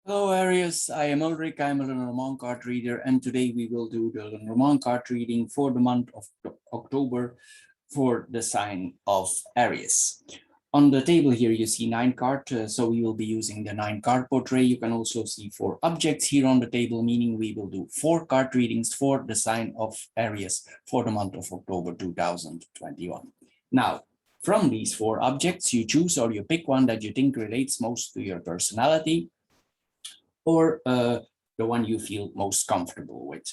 Hello Aries, I am Ulrich, I'm a Lenormand card reader, and today we will do the Lenormand card reading for the month of October for the sign of Aries. On the table here you see 9 cards, so we will be using the 9 card portrait. You can also see 4 objects here on the table, meaning we will do 4 card readings for the sign of Aries for the month of October 2021. Now, from these 4 objects, you choose or you pick one that you think relates most to your personality, or the one you feel most comfortable with.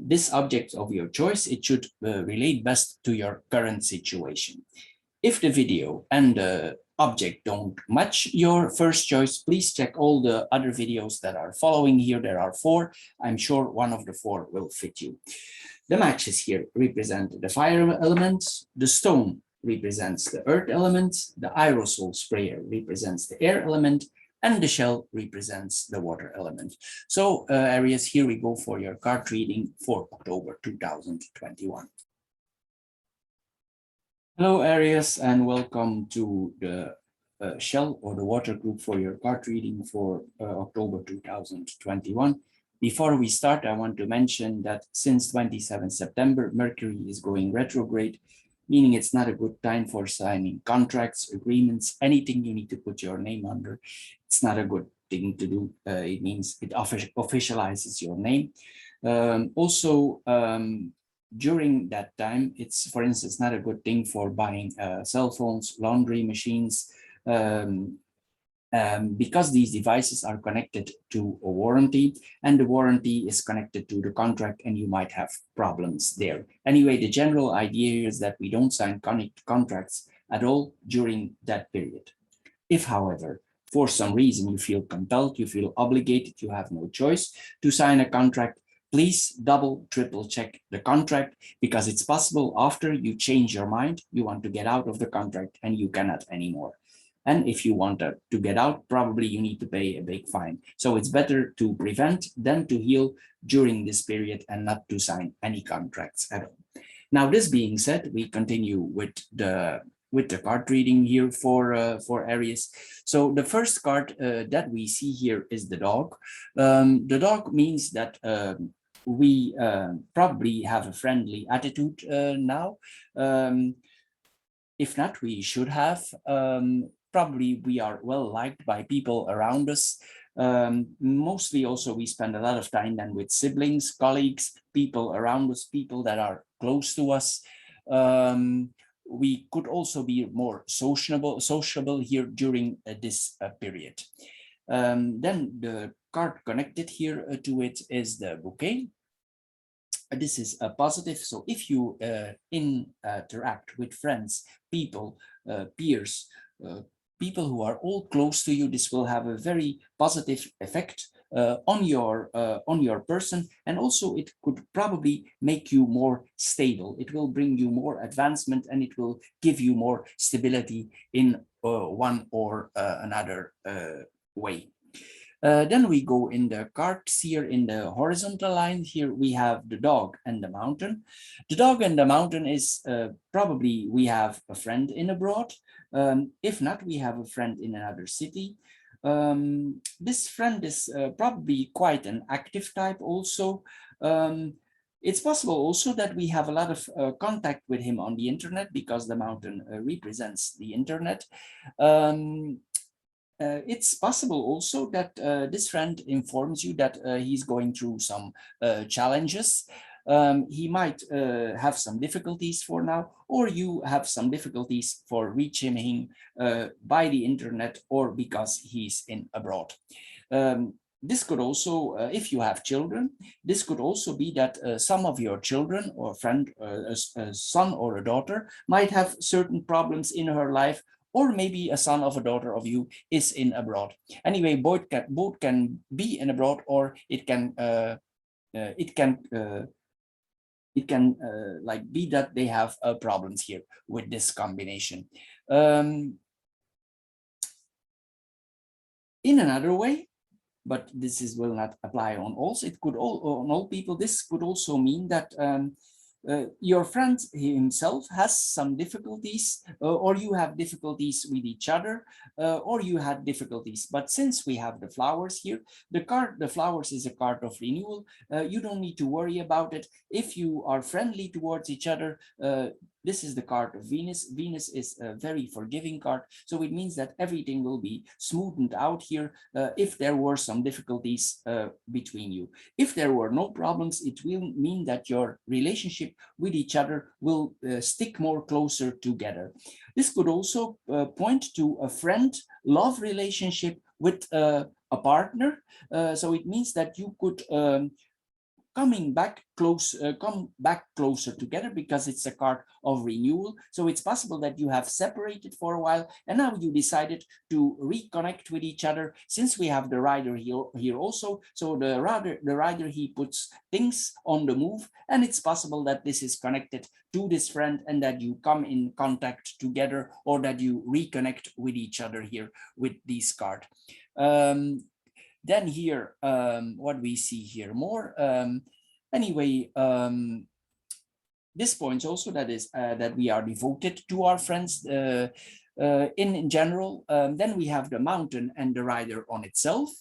This object of your choice, it should relate best to your current situation. If the video and the object don't match your first choice, please check all the other videos that are following here. There are 4. I'm sure one of the 4 will fit you. The matches here represent the fire element, the stone represents the earth element, the aerosol sprayer represents the air element, and the shell represents the water element. So Aries, here we go for your card reading for October 2021. Hello Aries, and welcome to the shell or the water group for your card reading for October 2021. Before we start, I want to mention that since 27 September, Mercury is going retrograde, meaning it's not a good time for signing contracts, agreements, anything you need to put your name under. It's not a good thing to do. It means it officializes your name. Also, during that time, it's, for instance, not a good thing for buying cell phones, laundry machines, because these devices are connected to a warranty, and the warranty is connected to the contract, and you might have problems there. Anyway, the general idea is that we don't sign contracts at all during that period. If, however, for some reason you feel compelled, you feel obligated, you have no choice to sign a contract, please double, triple check the contract, because it's possible after you change your mind, you want to get out of the contract and you cannot anymore. And if you want to get out, probably you need to pay a big fine. So it's better to prevent than to heal during this period and not to sign any contracts at all. Now, this being said, we continue with the card reading here for Aries. So the first card that we see here is the dog. The dog means that we probably have a friendly attitude now. If not, we should have. Probably we are well liked by people around us. Mostly also we spend a lot of time then with siblings, colleagues, people around us, people that are close to us. We could also be more sociable here during this period. Then the card connected here to it is the bouquet. This is a positive. So if you interact with friends, people, peers, people who are all close to you, this will have a very positive effect on your person, and also it could probably make you more stable. It will bring you more advancement, and it will give you more stability in one or another way. Then we go in the cards here in the horizontal line. Here we have the dog and the mountain. The dog and the mountain is probably we have a friend in abroad. If not, we have a friend in another city. This friend is probably quite an active type also. It's possible also that we have a lot of contact with him on the internet, because the mountain represents the internet. It's possible also that this friend informs you that he's going through some challenges. He might have some difficulties for now, or you have some difficulties for reaching him by the internet, or because he's in abroad. This could also, if you have children, this could also be that some of your children or friend, a son or a daughter, might have certain problems in her life, or maybe a son of a daughter of you is in abroad. Anyway, both can be in abroad, or it can like be that they have problems here with this combination. In another way, but this will not apply on all. It could on all people. This could also mean that your friend himself has some difficulties, or you have difficulties with each other, or you had difficulties. But since we have the flowers here, the flowers is a card of renewal. You don't need to worry about it. If you are friendly towards each other, this is the card of Venus. Venus is a very forgiving card. So it means that everything will be smoothened out here if there were some difficulties between you. If there were no problems, it will mean that your relationship with each other will stick more closer together. This could also point to a friend-love relationship with a partner. So it means that you could come back closer together, because it's a card of renewal. So it's possible that you have separated for a while and now you decided to reconnect with each other. Since we have the rider here also, so the rider, he puts things on the move, and it's possible that this is connected to this friend and that you come in contact together, or that you reconnect with each other here with this card. Then here, what we see here more, anyway, this points also that is that we are devoted to our friends in general. Then we have the mountain and the rider on itself.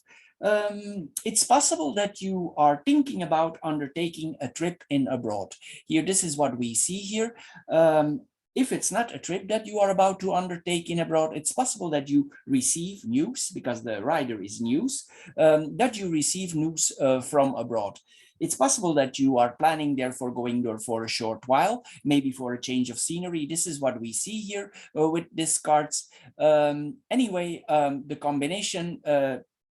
It's possible that you are thinking about undertaking a trip in abroad. Here, this is what we see here. If it's not a trip that you are about to undertake in abroad, it's possible that you receive news, because the rider is news, that you receive news from abroad. It's possible that you are planning therefore going there for a short while, maybe for a change of scenery. This is what we see here with these cards. Anyway, the combination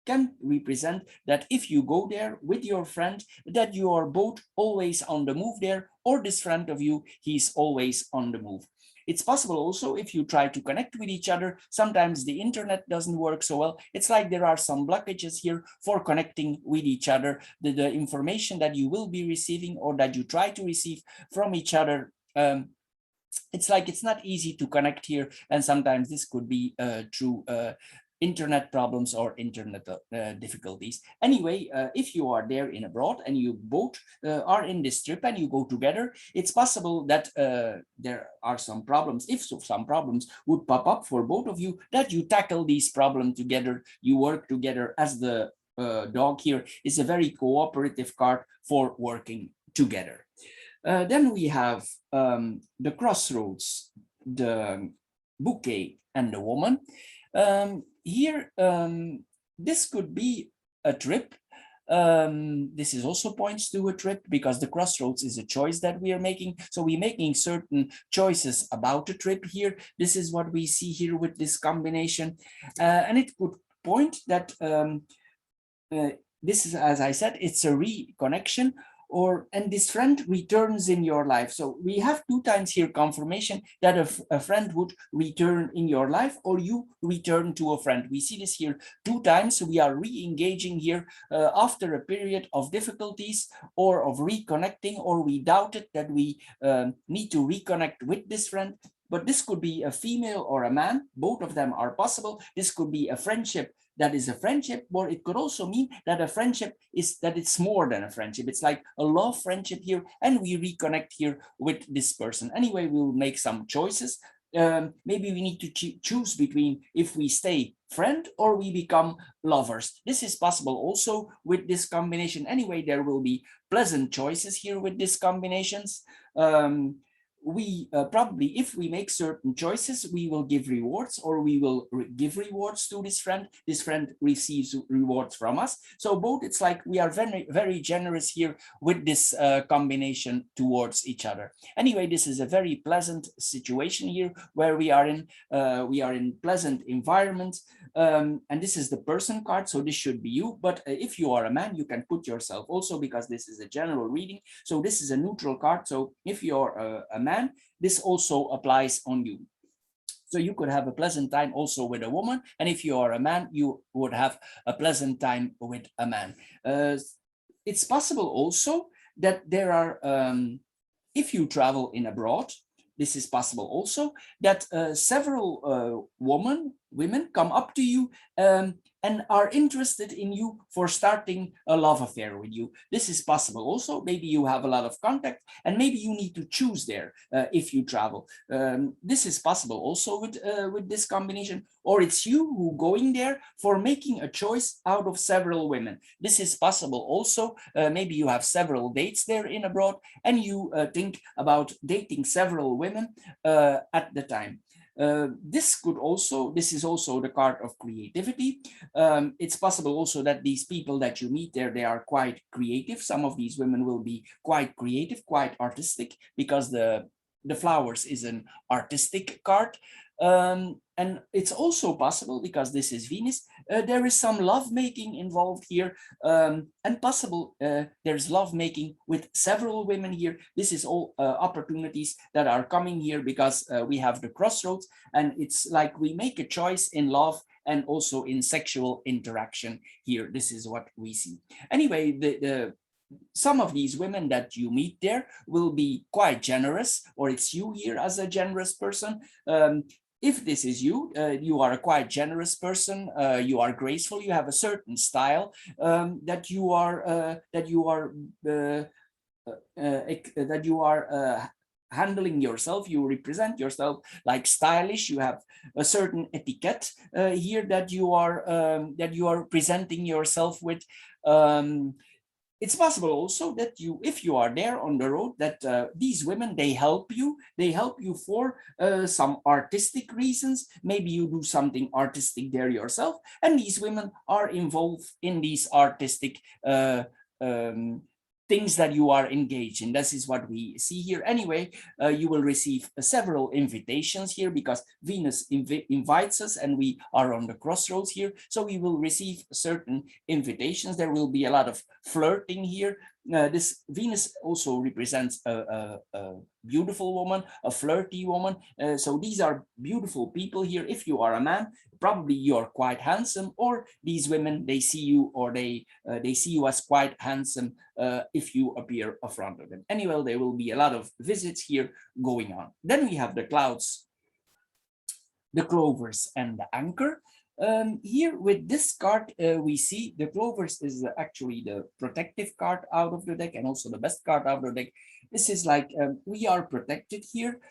can represent that if you go there with your friend, that you are both always on the move there, or this friend of you, he's always on the move. It's possible also, if you try to connect with each other, sometimes the internet doesn't work so well. It's like there are some blockages here for connecting with each other. The information that you will be receiving, or that you try to receive from each other, it's like it's not easy to connect here, and sometimes this could be through internet problems or internet difficulties. Anyway, if you are there in abroad and you both are in this trip and you go together, it's possible that there are some problems. If so, some problems would pop up for both of you, that you tackle these problems together, you work together, as the dog here is a very cooperative card for working together. Then we have the crossroads, the bouquet, and the woman. Here, this could be a trip. This is also points to a trip, because the crossroads is a choice that we are making. So we're making certain choices about a trip here. This is what we see here with this combination. And it could point that this is, as I said, it's a reconnection, and this friend returns in your life. So we have two times here confirmation that a friend would return in your life, or you return to a friend. We see this here two times. So we are re-engaging here after a period of difficulties or of reconnecting, or we doubted that we need to reconnect with this friend. But this could be a female or a man. Both of them are possible. This could be a friendship that is a friendship, or it could also mean that a friendship is that it's more than a friendship. It's like a love friendship here, and we reconnect here with this person. Anyway, we'll make some choices. Maybe we need to choose between if we stay friend or we become lovers. This is possible also with this combination. Anyway, there will be pleasant choices here with these combinations. We probably, if we make certain choices, we will give rewards, or we will give rewards to this friend. This friend receives rewards from us. So both, it's like we are very, very generous here with this combination towards each other. Anyway, this is a very pleasant situation here where we are in pleasant environment. And this is the person card, so this should be you. But if you are a man, you can put yourself also, because this is a general reading. So this is a neutral card. So if you're a man, this also applies on you. So you could have a pleasant time also with a woman, and if you are a man, you would have a pleasant time with a man. It's possible also that there are, if you travel in abroad, this is possible also that several women women come up to you and are interested in you for starting a love affair with you. This is possible also. Maybe you have a lot of contact and maybe you need to choose there if you travel. This is possible also with this combination, or it's you who going there for making a choice out of several women. This is possible also. Maybe you have several dates there in abroad and you think about dating several women at the time. This is also the card of creativity. It's possible also that these people that you meet there, they are quite creative. Some of these women will be quite creative, quite artistic, because the flowers is an artistic card. And it's also possible, because this is Venus, there is some love making involved here, and possible there's love making with several women here. This is all opportunities that are coming here, because we have the crossroads, and it's like we make a choice in love and also in sexual interaction here. This is what we see. Anyway, some of these women that you meet there will be quite generous, or it's you here as a generous person. If this is you, you are a quite generous person. You are graceful. You have a certain style that you are handling yourself. You represent yourself like stylish. You have a certain etiquette here that you are presenting yourself with. It's possible also that you, if you are there on the road, that these women, they help you for some artistic reasons. Maybe you do something artistic there yourself, and these women are involved in these artistic things that you are engaged in. This is what we see here. Anyway, you will receive several invitations here, because Venus invites us and we are on the crossroads here. So we will receive certain invitations. There will be a lot of flirting here. This Venus also represents a beautiful woman, a flirty woman. So these are beautiful people here. If you are a man, probably you're quite handsome, or these women, they see you, or they see you as quite handsome if you appear in front of them. Anyway, there will be a lot of visits here going on. Then we have the clouds, the clovers, and the anchor. Here with this card, we see the clovers is actually the protective card out of the deck, and also the best card out of the deck. This is like we are protected here.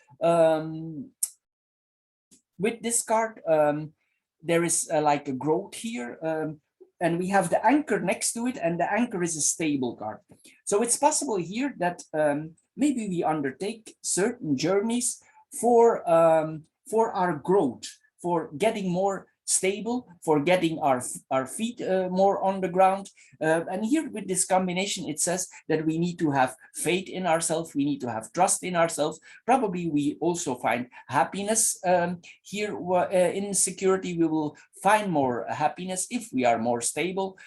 With this card, there is like a growth here, and we have the anchor next to it, and the anchor is a stable card. So it's possible here that maybe we undertake certain journeys for our growth, for getting more stable, for getting our feet more on the ground. And here with this combination, it says that we need to have faith in ourselves, we need to have trust in ourselves. Probably we also find happiness here in security. We will find more happiness if we are more stable.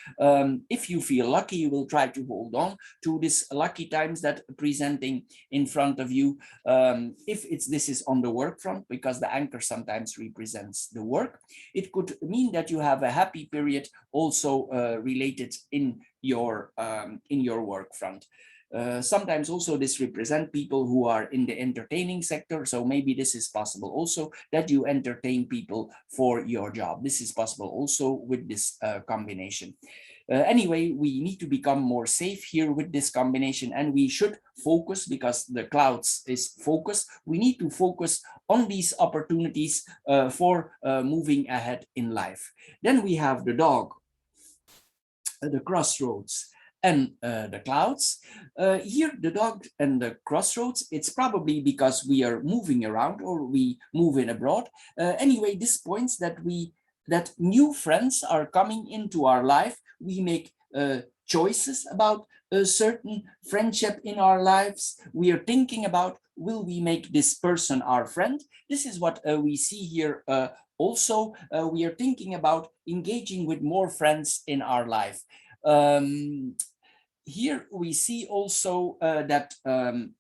If you feel lucky, you will try to hold on to this lucky times that presenting in front of you. If this is on the work front, because the anchor sometimes represents the work, it could mean that you have a happy period also related in your work front. Sometimes also this represent people who are in the entertaining sector. So maybe this is possible also that you entertain people for your job. This is possible also with this combination. Anyway, we need to become more safe here with this combination, and we should focus, because the clouds is focus. We need to focus on these opportunities for moving ahead in life. Then we have the dog, the crossroads, and the clouds. Here, the dog and the crossroads, it's probably because we are moving around, or we move in abroad. Anyway, this points that new friends are coming into our life. We make choices about a certain friendship in our lives. We are thinking about, will we make this person our friend? This is what we see here. Also, we are thinking about engaging with more friends in our life. Here we see also that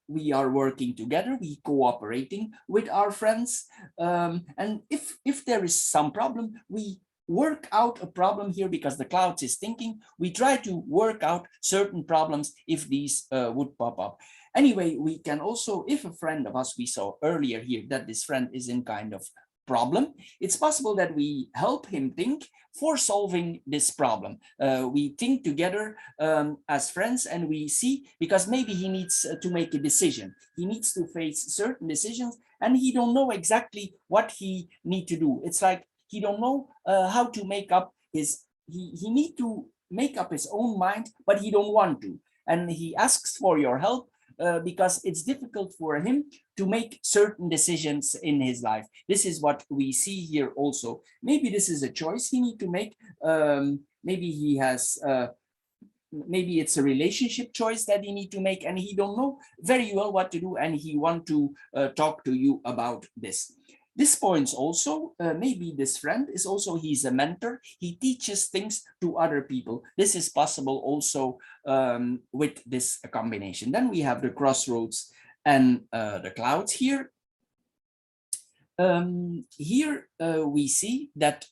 we are working together, we cooperating with our friends, and if there is some problem, we work out a problem here, because the clouds is thinking. We try to work out certain problems if these would pop up. Anyway, we can also, if a friend of us, we saw earlier here that this friend is in kind of problem, it's possible that we help him think for solving this problem. We think together as friends, and we see, because maybe he needs to make a decision. He needs to face certain decisions, and he don't know exactly what he need to do. It's like he don't know how to make up his, he need to make up his own mind, but he don't want to. And he asks for your help because it's difficult for him to make certain decisions in his life. This is what we see here also. Maybe this is a choice he need to make. Maybe he has, maybe it's a relationship choice that he need to make, and he don't know very well what to do, and he want to talk to you about this. This points also, maybe this friend is also, he's a mentor. He teaches things to other people. This is possible also with this combination. Then we have the crossroads and the clouds here. Here we see that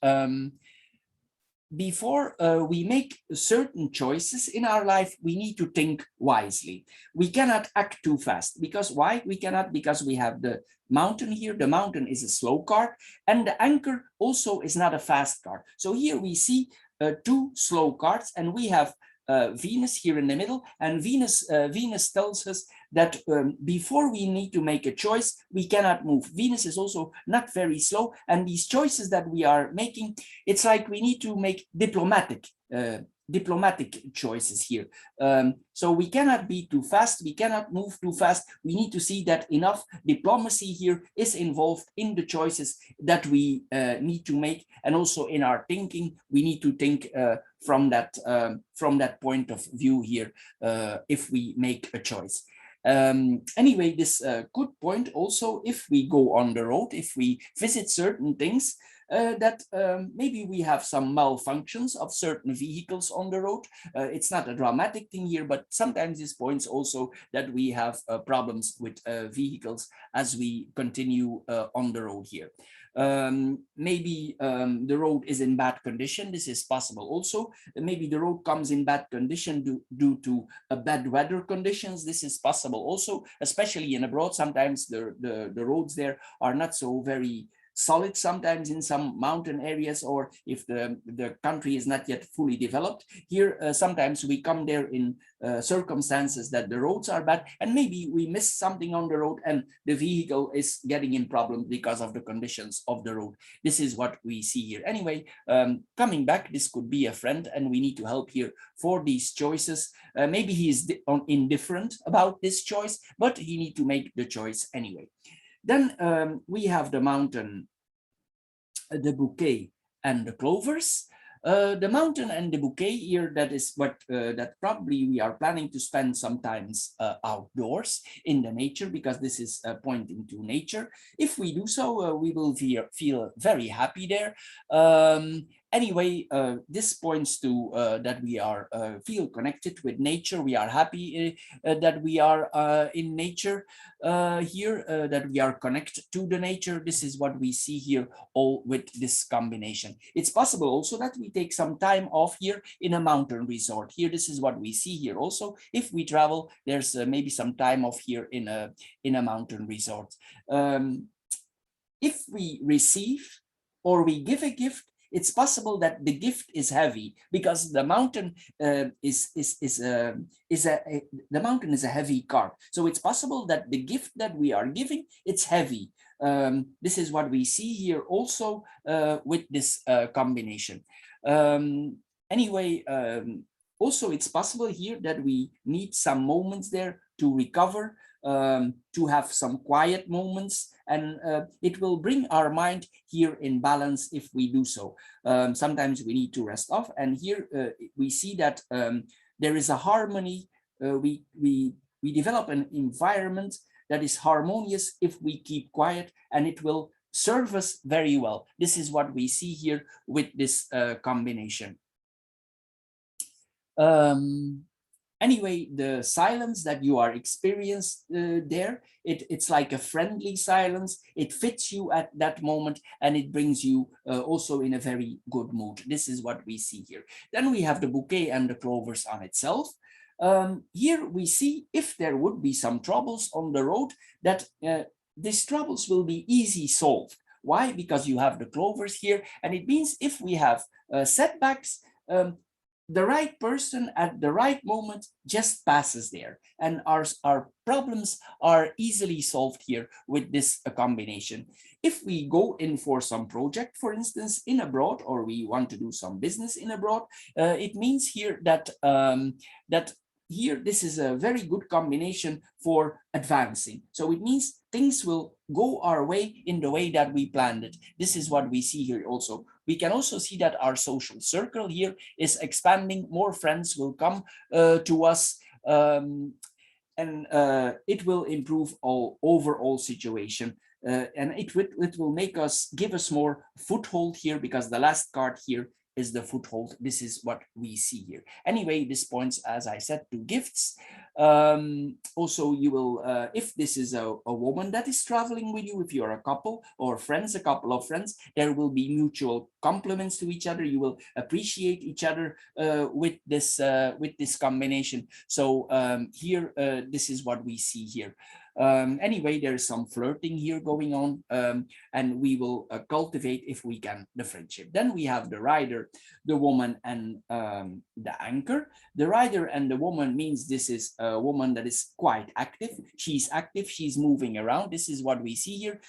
before we make certain choices in our life, we need to think wisely. We cannot act too fast. Because why? We cannot, because we have the mountain here. The mountain is a slow card, and the anchor also is not a fast card. So here we see two slow cards, and we have Venus here in the middle, and Venus tells us that before we need to make a choice, we cannot move. Venus is also not very slow, and these choices that we are making, it's like we need to make diplomatic choices here. So we cannot be too fast, we cannot move too fast. We need to see that enough diplomacy here is involved in the choices that we need to make, and also in our thinking, we need to think from that point of view here if we make a choice. Anyway, this good point also, if we go on the road, if we visit certain things, that maybe we have some malfunctions of certain vehicles on the road. It's not a dramatic thing here, but sometimes this points also that we have problems with vehicles as we continue on the road here. Maybe the road is in bad condition. This is possible also. Maybe the road comes in bad condition due to bad weather conditions. This is possible also, especially in abroad. Sometimes the roads there are not so very solid, sometimes in some mountain areas, or if the country is not yet fully developed. Here sometimes we come there in circumstances that the roads are bad, and maybe we miss something on the road and the vehicle is getting in problem because of the conditions of the road. This is what we see here. Anyway, coming back, this could be a friend, and we need to help here for these choices. Maybe he is indifferent about this choice, but he need to make the choice anyway. Then we have the mountain, the bouquet, and the clovers. The mountain and the bouquet here, that is what that probably we are planning to spend sometimes outdoors in the nature, because this is pointing to nature. If we do so, we will feel very happy there. Anyway, this points to that we are feel connected with nature. We are happy that we are in nature here, that we are connected to the nature. This is what we see here all with this combination. It's possible also that we take some time off here in a mountain resort. Here, this is what we see here also. If we travel, there's maybe some time off here in a mountain resort. If we receive or we give a gift, it's possible that the gift is heavy, because the mountain the mountain is a heavy card. So it's possible that the gift that we are giving, it's heavy. This is what we see here also with this combination. Anyway, also it's possible here that we need some moments there to recover, to have some quiet moments, and it will bring our mind here in balance if we do so. Sometimes we need to rest off, and here we see that there is a harmony. We develop an environment that is harmonious if we keep quiet, and it will serve us very well. This is what we see here with this combination. Anyway, the silence that you are experiencing there, it's like a friendly silence. It fits you at that moment, and it brings you also in a very good mood. This is what we see here. Then we have the bouquet and the clovers on itself. Here we see, if there would be some troubles on the road, that these troubles will be easy solved. Why? Because you have the clovers here, and it means if we have setbacks, the right person at the right moment just passes there, and our problems are easily solved here with this combination. If we go in for some project, for instance, in abroad, or we want to do some business in abroad, it means here that here this is a very good combination for advancing. So it means things will go our way in the way that we planned it. This is what we see here also. We can also see that our social circle here is expanding. More friends will come to us, and it will improve all overall situation. And it will make us, give us more foothold here, because the last card here is the foothold. This is what we see here. Anyway, this points, as I said, to gifts. Also, you will, if this is a woman that is traveling with you, if you're a couple or friends, a couple of friends, there will be mutual compliments to each other. You will appreciate each other with this combination. So here, this is what we see here. Anyway, there's some flirting here going on, and we will cultivate, if we can, the friendship. Then we have the rider, the woman, and the anchor. The rider and the woman means this is a woman that is quite active. She's active, she's moving around. This is what we see here.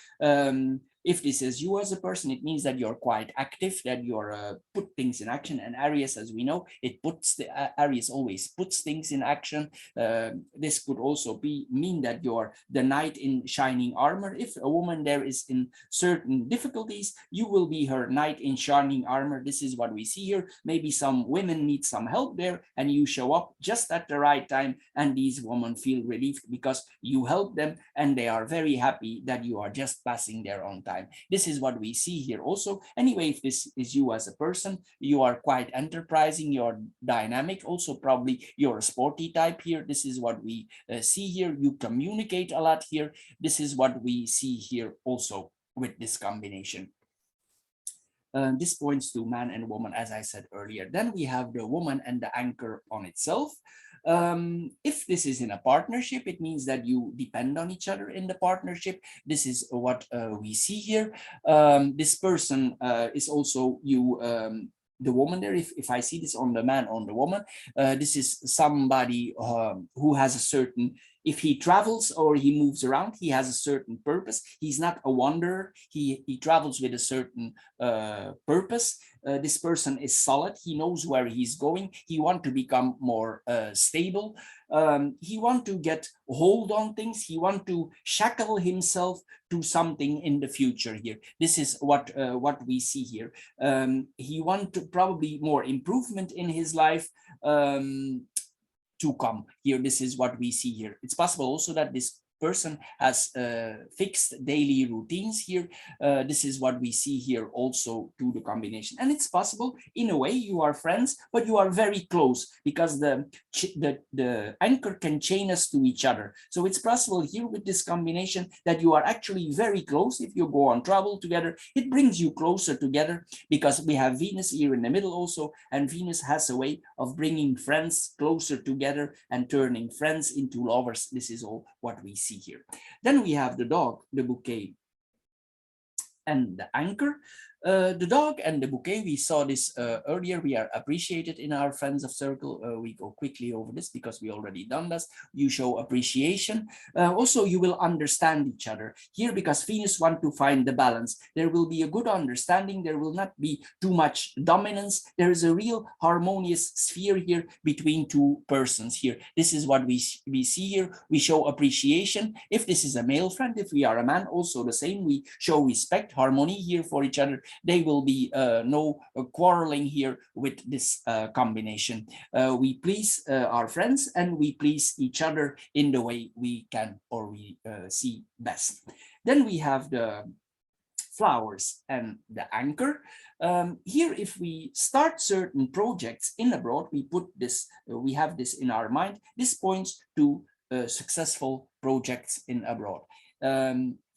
If this is you as a person, it means that you're quite active, that you're put things in action. And Aries, as we know, it puts the Aries always puts things in action. This could also mean that you're the knight in shining armor. If a woman there is in certain difficulties, you will be her knight in shining armor. This is what we see here. Maybe some women need some help there, and you show up just at the right time, and these women feel relieved because you help them, and they are very happy that you are just passing their own time. This is what we see here also. Anyway, if this is you as a person, you are quite enterprising, you're dynamic, also probably you're a sporty type here. This is what we see here. You communicate a lot here. This is what we see here also with this combination. This points to man and woman, as I said earlier. Then we have the woman and the anchor on itself. If this is in a partnership, it means that you depend on each other in the partnership. This is what we see here. This person is also you, the woman there. If I see this on the man, on the woman, this is somebody who has a certain, if he travels or he moves around, he has a certain purpose. He's not a wanderer. He travels with a certain purpose. This person is solid. He knows where he's going. He wants to become more stable. He wants to get hold on things. He wants to shackle himself to something in the future here. This is what we see here. He wants probably more improvement in his life to come here. This is what we see here. It's possible also that this person has fixed daily routines here. This is what we see here also to the combination. And it's possible, in a way, you are friends, but you are very close, because the anchor can chain us to each other. So it's possible here with this combination that you are actually very close. If you go on travel together, it brings you closer together, because we have Venus here in the middle also, and Venus has a way of bringing friends closer together and turning friends into lovers. This is all what we see here. Then we have the dog, the bouquet, and the anchor. The dog and the bouquet, we saw this earlier. We are appreciated in our friends of circle. We go quickly over this because we already done this. You show appreciation. Also, you will understand each other here, because Venus wants to find the balance. There will be a good understanding. There will not be too much dominance. There is a real harmonious sphere here between two persons here. This is what we see here. We show appreciation. If this is a male friend, if we are a man, also the same. We show respect, harmony here for each other. There will be no quarreling here with this combination. We please our friends, and we please each other in the way we can, or we see best. Then we have the flowers and the anchor. Here, if we start certain projects in abroad, we put this, we have this in our mind. This points to successful projects in abroad.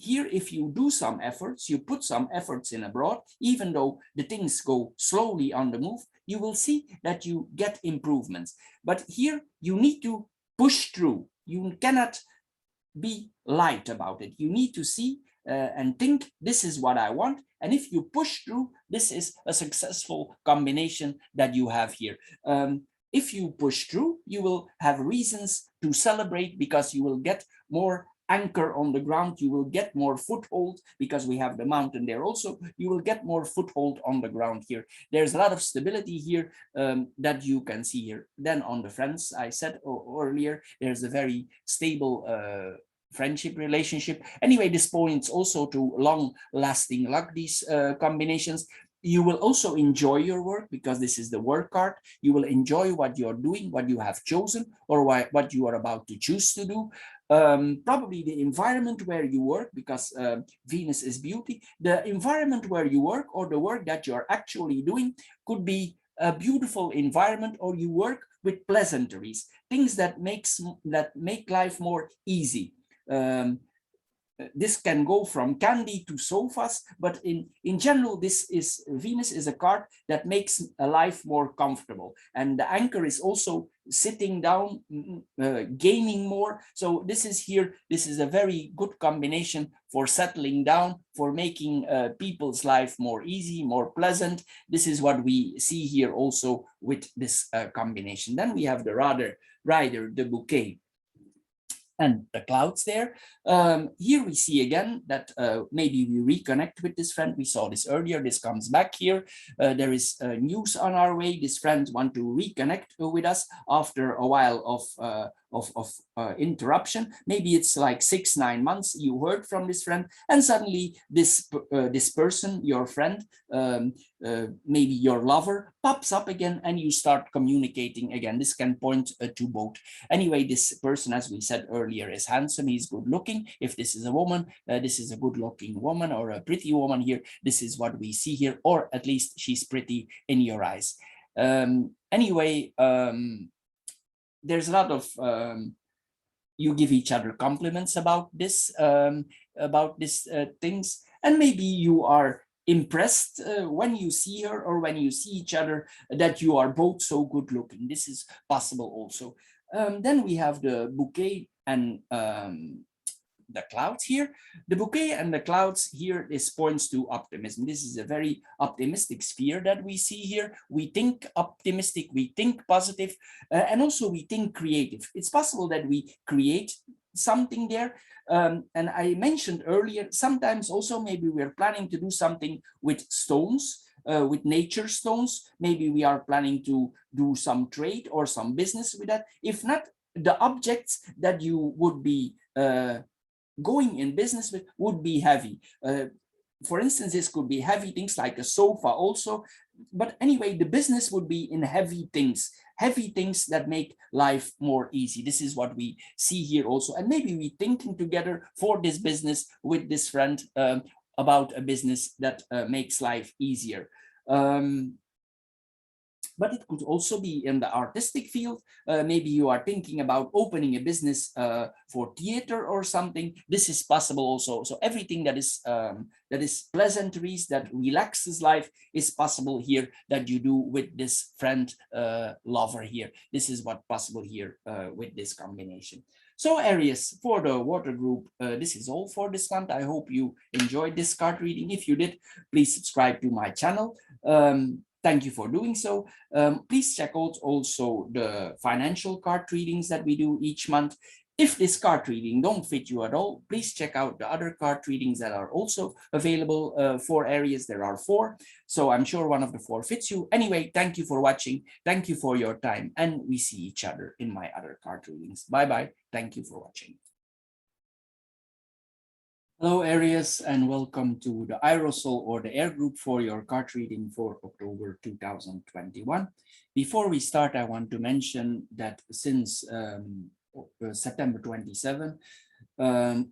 Here, if you do some efforts, you put some efforts in abroad, even though the things go slowly on the move, you will see that you get improvements. But here, you need to push through. You cannot be light about it. You need to see and think, this is what I want. And if you push through, this is a successful combination that you have here. If you push through, you will have reasons to celebrate because you will get more anchor on the ground, you will get more foothold because we have the mountain there also, you will get more foothold on the ground here. There's a lot of stability here that you can see here. Then on the friends, I said earlier, there's a very stable friendship relationship. Anyway, this points also to long lasting luck, these combinations. You will also enjoy your work because this is the work card. You will enjoy what you're doing, what you have chosen, or what you are about to choose to do. Probably the environment where you work, because Venus is beauty. The environment where you work or the work that you're actually doing could be a beautiful environment, or you work with pleasantries, things that make life more easy. This can go from candy to sofas, but in general, Venus is a card that makes a life more comfortable. And the anchor is also sitting down, gaining more. So this is a very good combination for settling down, for making people's life more easy, more pleasant. This is what we see here also with this combination. Then we have the rider, the bouquet, and the clouds there. Here we see again that maybe we reconnect with this friend. We saw this earlier. This comes back here. There is news on our way. This friend want to reconnect with us after a while of interruption. Maybe it's like 6-9 months you heard from this friend, and suddenly this person, your friend, maybe your lover, pops up again, and you start communicating again. This can point to both. Anyway, this person, as we said earlier, is handsome. He's good looking. If this is a woman, this is a good looking woman or a pretty woman here. This is what we see here, or at least she's pretty in your eyes. Anyway, there's a lot of you give each other compliments about this things, and maybe you are impressed when you see her or when you see each other, that you are both so good looking. This is possible also. Then we have the bouquet and the clouds here. The bouquet and the clouds here, this points to optimism. This is a very optimistic sphere that we see here. We think optimistic, we think positive, and also we think creative. It's possible that we create something there. And I mentioned earlier, sometimes also maybe we're planning to do something with stones, with nature stones. Maybe we are planning to do some trade or some business with that. If not, the objects that you would be going in business with would be heavy. For instance, this could be heavy things like a sofa also. But anyway, the business would be in heavy things that make life more easy. This is what we see here also. And maybe we thinking together for this business with this friend about a business that makes life easier. But it could also be in the artistic field. Maybe you are thinking about opening a business for theater or something. This is possible also. So everything that is pleasantries, that relaxes life, is possible here that you do with this friend lover here. This is what possible here with this combination. So Aries, for the water group, this is all for this month. I hope you enjoyed this card reading. If you did, please subscribe to my channel. Thank you for doing so. Please check out also the financial card readings that we do each month. If this card reading don't fit you at all, please check out the other card readings that are also available for Aries. There are 4, so I'm sure one of the 4 fits you. Anyway, thank you for watching. Thank you for your time, and we see each other in my other card readings. Bye-bye. Thank you for watching. Hello Aries, and welcome to the Aerosol or the Air Group for your card reading for October 2021. Before we start, I want to mention that since September 27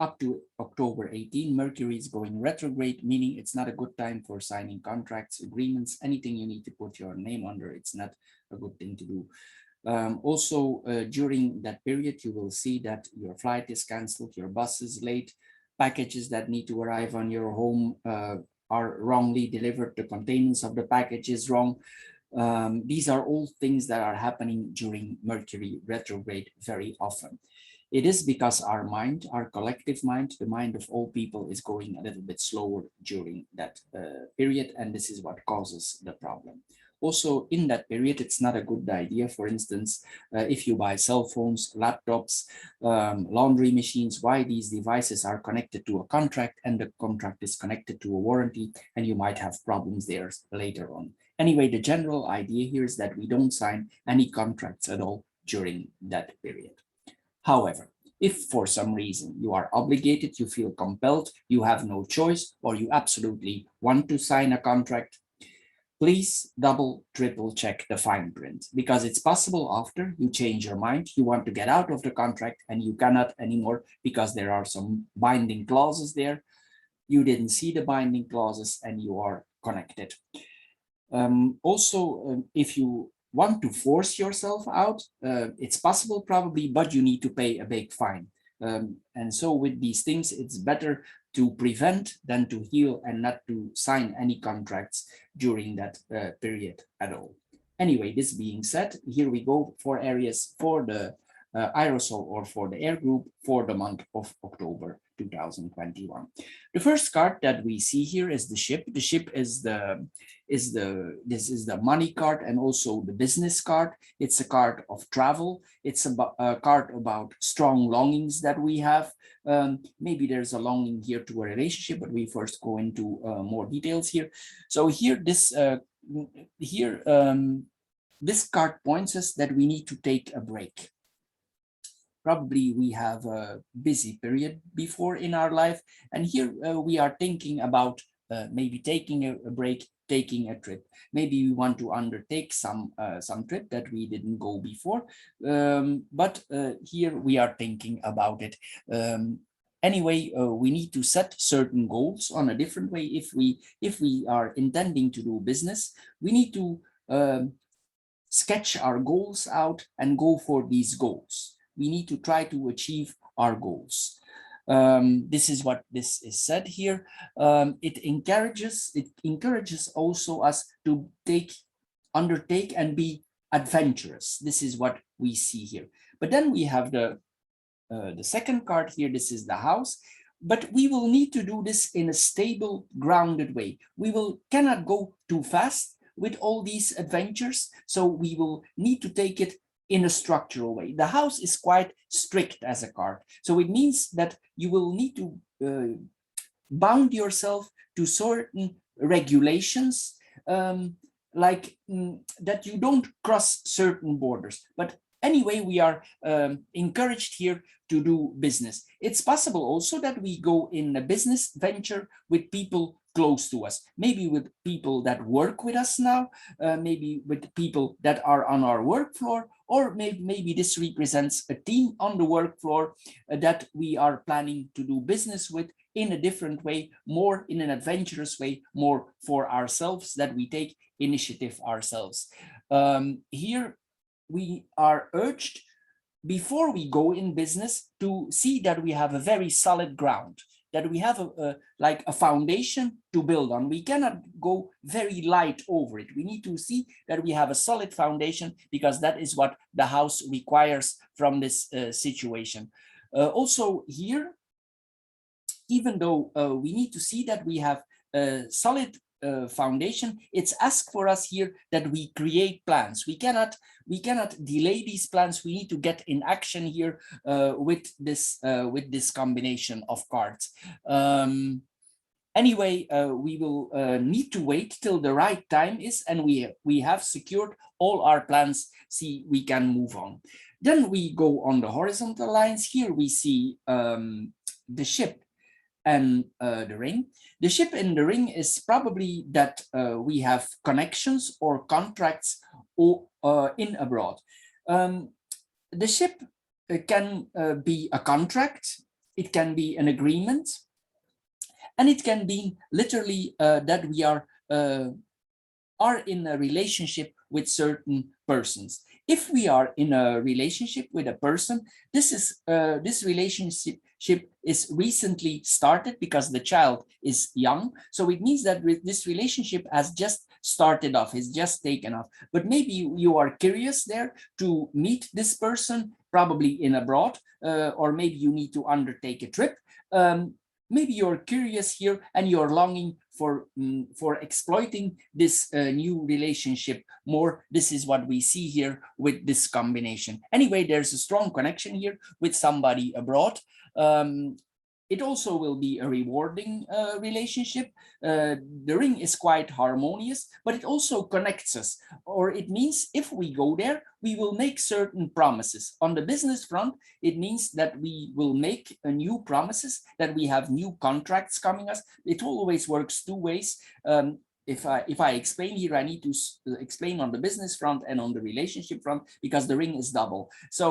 up to October 18, Mercury is going retrograde, meaning it's not a good time for signing contracts, agreements, anything you need to put your name under. It's not a good thing to do. Also, during that period, you will see that your flight is canceled, your bus is late, packages that need to arrive on your home are wrongly delivered, the containers of the package is wrong. These are all things that are happening during Mercury retrograde very often. It is because our mind, our collective mind, the mind of all people is going a little bit slower during that period, and this is what causes the problem. Also, in that period, it's not a good idea. For instance, if you buy cell phones, laptops, laundry machines, why these devices are connected to a contract and the contract is connected to a warranty, and you might have problems there later on. Anyway, the general idea here is that we don't sign any contracts at all during that period. However, if for some reason you are obligated, you feel compelled, you have no choice, or you absolutely want to sign a contract, please double, triple check the fine print, because it's possible after you change your mind, you want to get out of the contract and you cannot anymore because there are some binding clauses there. You didn't see the binding clauses and you are connected. Also, if you want to force yourself out, it's possible probably, but you need to pay a big fine. And so with these things, it's better to prevent than to heal and not to sign any contracts during that period at all. Anyway, this being said, here we go for Aries for the Aerosol or for the air group for the month of October 2021. The first card that we see here is the ship. The ship is this is the money card and also the business card. It's a card of travel. It's a card about strong longings that we have. Maybe there's a longing here to a relationship, but we first go into more details here. So here this card points us that we need to take a break. Probably we have a busy period before in our life, and here we are thinking about maybe taking a break, taking a trip. Maybe we want to undertake some trip that we didn't go before, but here we are thinking about it. Anyway, we need to set certain goals on a different way. If we are intending to do business, we need to sketch our goals out and go for these goals. We need to try to achieve our goals. This is what this is said here. It encourages also us to undertake and be adventurous. This is what we see here. But then we have the second card here. This is the house. But we will need to do this in a stable, grounded way. We cannot go too fast with all these adventures. So we will need to take it in a structural way. The house is quite strict as a card. So it means that you will need to bound yourself to certain regulations, like that you don't cross certain borders. But anyway, we are encouraged here to do business. It's possible also that we go in a business venture with people close to us, maybe with people that work with us now, maybe with people that are on our work floor, or maybe this represents a team on the work floor that we are planning to do business with in a different way, more in an adventurous way, more for ourselves, that we take initiative ourselves. Here we are urged, before we go in business, to see that we have a very solid ground, that we have like a foundation to build on. We cannot go very light over it. We need to see that we have a solid foundation, because that is what the house requires from this situation. Also here, even though we need to see that we have a solid foundation, it's asked for us here that we create plans. We cannot delay these plans. We need to get in action here with this combination of cards. Anyway, we will need to wait till the right time is, and we have secured all our plans. See, we can move on. Then we go on the horizontal lines. Here we see the ship and the ring. The ship and the ring is probably that we have connections or contracts in abroad. The ship can be a contract, it can be an agreement, and it can be literally that we are in a relationship with certain persons. If we are in a relationship with a person, this relationship is recently started because the child is young. So it means that this relationship has just started off, is just taken off. But maybe you are curious there to meet this person. probably in abroad, or maybe you need to undertake a trip. Maybe you're curious here and you're longing for exploiting this new relationship more. This is what we see here with this combination. Anyway, there's a strong connection here with somebody abroad. It also will be a rewarding relationship. The ring is quite harmonious, but it also connects us, or it means if we go there, we will make certain promises. On the business front, it means that we will make new promises, that we have new contracts coming us. It always works two ways. If I explain here, I need to explain on the business front and on the relationship front, because the ring is double. So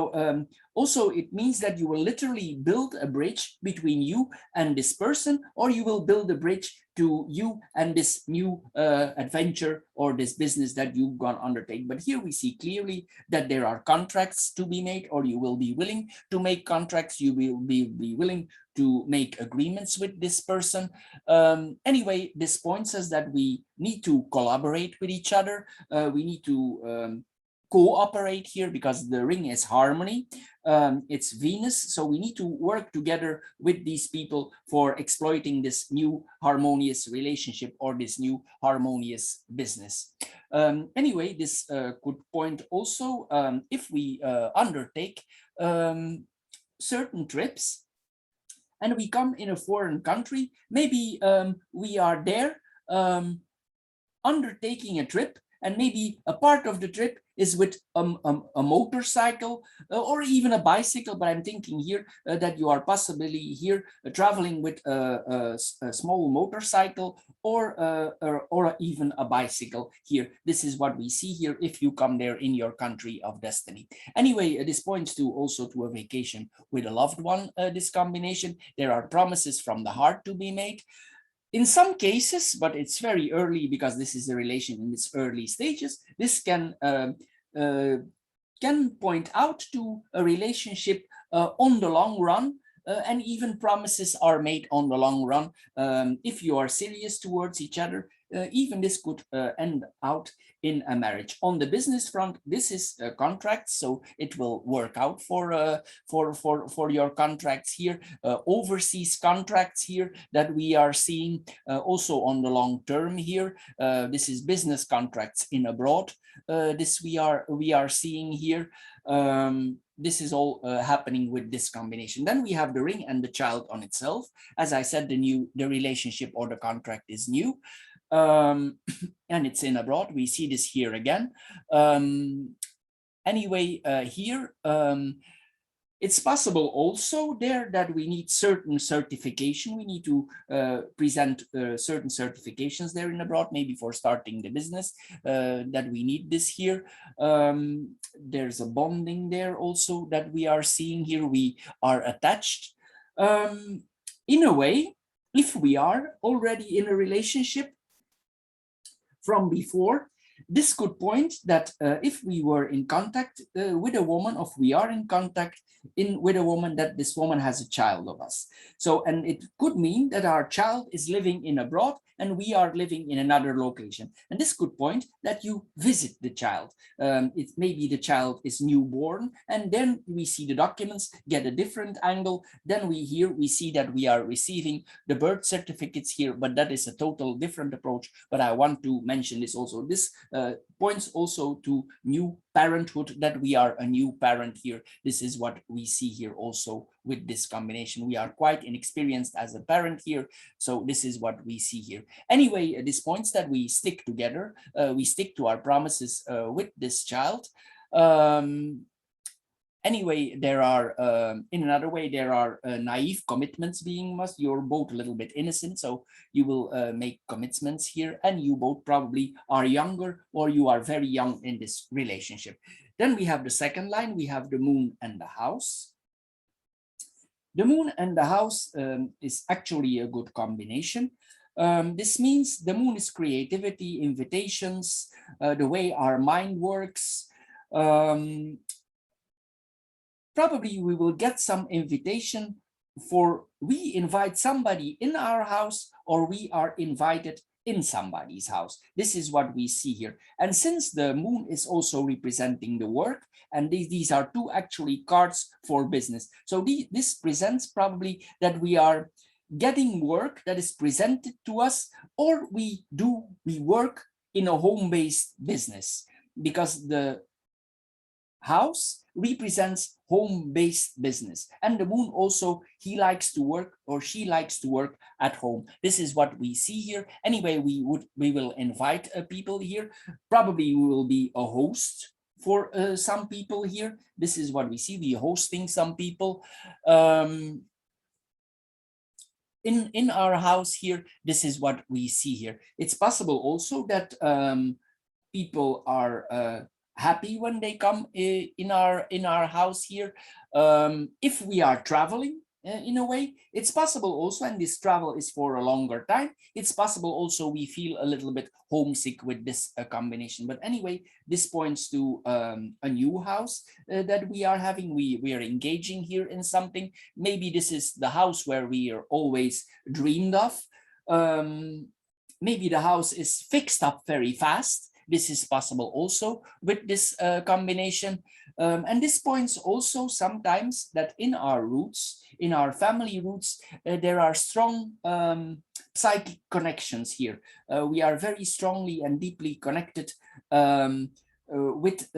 also it means that you will literally build a bridge between you and this person, or you will build a bridge to you and this new adventure or this business that you're going to undertake. But here we see clearly that there are contracts to be made, or you will be willing to make contracts. You will be willing to make agreements with this person. Anyway, this points us that we need to collaborate with each other. We need to cooperate here, because the ring is harmony. It's Venus, so we need to work together with these people for exploiting this new harmonious relationship or this new harmonious business. Anyway, this could point also, if we undertake certain trips and we come in a foreign country, maybe we are there undertaking a trip, and maybe a part of the trip is with a motorcycle or even a bicycle. But I'm thinking here that you are possibly here traveling with a small motorcycle or even a bicycle here. This is what we see here if you come there in your country of destiny. Anyway, this points to also to a vacation with a loved one, this combination. There are promises from the heart to be made. In some cases, but it's very early because this is a relation in its early stages, this can point out to a relationship on the long run, and even promises are made on the long run. If you are serious towards each other, even this could end out in a marriage. On the business front, this is a contract, so it will work out for your contracts here. Overseas contracts here that we are seeing also on the long term here. This is business contracts in abroad. This we are seeing here. This is all happening with this combination. Then we have the ring and the child on itself. As I said, the relationship or the contract is new. And it's in abroad. We see this here again. Anyway, here it's possible also there that we need certain certification. We need to present certain certifications there in abroad, maybe for starting the business, that we need this here. There's a bonding there also that we are seeing here. We are attached. In a way, if we are already in a relationship from before, this could point that if we were in contact with a woman, or if we are in contact with a woman, that this woman has a child of us. So, and it could mean that our child is living in abroad and we are living in another location. And this could point that you visit the child. It maybe the child is newborn, and then we see the documents get a different angle. Then we see that we are receiving the birth certificates here, but that is a total different approach. But I want to mention this also. This points also to new parenthood, that we are a new parent here. This is what we see here also with this combination. We are quite inexperienced as a parent here, so this is what we see here. Anyway, this points that we stick together, we stick to our promises with this child. Anyway, there are, in another way, there are naive commitments being must. You're both a little bit innocent, so you will make commitments here, and you both probably are younger, or you are very young in this relationship. Then we have the second line, we have the moon and the house. The moon and the house is actually a good combination. This means the moon is creativity, invitations, the way our mind works. Probably we will get some invitation for we invite somebody in our house, or we are invited in somebody's house. This is what we see here. And since the moon is also representing the work, and these are two actually cards for business. So this presents probably that we are getting work that is presented to us, or we work in a home-based business, because the house represents home-based business, and the moon also, he likes to work, or she likes to work at home. This is what we see here. Anyway, we will invite people here. Probably we will be a host for some people here. This is what we see. We hosting some people in our house here. This is what we see here. It's possible also that people are happy when they come in our house here. If we are traveling in a way, it's possible also, and this travel is for a longer time, it's possible also we feel a little bit homesick with this combination. But anyway, this points to a new house that we are having. We are engaging here in something. Maybe this is the house where we are always dreamed of. Maybe the house is fixed up very fast. This is possible also with this combination. And this points also sometimes that in our roots, in our family roots, there are strong psychic connections here. We are very strongly and deeply connected with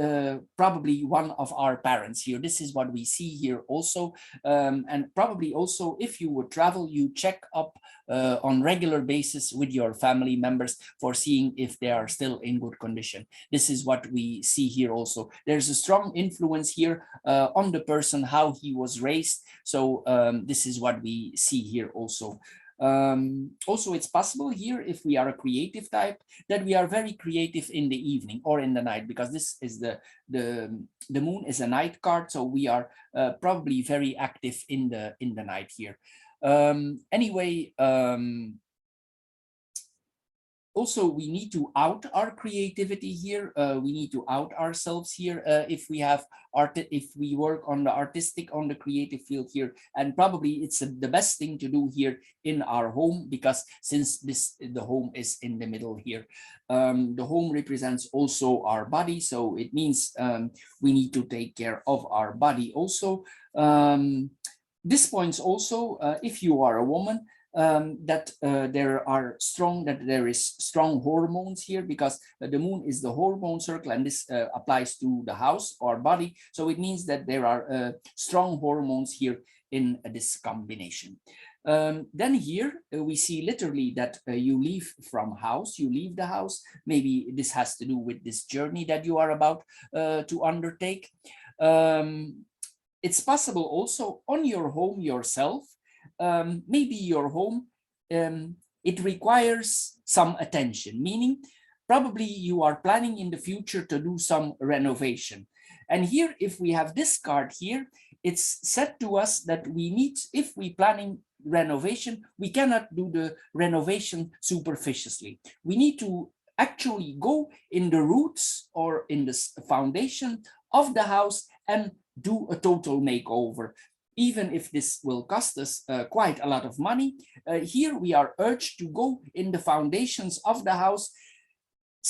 probably one of our parents here. This is what we see here also. And probably also, if you would travel, you check up on regular basis with your family members for seeing if they are still in good condition. This is what we see here also. There's a strong influence here on the person, how he was raised. So this is what we see here also. Also, it's possible here, if we are a creative type, that we are very creative in the evening or in the night, because this is the moon is a night card, so we are probably very active in the night here. Anyway, also, we need to out our creativity here. We need to out ourselves here if we have if we work on the artistic, on the creative field here. And probably it's the best thing to do here in our home, because since the home is in the middle here, the home represents also our body. So it means we need to take care of our body also. This points also, if you are a woman, that there is strong hormones here, because the moon is the hormone circle, and this applies to the house or body. So it means that there are strong hormones here in this combination. Then here we see literally that you leave the house. Maybe this has to do with this journey that you are about to undertake. It's possible also on your home yourself. Maybe your home, it requires some attention, meaning probably you are planning in the future to do some renovation. And here, if we have this card here, it's said to us that we need, if we planning renovation, we cannot do the renovation superficially. We need to actually go in the roots or in the foundation of the house and do a total makeover. Even if this will cost us quite a lot of money, here we are urged to go in the foundations of the house.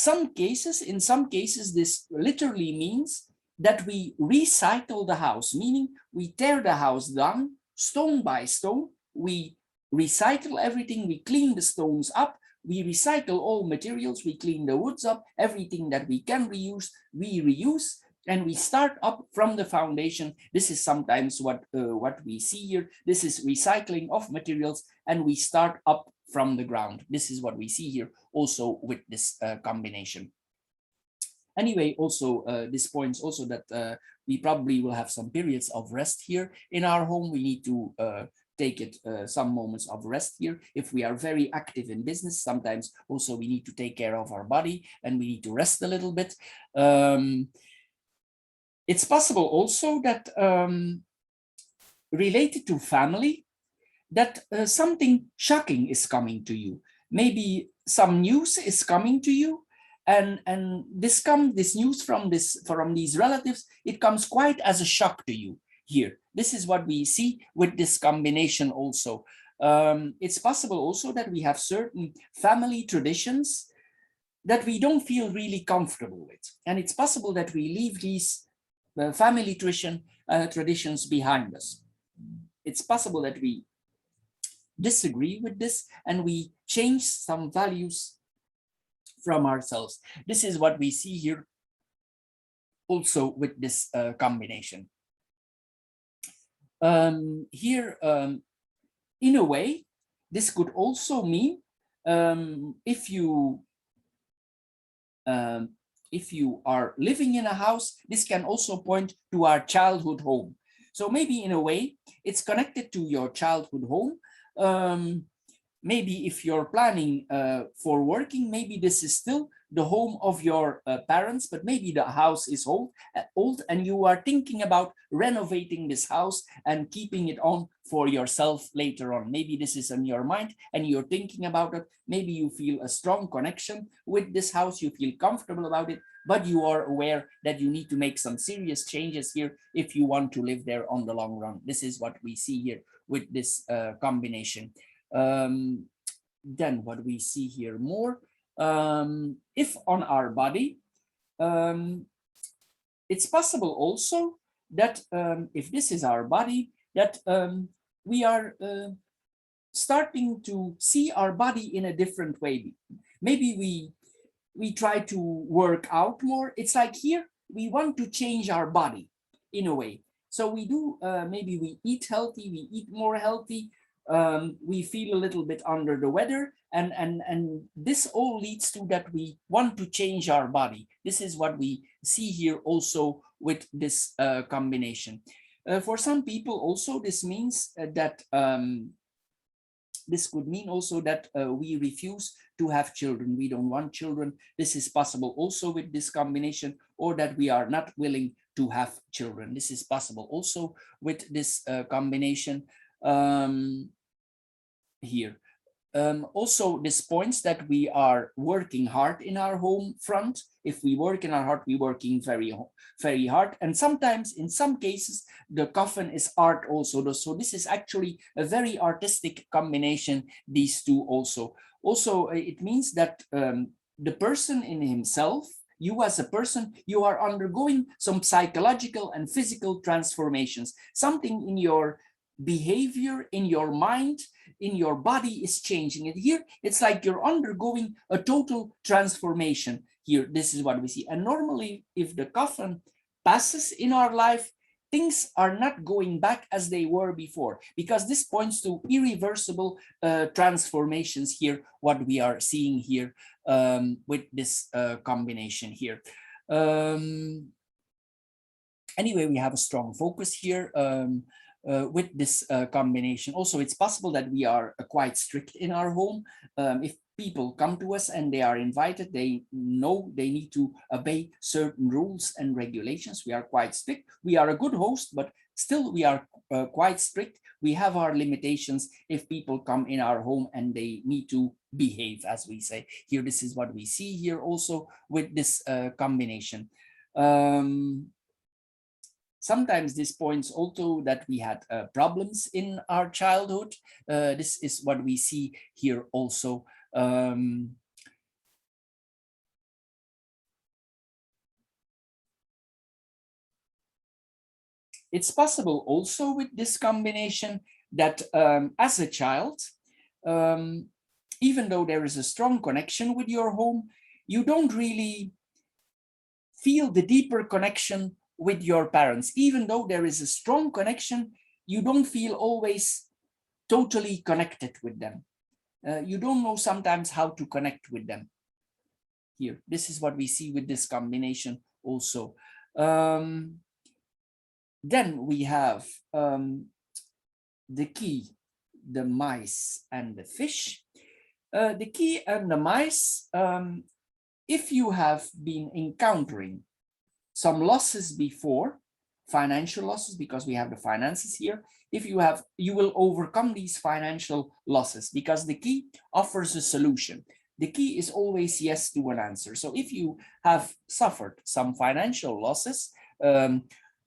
In some cases, this literally means that we recycle the house, meaning we tear the house down stone by stone, we recycle everything, we clean the stones up, we recycle all materials, we clean the woods up, everything that we can reuse, we reuse. And we start up from the foundation. This is sometimes what we see here. This is recycling of materials, and we start up from the ground. This is what we see here also with this combination. Anyway, also this points also that we probably will have some periods of rest here in our home. We need to take it some moments of rest here. If we are very active in business, sometimes also we need to take care of our body and we need to rest a little bit. It's possible also that related to family, that something shocking is coming to you. Maybe some news is coming to you, and this news from these relatives, it comes quite as a shock to you here. This is what we see with this combination also. It's possible also that we have certain family traditions that we don't feel really comfortable with. And it's possible that we leave these family traditions behind us. It's possible that we disagree with this and we change some values from ourselves. This is what we see here also with this combination. Here, in a way, this could also mean if you are living in a house, this can also point to our childhood home. So maybe in a way, it's connected to your childhood home. Maybe if you're planning for working, maybe this is still the home of your parents, but maybe the house is old and you are thinking about renovating this house and keeping it on for yourself later on. Maybe this is in your mind and you're thinking about it. Maybe you feel a strong connection with this house, you feel comfortable about it, but you are aware that you need to make some serious changes here if you want to live there on the long run. This is what we see here with this combination. Then what we see here more, if on our body, it's possible also that if this is our body, that we are starting to see our body in a different way. Maybe we try to work out more. It's like here, we want to change our body in a way. So we do, maybe we eat healthy, we eat more healthy, we feel a little bit under the weather, and this all leads to that we want to change our body. This is what we see here also with this combination. For some people also, this means that this could mean also that we refuse to have children. We don't want children. This is possible also with this combination, or that we are not willing to have children. This is possible also with this combination here. Also, this points that we are working hard in our home front. If we work in our heart, we're working very hard. And sometimes, in some cases, the coffin is art also. So this is actually a very artistic combination, these two also. Also, it means that the person in himself, you as a person, you are undergoing some psychological and physical transformations. Something in your behavior, in your mind, in your body is changing. And here, it's like you're undergoing a total transformation here. This is what we see. And normally, if the coffin passes in our life, things are not going back as they were before, because this points to irreversible transformations here, what we are seeing here with this combination here. Anyway, we have a strong focus here with this combination. Also, it's possible that we are quite strict in our home. If people come to us and they are invited, they know they need to obey certain rules and regulations. We are quite strict. We are a good host, but still we are quite strict. We have our limitations if people come in our home and they need to behave, as we say. Here, this is what we see here also with this combination. Sometimes this points also that we had problems in our childhood. This is what we see here also. It's possible also with this combination that as a child, even though there is a strong connection with your home, you don't really feel the deeper connection with your parents. Even though there is a strong connection, you don't feel always totally connected with them. You don't know sometimes how to connect with them. Here, this is what we see with this combination also. Then we have the key, the mice and the fish. The key and the mice, if you have been encountering some losses before, financial losses, because we have the finances here, if you have, you will overcome these financial losses, because the key offers a solution. The key is always yes to an answer. So if you have suffered some financial losses,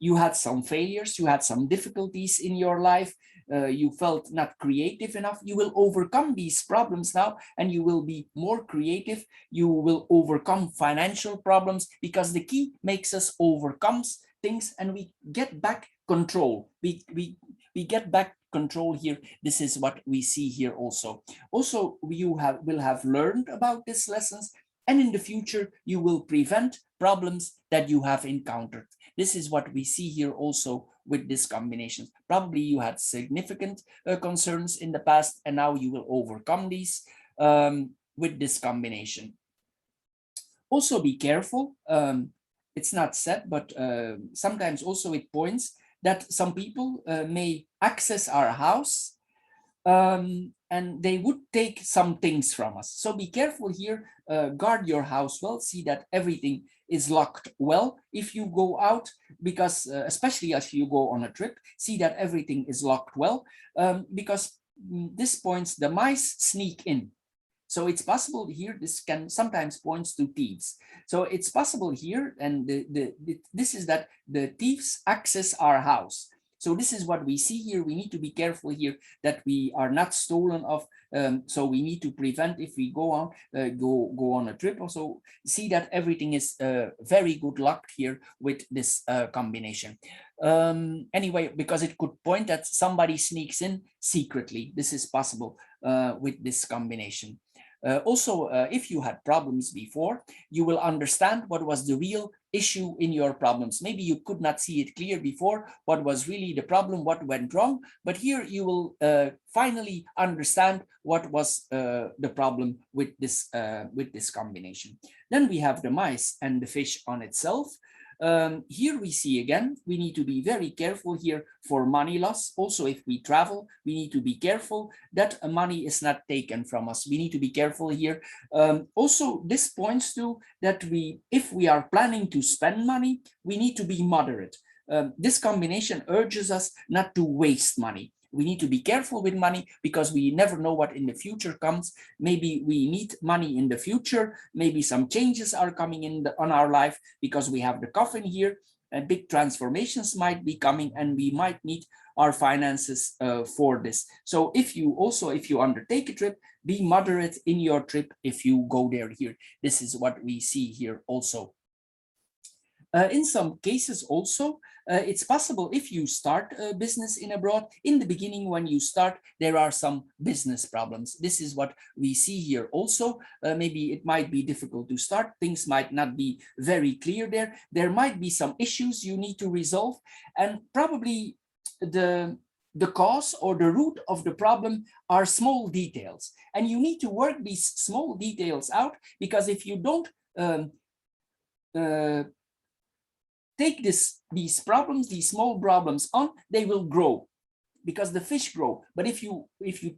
you had some failures, you had some difficulties in your life, you felt not creative enough, you will overcome these problems now, and you will be more creative. You will overcome financial problems, because the key makes us overcome things, and we get back control. We get back control here. This is what we see here also. Also, you will have learned about these lessons, and in the future you will prevent problems that you have encountered. This is what we see here also with this combination. Probably you had significant concerns in the past, and now you will overcome these with this combination. Also be careful. It's not said, but sometimes also it points that some people may access our house, and they would take some things from us. So be careful here. Guard your house well. See that everything is locked well if you go out, because especially as you go on a trip, see that everything is locked well, because this points the mice sneak in. So it's possible here, this can sometimes points to thieves. So it's possible here, and this is that the thieves access our house. So this is what we see here. We need to be careful here that we are not stolen of. So we need to prevent, if we go on a trip also, see that everything is very good locked here with this combination. Anyway, because it could point that somebody sneaks in secretly. This is possible with this combination. Also, if you had problems before, you will understand what was the real issue in your problems. Maybe you could not see it clear before, what was really the problem, what went wrong, but here you will finally understand what was the problem with this combination. Then we have the mice and the fish on itself. Here we see again, we need to be very careful here for money loss. Also, if we travel, we need to be careful that money is not taken from us. We need to be careful here. Also, this points to that if we are planning to spend money, we need to be moderate. This combination urges us not to waste money. We need to be careful with money, because we never know what in the future comes. Maybe we need money in the future. Maybe some changes are coming in on our life, because we have the coffin here, and big transformations might be coming, and we might need our finances for this. So if you undertake a trip, be moderate in your trip if you go there here. This is what we see here also. In some cases also, it's possible if you start a business in abroad, in the beginning when you start, there are some business problems. This is what we see here also. Maybe it might be difficult to start. Things might not be very clear there. There might be some issues you need to resolve, and probably the cause or the root of the problem are small details. And you need to work these small details out, because if you don't take these small problems on, they will grow, because the fish grow. But if you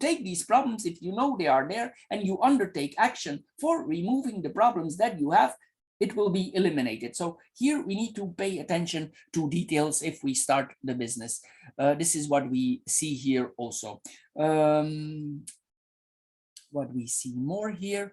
take these problems, if you know they are there, and you undertake action for removing the problems that you have, it will be eliminated. So here we need to pay attention to details if we start the business. This is what we see here also. What we see more here.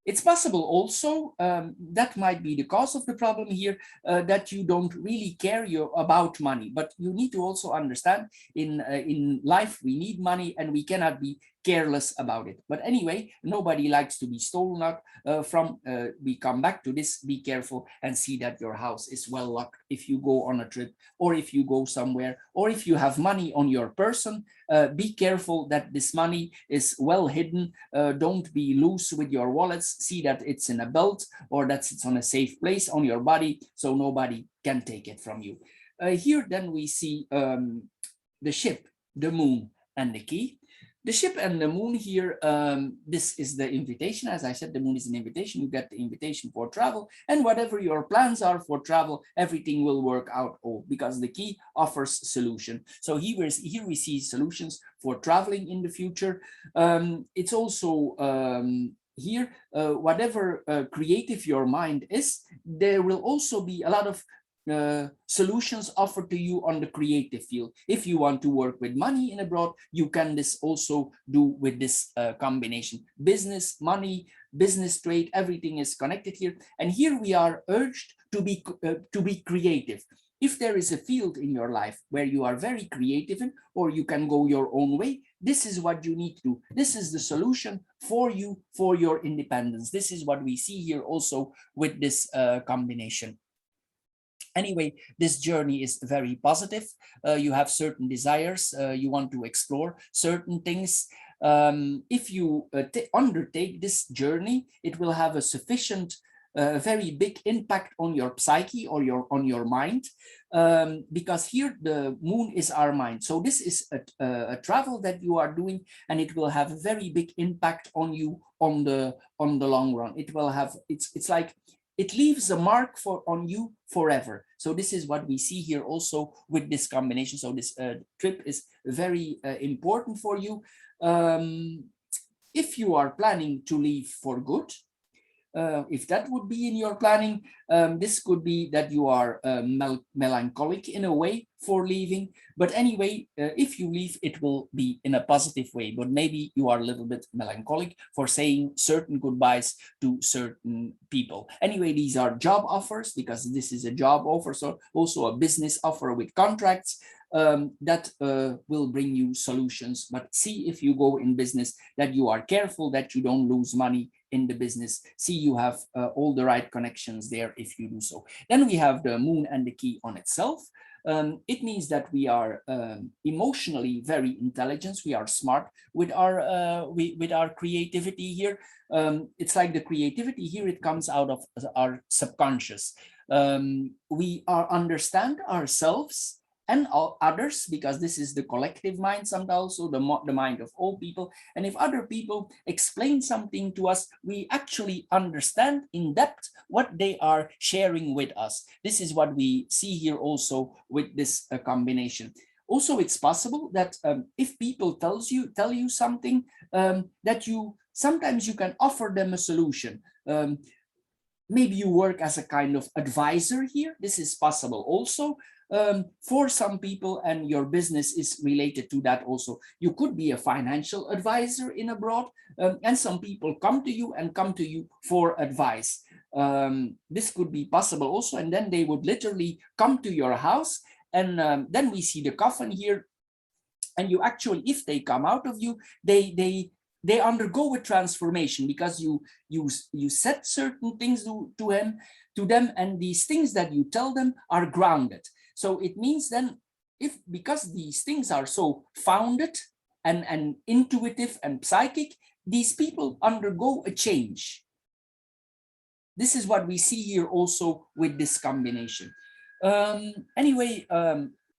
It's possible also, that might be the cause of the problem here, that you don't really care about money, but you need to also understand in life we need money, and we cannot be careless about it. But anyway, nobody likes to be stolen from. We come back to this, be careful and see that your house is well locked if you go on a trip, or if you go somewhere, or if you have money on your person, be careful that this money is well hidden. Don't be loose with your wallets. See that it's in a belt, or that it's on a safe place on your body, so nobody can take it from you. Here then we see the ship, the moon, and the key. The ship and the moon here, this is the invitation. As I said, the moon is an invitation. You get the invitation for travel, and whatever your plans are for travel, everything will work out, because the key offers solution. So here we see solutions for traveling in the future. It's also here, whatever creative your mind is, there will also be a lot of solutions offered to you on the creative field. If you want to work with money in abroad, you can this also do with this combination. Business, money, business, trade, everything is connected here. And here we are urged to be creative. If there is a field in your life where you are very creative in, or you can go your own way, this is what you need to do. This is the solution for you, for your independence. This is what we see here also with this combination. Anyway, this journey is very positive. You have certain desires. You want to explore certain things. If you undertake this journey, it will have a sufficient, very big impact on your psyche or on your mind, because here the moon is our mind. So this is a travel that you are doing, and it will have a very big impact on you on the long run. It will have, it's like, it leaves a mark on you forever. So this is what we see here also with this combination. So this trip is very important for you. If you are planning to leave for good, if that would be in your planning, this could be that you are melancholic in a way for leaving. But anyway, if you leave, it will be in a positive way. But maybe you are a little bit melancholic for saying certain goodbyes to certain people. Anyway, these are job offers, because this is a job offer, so also a business offer with contracts. That will bring you solutions. But see, if you go in business, that you are careful that you don't lose money in the business. See, you have all the right connections there if you do so. Then we have the moon and the key on itself. It means that we are emotionally very intelligent. We are smart with our creativity here. It's like the creativity here, it comes out of our subconscious. We understand ourselves and all others, because this is the collective mind, sometimes also the mind of all people. And if other people explain something to us, we actually understand in depth what they are sharing with us. This is what we see here also with this combination. Also, it's possible that if people tell you something, that sometimes you can offer them a solution. Maybe you work as a kind of advisor here. This is possible also. For some people, and your business is related to that also. You could be a financial advisor in abroad, and some people come to you for advice. This could be possible also, and then they would literally come to your house, and then we see the coffin here, and you actually, if they come out of you, they undergo a transformation, because you said certain things to them, and these things that you tell them are grounded. So it means then, because these things are so founded and intuitive and psychic, these people undergo a change. This is what we see here also with this combination. Anyway,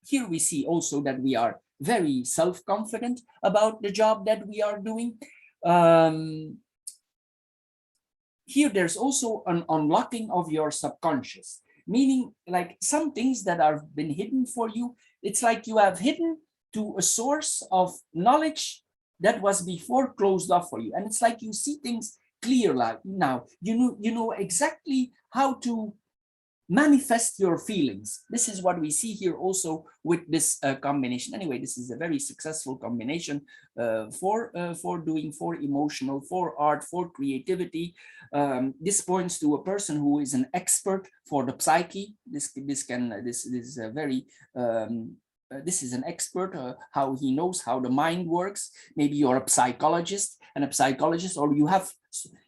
here we see also that we are very self-confident about the job that we are doing. Here there's also an unlocking of your subconscious, meaning like some things that have been hidden for you. It's like you have hidden to a source of knowledge that was before closed off for you. And it's like you see things clear like now. You know exactly how to manifest your feelings. This is what we see here also with this combination. Anyway, this is a very successful combination for emotional, for art, for creativity. This points to a person who is an expert for the psyche. This is a very this is an expert, how he knows how the mind works. Maybe you're a psychologist, or you have,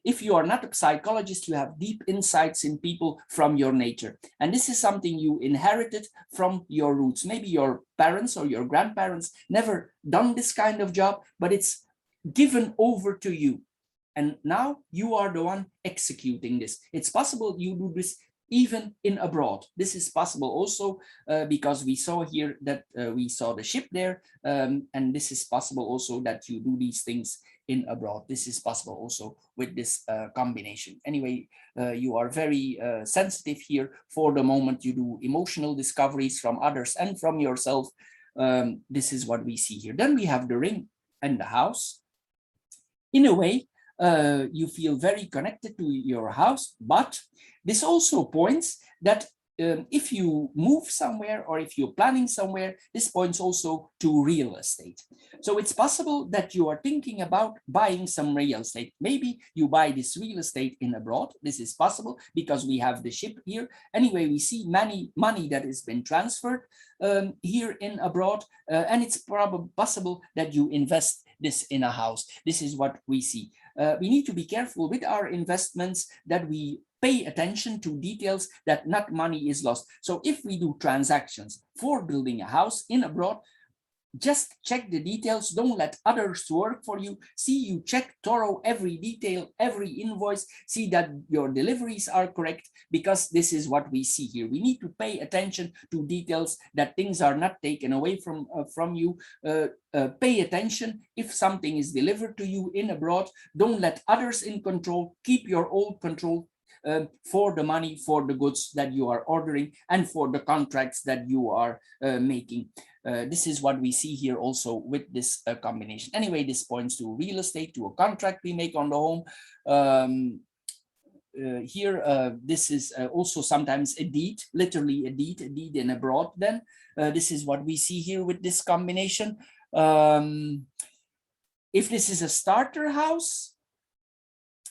if you are not a psychologist, you have deep insights in people from your nature. And this is something you inherited from your roots. Maybe your parents or your grandparents never done this kind of job, but it's given over to you. And now you are the one executing this. It's possible you do this even in abroad. This is possible also because we saw here that we saw the ship there, and this is possible also that you do these things in abroad. This is possible also with this combination. Anyway, you are very sensitive here for the moment. You do emotional discoveries from others and from yourself. This is what we see here. Then we have the ring and the house. In a way, you feel very connected to your house, but this also points that if you move somewhere or if you're planning somewhere, this points also to real estate. So it's possible that you are thinking about buying some real estate. Maybe you buy this real estate in abroad. This is possible because we have the ship here. Anyway, we see many money that has been transferred here in abroad, and it's probably possible that you invest this in a house. This is what we see. We need to be careful with our investments that we pay attention to details, that not money is lost. So if we do transactions for building a house in abroad, just check the details. Don't let others work for you. See, you check thorough every detail, every invoice, see that your deliveries are correct, because this is what we see here. We need to pay attention to details, that things are not taken away from you. Pay attention if something is delivered to you in abroad. Don't let others in control. Keep your own control for the money, for the goods that you are ordering, and for the contracts that you are making. This is what we see here also with this combination. Anyway, this points to real estate, to a contract we make on the home. Here, this is also sometimes a deed, literally a deed in abroad. Then this is what we see here with this combination. If this is a starter house,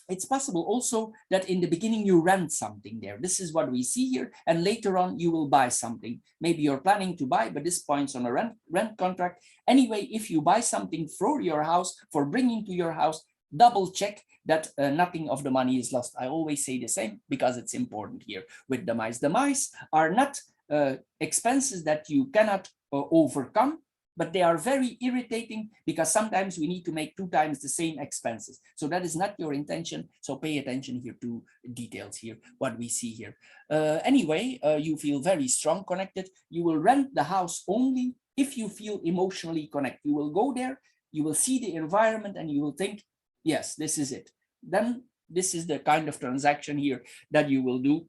it's possible also that in the beginning you rent something there. This is what we see here, and later on you will buy something. Maybe you're planning to buy, but this points on a rent contract. Anyway, if you buy something for your house, for bringing to your house, double check that nothing of the money is lost. I always say the same because it's important here with the mice. The mice are not expenses that you cannot overcome, but they are very irritating because sometimes we need to make 2 times the same expenses. So that is not your intention. So pay attention here to details here, what we see here. Anyway, you feel very strong connected. You will rent the house only if you feel emotionally connected. You will go there, you will see the environment, and you will think, yes, this is it. Then this is the kind of transaction here that you will do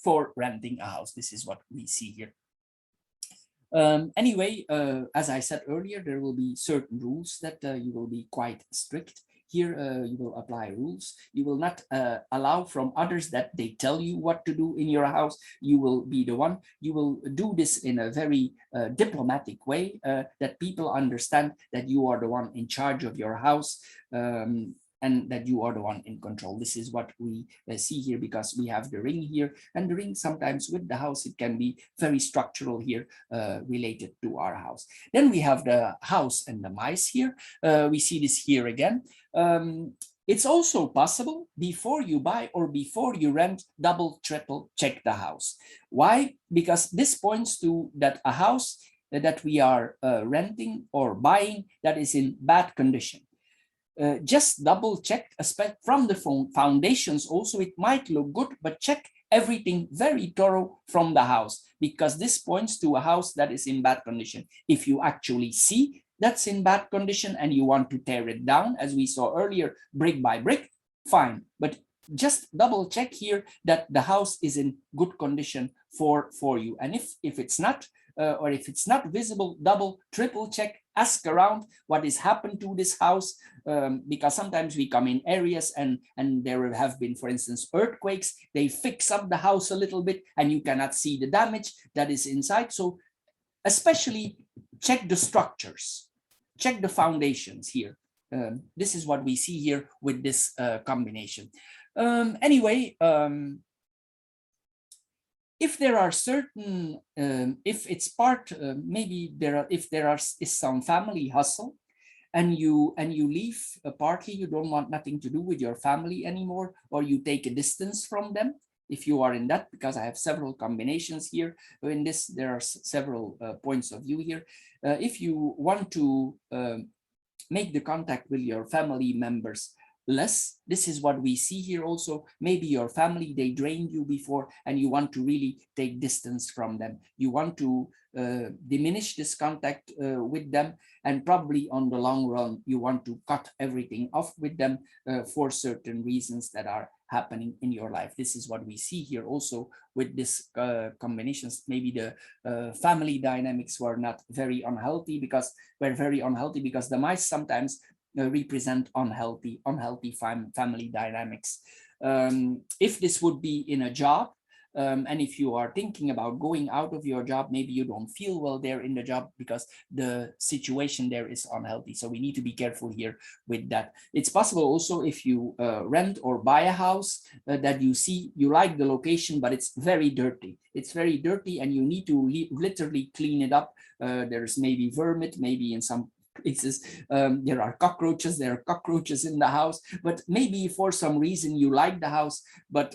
for renting a house. This is what we see here. Anyway, as I said earlier, there will be certain rules that you will be quite strict. Here, you will apply rules. You will not allow from others that they tell you what to do in your house. You will be the one. You will do this in a very diplomatic way, that people understand that you are the one in charge of your house. And that you are the one in control. This is what we see here, because we have the ring here, and the ring sometimes with the house, it can be very structural here, related to our house. Then we have the house and the mice here. We see this here again. It's also possible before you buy or before you rent, double, triple check the house. Why? Because this points to that a house that we are renting or buying that is in bad condition. Just double check, especially from the foundations also. It might look good, but check everything very thorough from the house, because this points to a house that is in bad condition. If you actually see that's in bad condition and you want to tear it down, as we saw earlier, brick by brick, fine. But just double check here that the house is in good condition for you. And if it's not, or if it's not visible, double, triple check, ask around what has happened to this house, because sometimes we come in areas and there have been, for instance, earthquakes. They fix up the house a little bit and you cannot see the damage that is inside. So especially check the structures, check the foundations here. This is what we see here with this combination. Anyway, if there are certain, if it's part, maybe if there is some family hustle, and you leave partly, you don't want nothing to do with your family anymore, or you take a distance from them. If you are in that, because I have several combinations here in this, there are several points of view here. If you want to make the contact with your family members less, this is what we see here also. Maybe your family, they drained you before and you want to really take distance from them. You want to diminish this contact with them, and probably on the long run you want to cut everything off with them for certain reasons that are happening in your life. This is what we see here also with this combinations. Maybe the family dynamics were not very unhealthy, because the mice sometimes represent unhealthy family dynamics. If this would be in a job, And if you are thinking about going out of your job, maybe you don't feel well there in the job because the situation there is unhealthy. So we need to be careful here with that. It's possible also if you rent or buy a house that you see, you like the location, but it's very dirty. It's very dirty and you need to literally clean it up. There's maybe vermin, maybe in some places there are cockroaches in the house, but maybe for some reason you like the house, but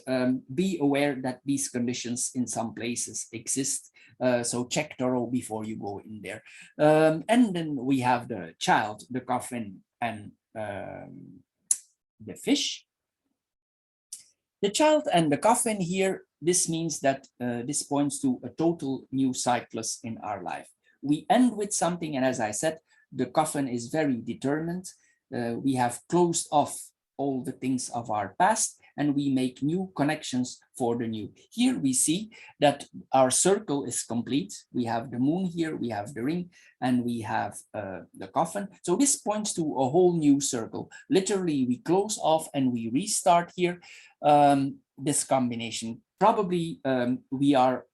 be aware that these conditions in some places exist. So check thorough before you go in there. And then we have the child, the coffin, and the fish. The child and the coffin here, this means that this points to a total new cyclus in our life. We end with something, and as I said, the coffin is very determined. We have closed off all the things of our past and we make new connections for the new. Here we see that our circle is complete. We have the moon here, we have the ring, and we have the coffin. So this points to a whole new circle. Literally, we close off and we restart here. This combination. Probably we are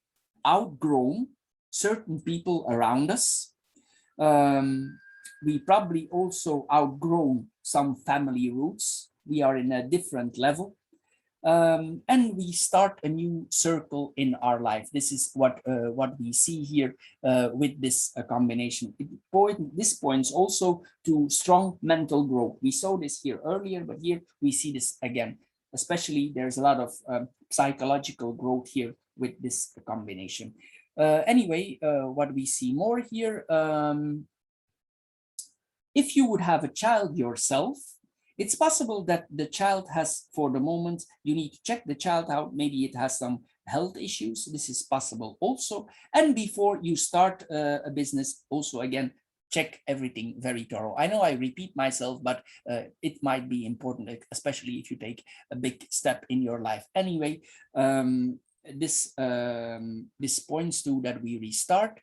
outgrown certain people around us. We probably also outgrown some family roots. We are in a different level. And we start a new circle in our life. This is what we see here with this combination. This points also to strong mental growth. We saw this here earlier, but here we see this again. Especially there's a lot of psychological growth here with this combination. Anyway, what we see more here, if you would have a child yourself, it's possible that the child has, for the moment, you need to check the child out. Maybe it has some health issues. This is possible also. And before you start a business, also again, check everything very thorough. I know I repeat myself, but it might be important, especially if you take a big step in your life. Anyway, this points to that we restart.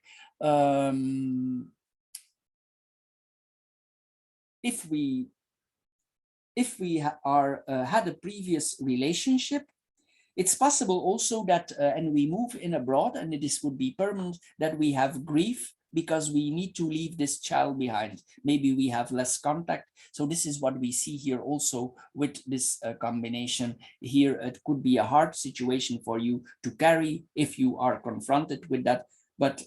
If we had a previous relationship, it's possible also that, and we move in abroad, and this would be permanent, that we have grief because we need to leave this child behind. Maybe we have less contact. So this is what we see here also with this combination. Here, it could be a hard situation for you to carry if you are confronted with that, but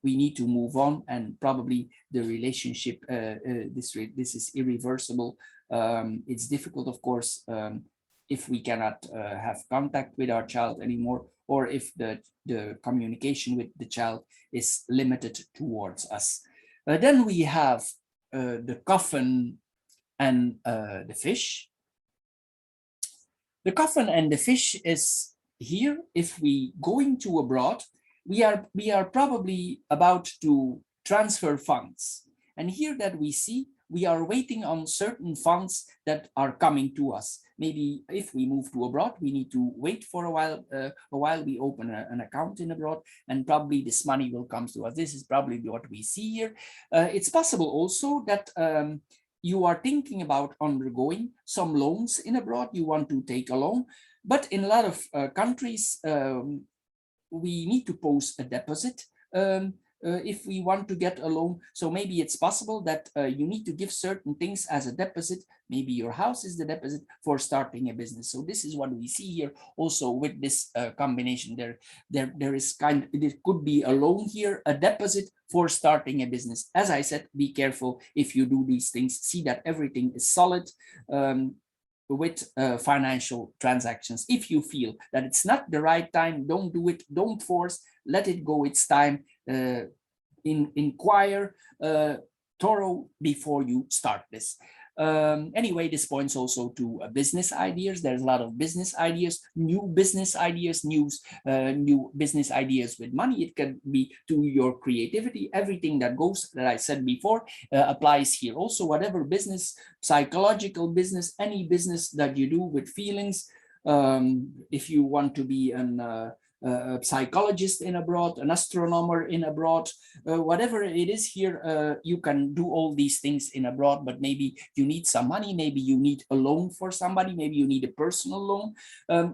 we need to move on, and probably the relationship, this is irreversible. It's difficult, of course, if we cannot have contact with our child anymore, or if the communication with the child is limited towards us. Then we have the coffin and the fish. The coffin and the fish is here. If we going to abroad, we are probably about to transfer funds. And here that we see, we are waiting on certain funds that are coming to us. Maybe if we move to abroad, we need to wait for a while we open an account in abroad, and probably this money will come to us. This is probably what we see here. It's possible also that you are thinking about undergoing some loans in abroad. You want to take a loan, but in a lot of countries, we need to post a deposit if we want to get a loan. So maybe it's possible that you need to give certain things as a deposit. Maybe your house is the deposit for starting a business. So this is what we see here also with this combination. There is it could be a loan here, a deposit for starting a business. As I said, be careful if you do these things. See that everything is solid. With financial transactions. If you feel that it's not the right time, don't do it, don't force, let it go its time. Inquire thorough before you start this. Anyway, this points also to business ideas. There's a lot of business ideas, new business ideas, new business ideas with money. It can be to your creativity. Everything that goes, that I said before, applies here. Also, whatever business, psychological business, any business that you do with feelings. If you want to be a psychologist in abroad, an astronomer in abroad, whatever it is here, you can do all these things in abroad, but maybe you need some money, maybe you need a loan for somebody, maybe you need a personal loan.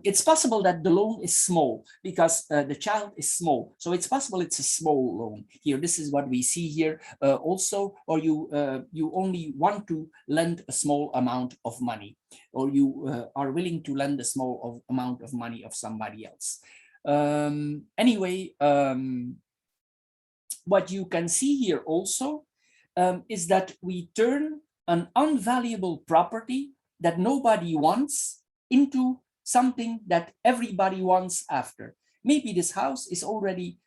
It's possible that the loan is small because the child is small. So it's possible it's a small loan here. This is what we see here also, or you only want to lend a small amount of money, or you are willing to lend a small amount of money of somebody else. Anyway, what you can see here also is that we turn an unvaluable property that nobody wants into something that everybody wants after. Maybe this house is already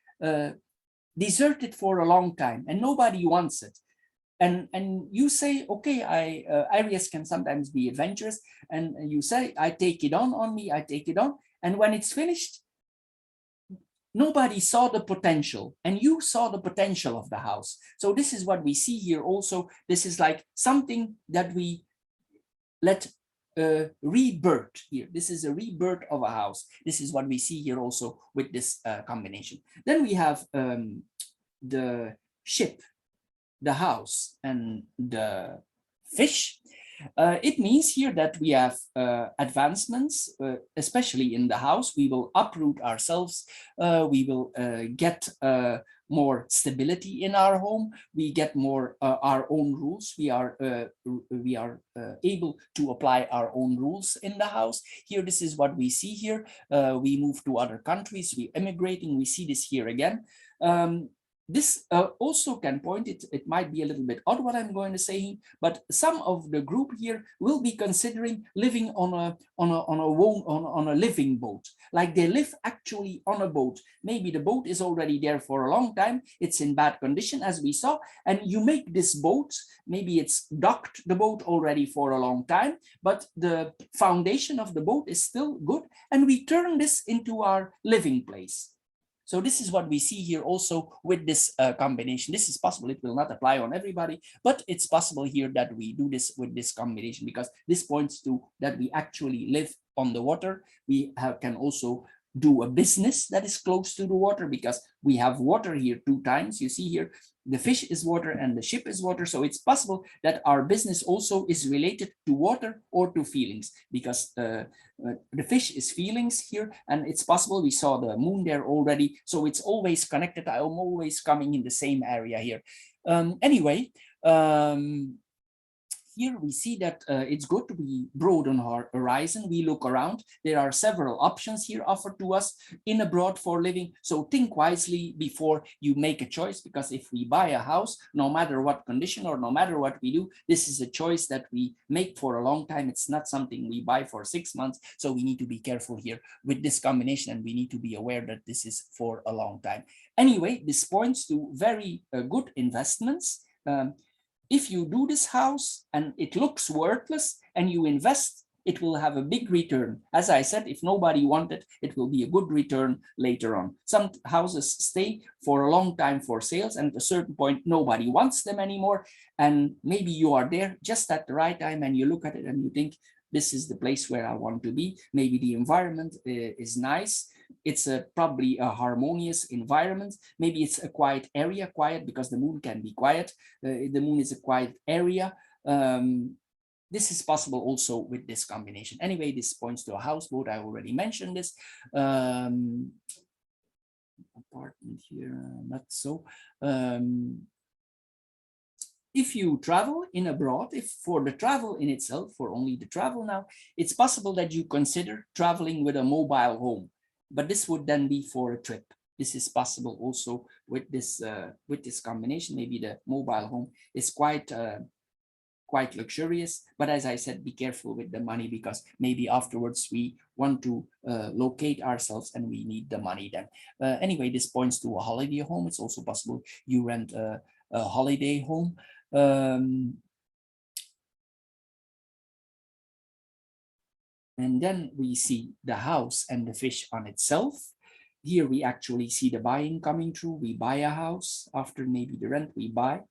deserted for a long time and nobody wants it. And you say, okay, Aries can sometimes be adventurous, and you say, I take it on me, I take it on. And when it's finished, nobody saw the potential, and you saw the potential of the house. So this is what we see here also. This is like something that we let rebirth here. This is a rebirth of a house. This is what we see here also with this combination. Then we have the ship, the house, and the fish. It means here that we have advancements, especially in the house. We will uproot ourselves. We will get more stability in our home. We get more our own rules. We are able to apply our own rules in the house. Here, this is what we see here. We move to other countries. We immigrating. We see this here again. This also can point, it might be a little bit odd what I'm going to say, but some of the group here will be considering living on a living boat, like they live actually on a boat. Maybe the boat is already there for a long time, it's in bad condition as we saw, and you make this boat, maybe it's docked the boat already for a long time, but the foundation of the boat is still good, and we turn this into our living place. So this is what we see here also with this combination. This is possible. It will not apply on everybody, but it's possible here that we do this with this combination, because this points to that we actually live on the water. We can also do a business that is close to the water, because we have water here 2 times. You see here, the fish is water and the ship is water. So it's possible that our business also is related to water or to feelings, because the fish is feelings here, and it's possible we saw the moon there already. So it's always connected. I'm always coming in the same area here. Anyway, here we see that it's good to be broad on our horizon. We look around. There are several options here offered to us in abroad for living. So think wisely before you make a choice, because if we buy a house, no matter what condition or no matter what we do, this is a choice that we make for a long time. It's not something we buy for 6 months. So we need to be careful here with this combination, and we need to be aware that this is for a long time. Anyway, this points to very good investments. If you do this house and it looks worthless and you invest, it will have a big return. As I said, if nobody wanted, it will be a good return later on. Some houses stay for a long time for sales, and at a certain point, nobody wants them anymore. And maybe you are there just at the right time and you look at it and you think, this is the place where I want to be. Maybe the environment is nice. It's probably a harmonious environment. Maybe it's a quiet area, quiet because the moon can be quiet. The moon is a quiet area. This is possible also with this combination. Anyway, this points to a houseboat. I already mentioned this. Apartment here, not so. If you travel in abroad, if for the travel in itself, for only the travel now, it's possible that you consider traveling with a mobile home, but this would then be for a trip. This is possible also with this combination. Maybe the mobile home is quite luxurious, but as I said, be careful with the money, because maybe afterwards we want to locate ourselves and we need the money then. Anyway, this points to a holiday home. It's also possible you rent a holiday home. And then we see the house and the fish on itself. Here we actually see the buying coming through. We buy a house after maybe the rent we buy.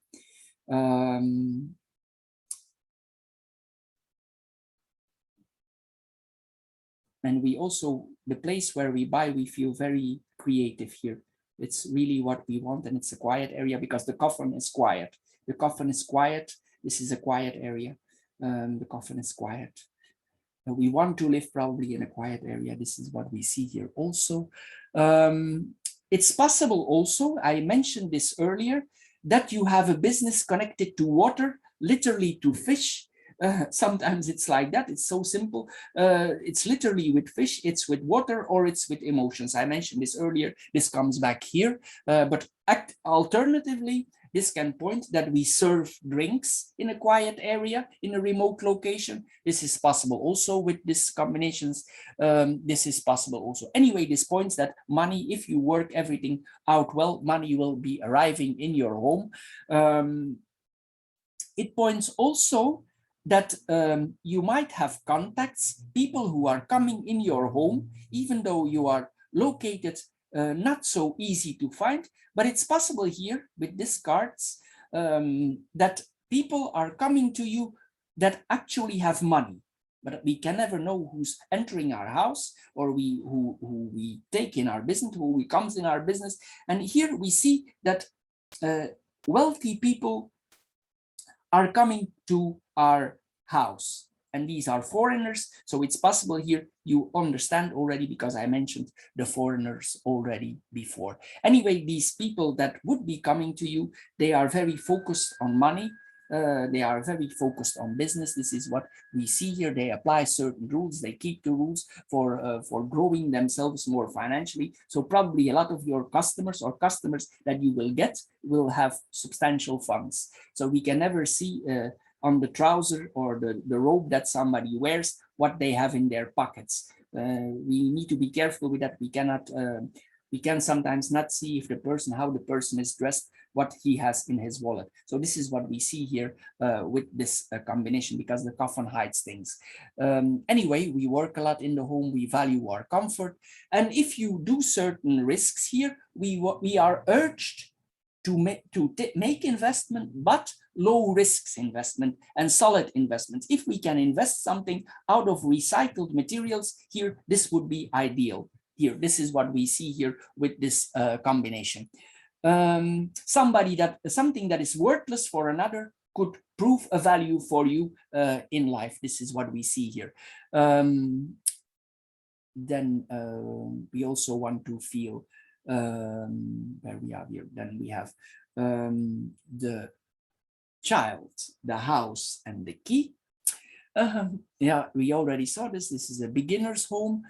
And we also, the place where we buy, we feel very creative here. It's really what we want, and it's a quiet area because the coffin is quiet. The coffin is quiet. This is a quiet area. The coffin is quiet. We want to live probably in a quiet area. This is what we see here also. It's possible also, I mentioned this earlier, that you have a business connected to water, literally to fish. Sometimes it's like that. It's so simple. It's literally with fish, it's with water, or it's with emotions. I mentioned this earlier. This comes back here. But alternatively, this can point that we serve drinks in a quiet area, in a remote location. This is possible also with these combinations. This is possible also. Anyway, this points that money, if you work everything out well, money will be arriving in your home. It points also that you might have contacts, people who are coming in your home, even though you are located not so easy to find, but it's possible here with these cards that people are coming to you that actually have money, but we can never know who's entering our house, or who we take in our business, who comes in our business. And here we see that wealthy people are coming to our house, and these are foreigners. So it's possible here you understand already, because I mentioned the foreigners already before. Anyway, these people that would be coming to you, they are very focused on money. They are very focused on business. This is what we see here. They apply certain rules. They keep the rules for growing themselves more financially. So probably a lot of your customers or customers that you will get will have substantial funds. So we can never see on the trouser or the robe that somebody wears what they have in their pockets. We need to be careful with that. We cannot. We can sometimes not see if the person, how the person is dressed, what he has in his wallet. So this is what we see here with this combination, because the coffin hides things. Anyway, we work a lot in the home. We value our comfort. And if you do certain risks here, we are urged to make investment, but low risks investment and solid investments. If we can invest something out of recycled materials here, this would be ideal. Here, this is what we see here with this combination. Something that is worthless for another could prove a value for you in life. This is what we see here. Then we also want to feel where we are here. Then we have the child, the house, and the key. Yeah, we already saw this. This is a beginner's home.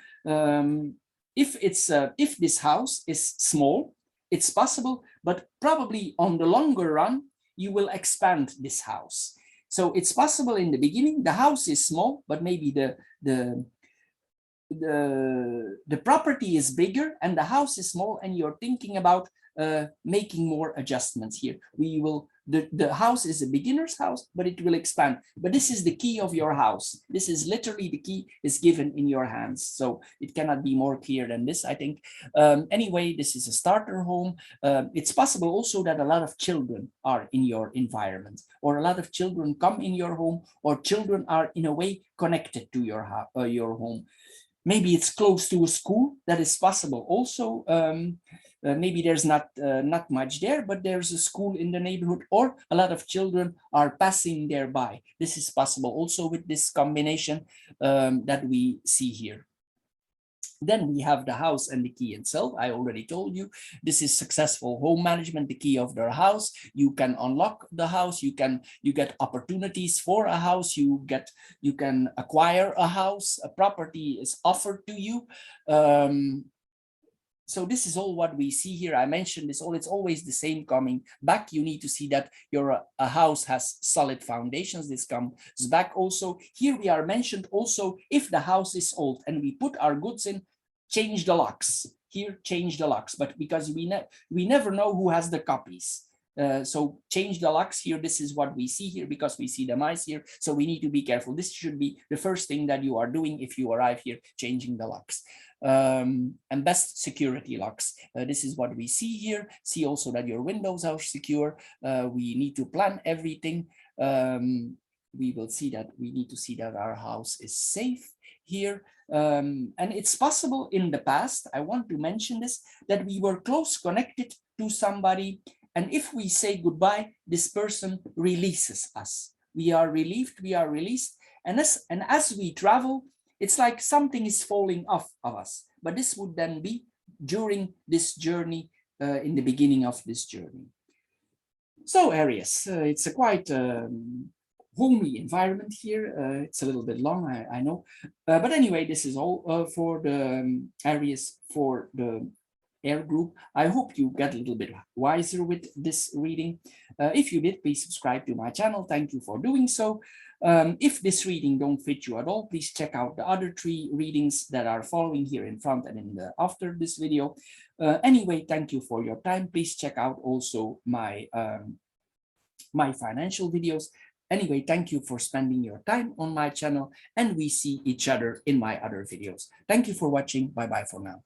If this house is small, it's possible, but probably on the longer run, you will expand this house. So it's possible in the beginning, the house is small, but maybe the property is bigger and the house is small, and you're thinking about making more adjustments here. The house is a beginner's house, but it will expand. But this is the key of your house. This is literally the key is given in your hands. So it cannot be more clear than this, I think. Anyway, this is a starter home. It's possible also that a lot of children are in your environment, or a lot of children come in your home, or children are in a way connected to your home. Maybe it's close to a school. That is possible also. Maybe there's not much there, but there's a school in the neighborhood, or a lot of children are passing thereby. This is possible also with this combination that we see here. Then we have the house and the key itself. I already told you, this is successful home management, the key of their house. You can unlock the house. You get opportunities for a house. You can acquire a house. A property is offered to you. So this is all what we see here. I mentioned this all. It's always the same coming back. You need to see that a house has solid foundations. This comes back also. Here we are mentioned also, if the house is old and we put our goods in, change the locks. Here, change the locks. But because we never know who has the copies. So change the locks here. This is what we see here, because we see the mice here. So we need to be careful. This should be the first thing that you are doing if you arrive here, changing the locks. And best security locks. This is what we see here. See also that your windows are secure. We need to plan everything. We will see that we need to see that our house is safe. here. And it's possible in the past, I want to mention this, that we were close connected to somebody. And if we say goodbye, this person releases us. We are relieved, we are released. And as we travel, it's like something is falling off of us. But this would then be during this journey, in the beginning of this journey. So Aries, it's a quite homey environment here. It's a little bit long, I know. But anyway, this is all for the Aries for the air group. I hope you get a little bit wiser with this reading. If you did, please subscribe to my channel. Thank you for doing so. If this reading don't fit you at all, please check out the other 3 readings that are following here in front and in the after this video. Anyway, thank you for your time. Please check out also my my financial videos. Anyway, thank you for spending your time on my channel, and we see each other in my other videos. Thank you for watching. Bye bye for now.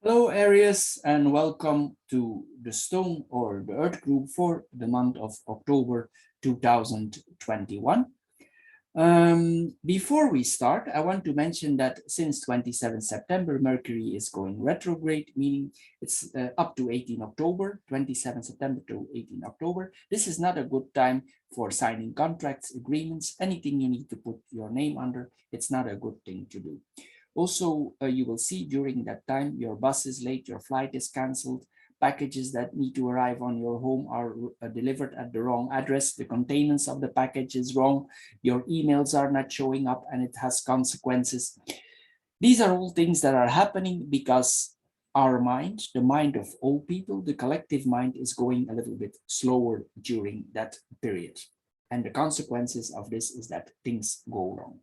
Hello Aries, and welcome to the stone or the earth group for the month of October 2021. Before we start, I want to mention that since 27 September, Mercury is going retrograde, meaning it's up to 18 October, 27 September to 18 October. This is not a good time for signing contracts, agreements, anything you need to put your name under. It's not a good thing to do. Also, you will see during that time, your bus is late, your flight is canceled, packages that need to arrive on your home are delivered at the wrong address, the containers of the package is wrong, your emails are not showing up, and it has consequences. These are all things that are happening because our mind, the mind of all people, the collective mind is going a little bit slower during that period. And the consequences of this is that things go wrong.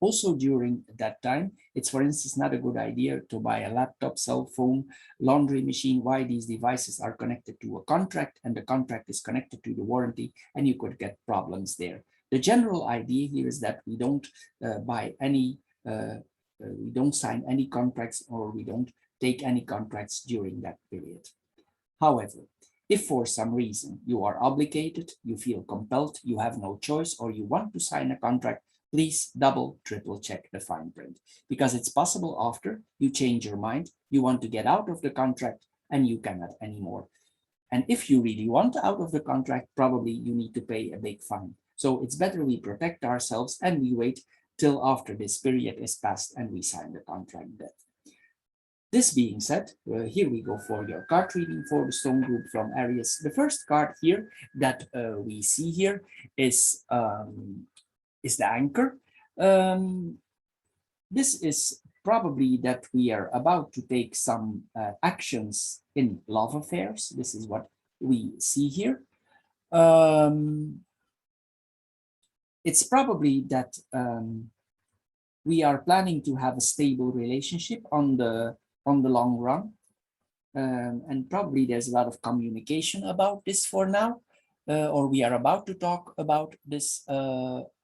Also during that time, it's for instance not a good idea to buy a laptop, cell phone, laundry machine. Why? These devices are connected to a contract, and the contract is connected to the warranty, and you could get problems there. The general idea here is that we don't buy any, we don't sign any contracts, or we don't take any contracts during that period. However, if for some reason you are obligated, you feel compelled, you have no choice, or you want to sign a contract, please double, triple check the fine print, because it's possible after you change your mind, you want to get out of the contract and you cannot anymore. And if you really want out of the contract, probably you need to pay a big fine. So it's better we protect ourselves and we wait till after this period is passed and we sign the contract then. This being said, here we go for your card reading for the stone group from Aries. The first card here that we see here is the anchor. This is probably that we are about to take some actions in love affairs. This is what we see here. It's probably that we are planning to have a stable relationship on the long run. And probably there's a lot of communication about this for now, or we are about to talk about this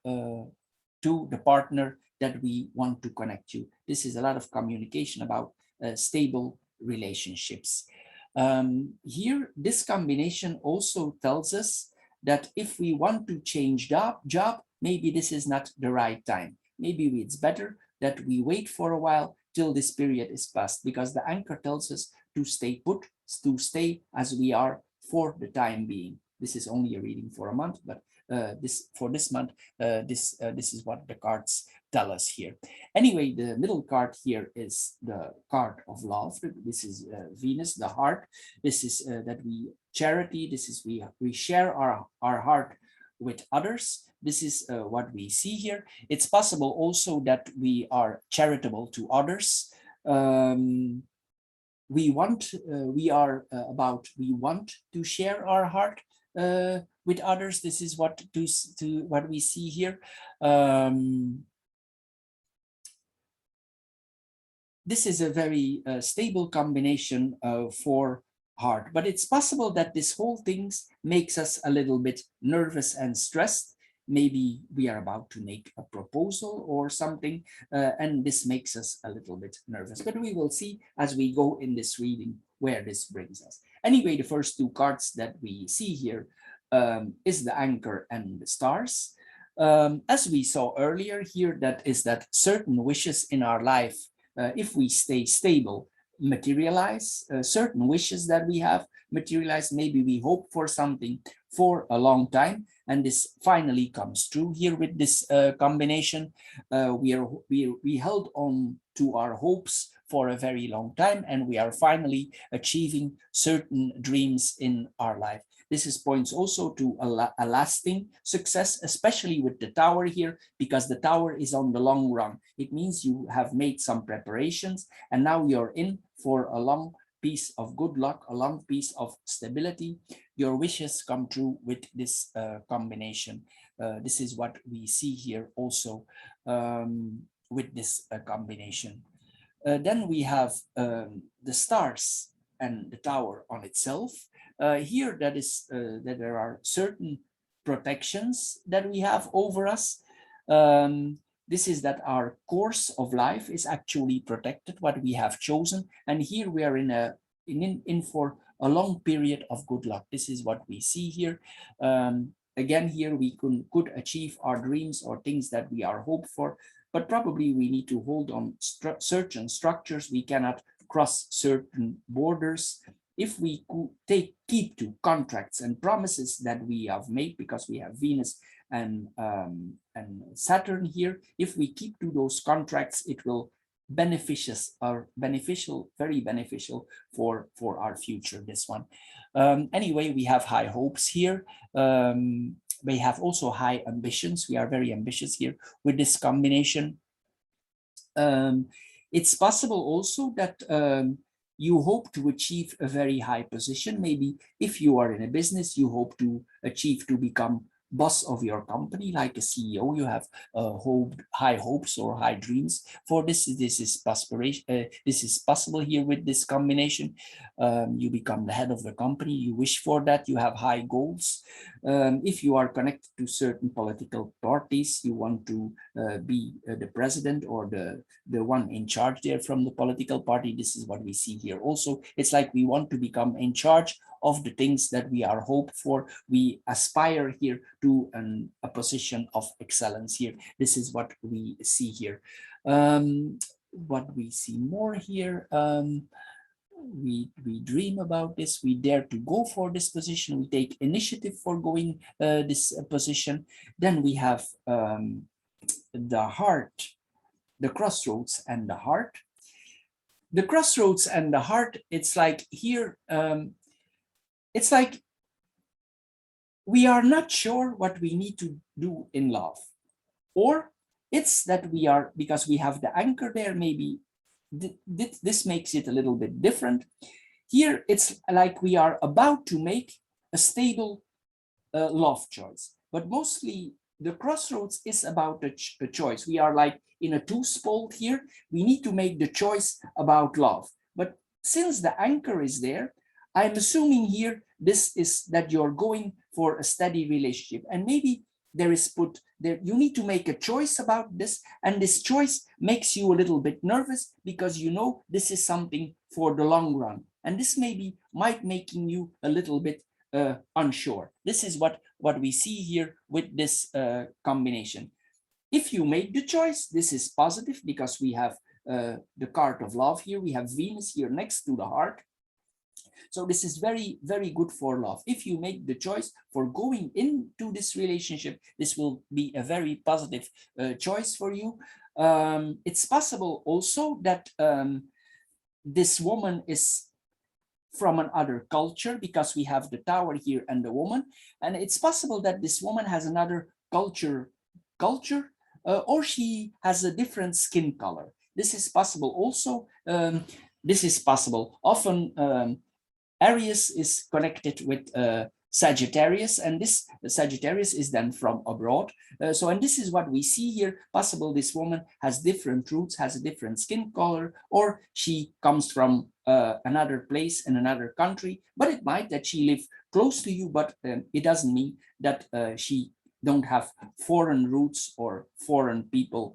to the partner that we want to connect to. This is a lot of communication about stable relationships. Here, this combination also tells us that if we want to change job, maybe this is not the right time. Maybe it's better that we wait for a while till this period is passed, because the anchor tells us to stay put, to stay as we are for the time being. This is only a reading for a month, but for this month, this is what the cards tell us here. Anyway, the middle card here is the card of love. This is Venus, the heart. This is that we charity. This is we share our heart with others. This is what we see here. It's possible also that we are charitable to others. We want to share our heart with others. This is what what we see here. This is a very stable combination for heart, but it's possible that this whole thing makes us a little bit nervous and stressed. Maybe we are about to make a proposal or something, and this makes us a little bit nervous, but we will see as we go in this reading where this brings us. Anyway, the first two cards that we see here is the anchor and the stars. As we saw earlier here, that is that certain wishes in our life, if we stay stable, materialize. Certain wishes that we have materialize. Maybe we hope for something for a long time, and this finally comes true here with this combination. We held on to our hopes for a very long time, and we are finally achieving certain dreams in our life. This is points also to a lasting success, especially with the tower here, because the tower is on the long run. It means you have made some preparations, and now you're in for a long piece of good luck, a long piece of stability. Your wishes come true with this combination. This is what we see here also with this combination. Then we have the stars and the tower on itself. Here that there are certain protections that we have over us. This is that our course of life is actually protected, what we have chosen. And here we are in for a long period of good luck. This is what we see here. Again, here we could achieve our dreams or things that we are hoped for, but probably we need to hold on certain structures. We cannot cross certain borders. If we keep to contracts and promises that we have made, because we have Venus and Saturn here, if we keep to those contracts, it will very beneficial for our future, this one. Anyway, we have high hopes here. We have also high ambitions. We are very ambitious here with this combination. It's possible also that you hope to achieve a very high position. Maybe if you are in a business, you hope to achieve to become boss of your company, like a CEO. You have high hopes or high dreams for this. This is possible here with this combination. You become the head of the company. You wish for that. You have high goals. If you are connected to certain political parties, you want to be the president or the one in charge there from the political party. This is what we see here also. It's like we want to become in charge of the things that we are hoped for. We aspire here to a position of excellence here. This is what we see here. What we see more here, we dream about this, we dare to go for this position, we take initiative for going this position. Then we have the heart, the crossroads and the heart. The crossroads and the heart, it's like here, it's like we are not sure what we need to do in love, or it's that we are, because we have the anchor there, maybe this makes it a little bit different. Here it's like we are about to make a stable love choice, but mostly the crossroads is about a choice. We are like in a two-spalt here. We need to make the choice about love, but since the anchor is there, I'm assuming here this is that you're going for a steady relationship, and maybe there is put there, you need to make a choice about this, and this choice makes you a little bit nervous because you know this is something for the long run, and this maybe might making you a little bit unsure. This is what we see here with this combination. If you make the choice, this is positive because we have the card of love here. We have Venus here next to the heart. So this is very, very good for love. If you make the choice for going into this relationship, this will be a very positive choice for you. It's possible also that this woman is from another culture, because we have the tower here and the woman, and it's possible that this woman has another culture, or she has a different skin color. This is possible also. This is possible. Often Aries is connected with Sagittarius, and this Sagittarius is then from abroad. And this is what we see here. Possible this woman has different roots, has a different skin color, or she comes from another place in another country. But it might that she live close to you, but it doesn't mean that she don't have foreign roots or foreign people,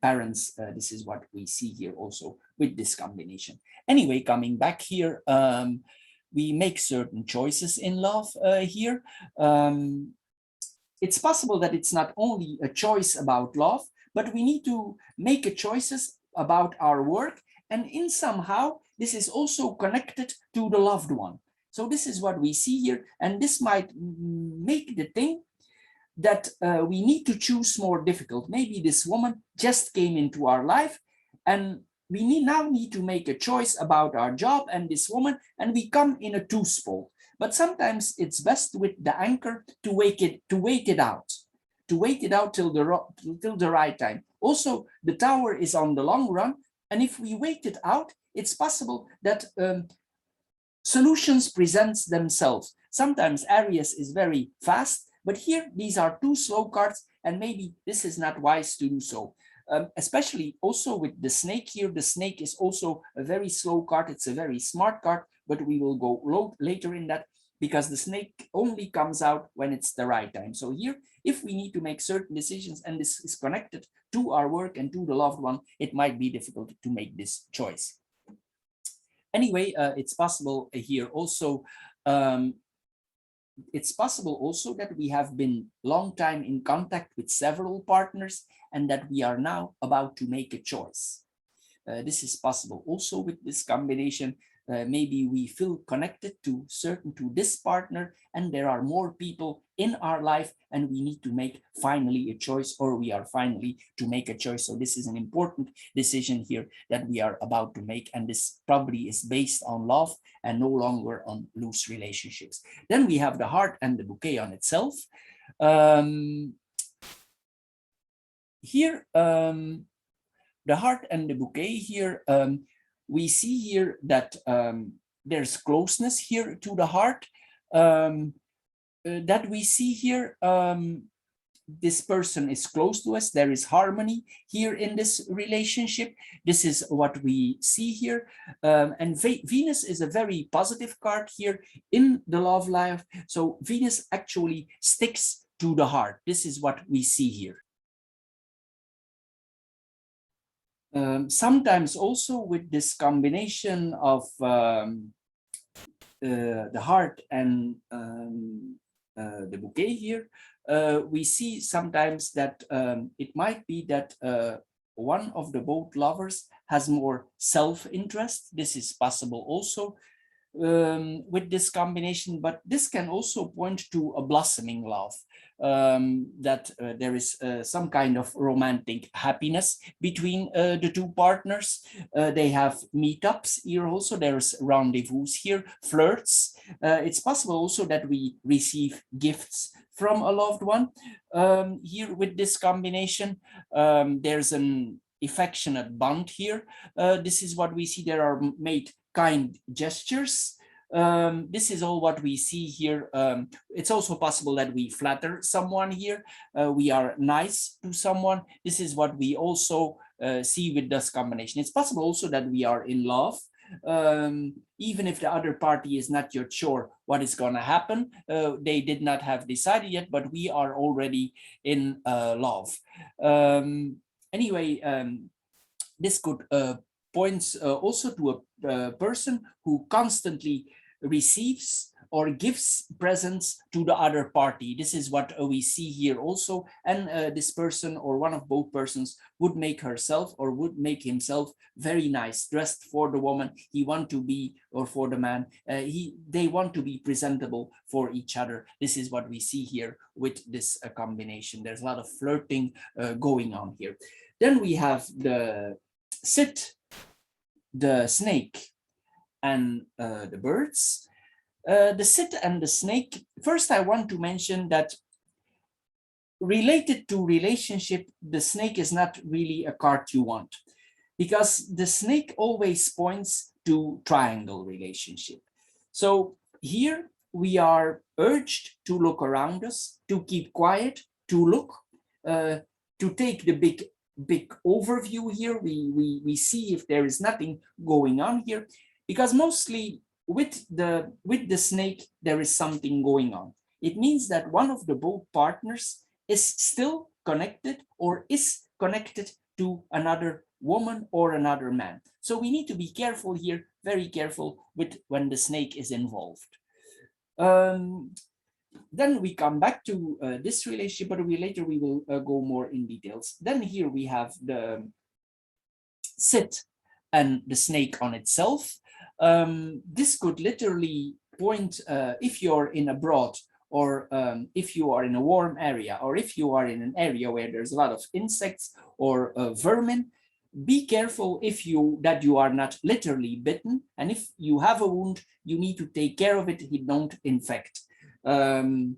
parents. This is what we see here also with this combination. Anyway, coming back here, we make certain choices in love here. it's possible that it's not only a choice about love, but we need to make a choices about our work. And in somehow, this is also connected to the loved one. So this is what we see here. And this might make the thing that we need to choose more difficult. Maybe this woman just came into our life and we now need to make a choice about our job and this woman, and we come in a two-spole. But sometimes it's best with the anchor to wait it out, till the right time. Also, the tower is on the long run, and if we wait it out, it's possible that solutions present themselves. Sometimes Aries is very fast, but here these are two slow cards, and maybe this is not wise to do so. Especially also with the snake here. The snake is also a very slow card. It's a very smart card, but we will go later in that, because the snake only comes out when it's the right time. So here, if we need to make certain decisions and this is connected to our work and to the loved one, it might be difficult to make this choice. Anyway, it's possible here also, that we have been long time in contact with several partners and that we are now about to make a choice. This is possible also with this combination. Maybe we feel connected to this partner, and there are more people in our life, and we need to make finally a choice, or we are finally to make a choice. So this is an important decision here that we are about to make, and this probably is based on love and no longer on loose relationships. Then we have the heart and the bouquet on itself. Here, the heart and the bouquet here, we see here that there's closeness here to the heart, that we see here. This person is close to us. There is harmony here in this relationship. This is what we see here. And Venus is a very positive card here in the love life. So Venus actually sticks to the heart. This is what we see here. Sometimes also with this combination of the heart and the bouquet here, we see sometimes that it might be that one of the both lovers has more self-interest. This is possible also with this combination, but this can also point to a blossoming love, that there is some kind of romantic happiness between the two partners. They have meetups here also. There's rendezvous here, flirts. It's possible also that we receive gifts from a loved one. Here with this combination, there's an affectionate bond here. This is what we see. There are made kind gestures. This is all what we see here. It's also possible that we flatter someone here. We are nice to someone. This is what we also see with this combination. It's possible also that we are in love, even if the other party is not yet sure what is going to happen. They did not have decided yet, but we are already in love. Anyway, this could points also to a person who constantly receives or gives presents to the other party. This is what we see here also. And this person or one of both persons would make herself or would make himself very nice, dressed for the woman he want to be, or for the man. They want to be presentable for each other. This is what we see here with this combination. There's a lot of flirting going on here. Then we have the sit, the snake, and the birds. The sit and the snake, first I want to mention that related to relationship, the snake is not really a card you want, because the snake always points to triangle relationship. So here we are urged to look around us, to keep quiet, to look, to take the big overview here. We see if there is nothing going on here, because mostly with the snake there is something going on. It means that one of the both partners is still connected or is connected to another woman or another man. So we need to be careful here, very careful with when the snake is involved. Then we come back to this relationship, but later we will go more in details. Then here we have the sit and the snake on itself. This could literally point if you're in abroad, or if you are in a warm area, or if you are in an area where there's a lot of insects or vermin. Be careful if you that you are not literally bitten, and if you have a wound, you need to take care of it. It don't infect. Um,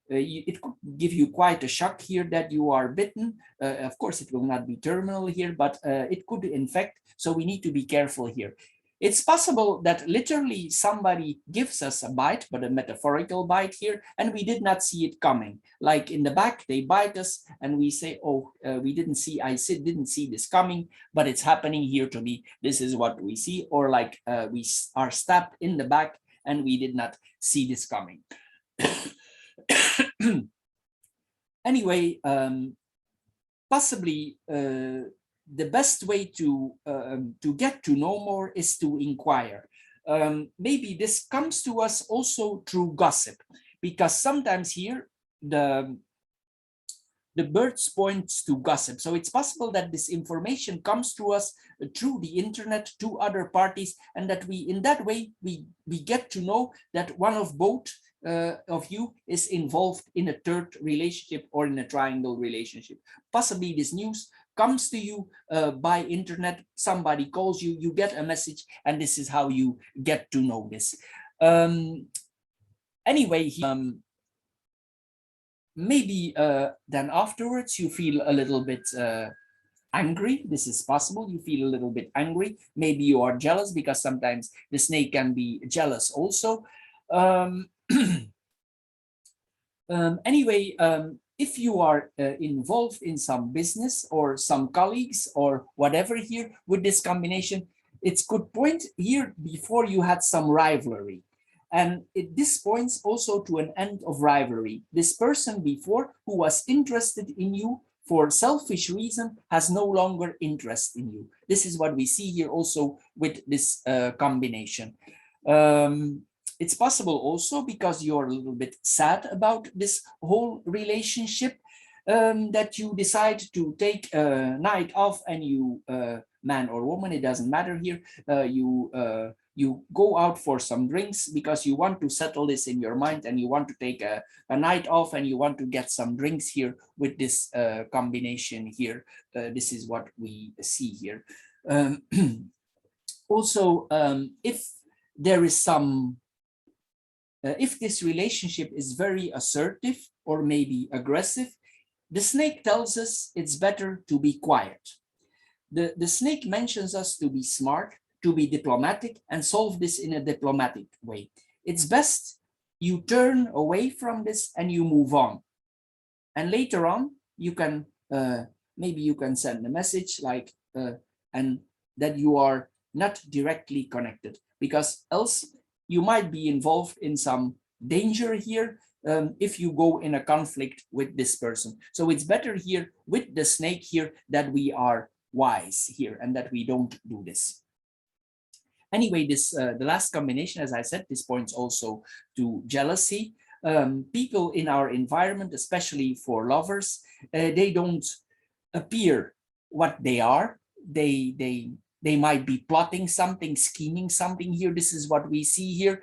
it could give you quite a shock here that you are bitten. Of course, it will not be terminal here, but it could infect. So we need to be careful here. It's possible that literally somebody gives us a bite, but a metaphorical bite here, and we did not see it coming. Like in the back, they bite us, and we say, "Oh, we didn't see. Didn't see this coming, but it's happening here to me. This is what we see." Or like we are stabbed in the back, and we did not see this coming. Anyway, possibly the best way to get to know more is to inquire. Maybe this comes to us also through gossip, because sometimes here the birds points to gossip. So it's possible that this information comes to us through the internet to other parties, and that we, in that way, we get to know that one of both of you is involved in a third relationship or in a triangle relationship. Possibly this news comes to you by internet, somebody calls you, you get a message, and this is how you get to know this. Anyway, maybe then afterwards you feel a little bit angry. This is possible. You feel a little bit angry. Maybe you are jealous, because sometimes the snake can be jealous also. Anyway, if you are involved in some business or some colleagues or whatever here with this combination, it's good point here before you had some rivalry. And this points also to an end of rivalry. This person before who was interested in you for selfish reason has no longer interest in you. This is what we see here also with this combination. It's possible also because you're a little bit sad about this whole relationship, that you decide to take a night off, and you, man or woman, it doesn't matter here, you go out for some drinks because you want to settle this in your mind, and you want to take a night off, and you want to get some drinks here with this combination here. This is what we see here. Also, if there is some if this relationship is very assertive or maybe aggressive, the snake tells us it's better to be quiet. The snake mentions us to be smart, to be diplomatic, and solve this in a diplomatic way. It's best you turn away from this and you move on. And later on, you can maybe you can send a message like and that you are not directly connected, because else you might be involved in some danger here if you go in a conflict with this person. So it's better here with the snake here that we are wise here and that we don't do this. Anyway, this the last combination, as I said, this points also to jealousy. People in our environment, especially for lovers, they don't appear what they are. They might be plotting something, scheming something here. This is what we see here.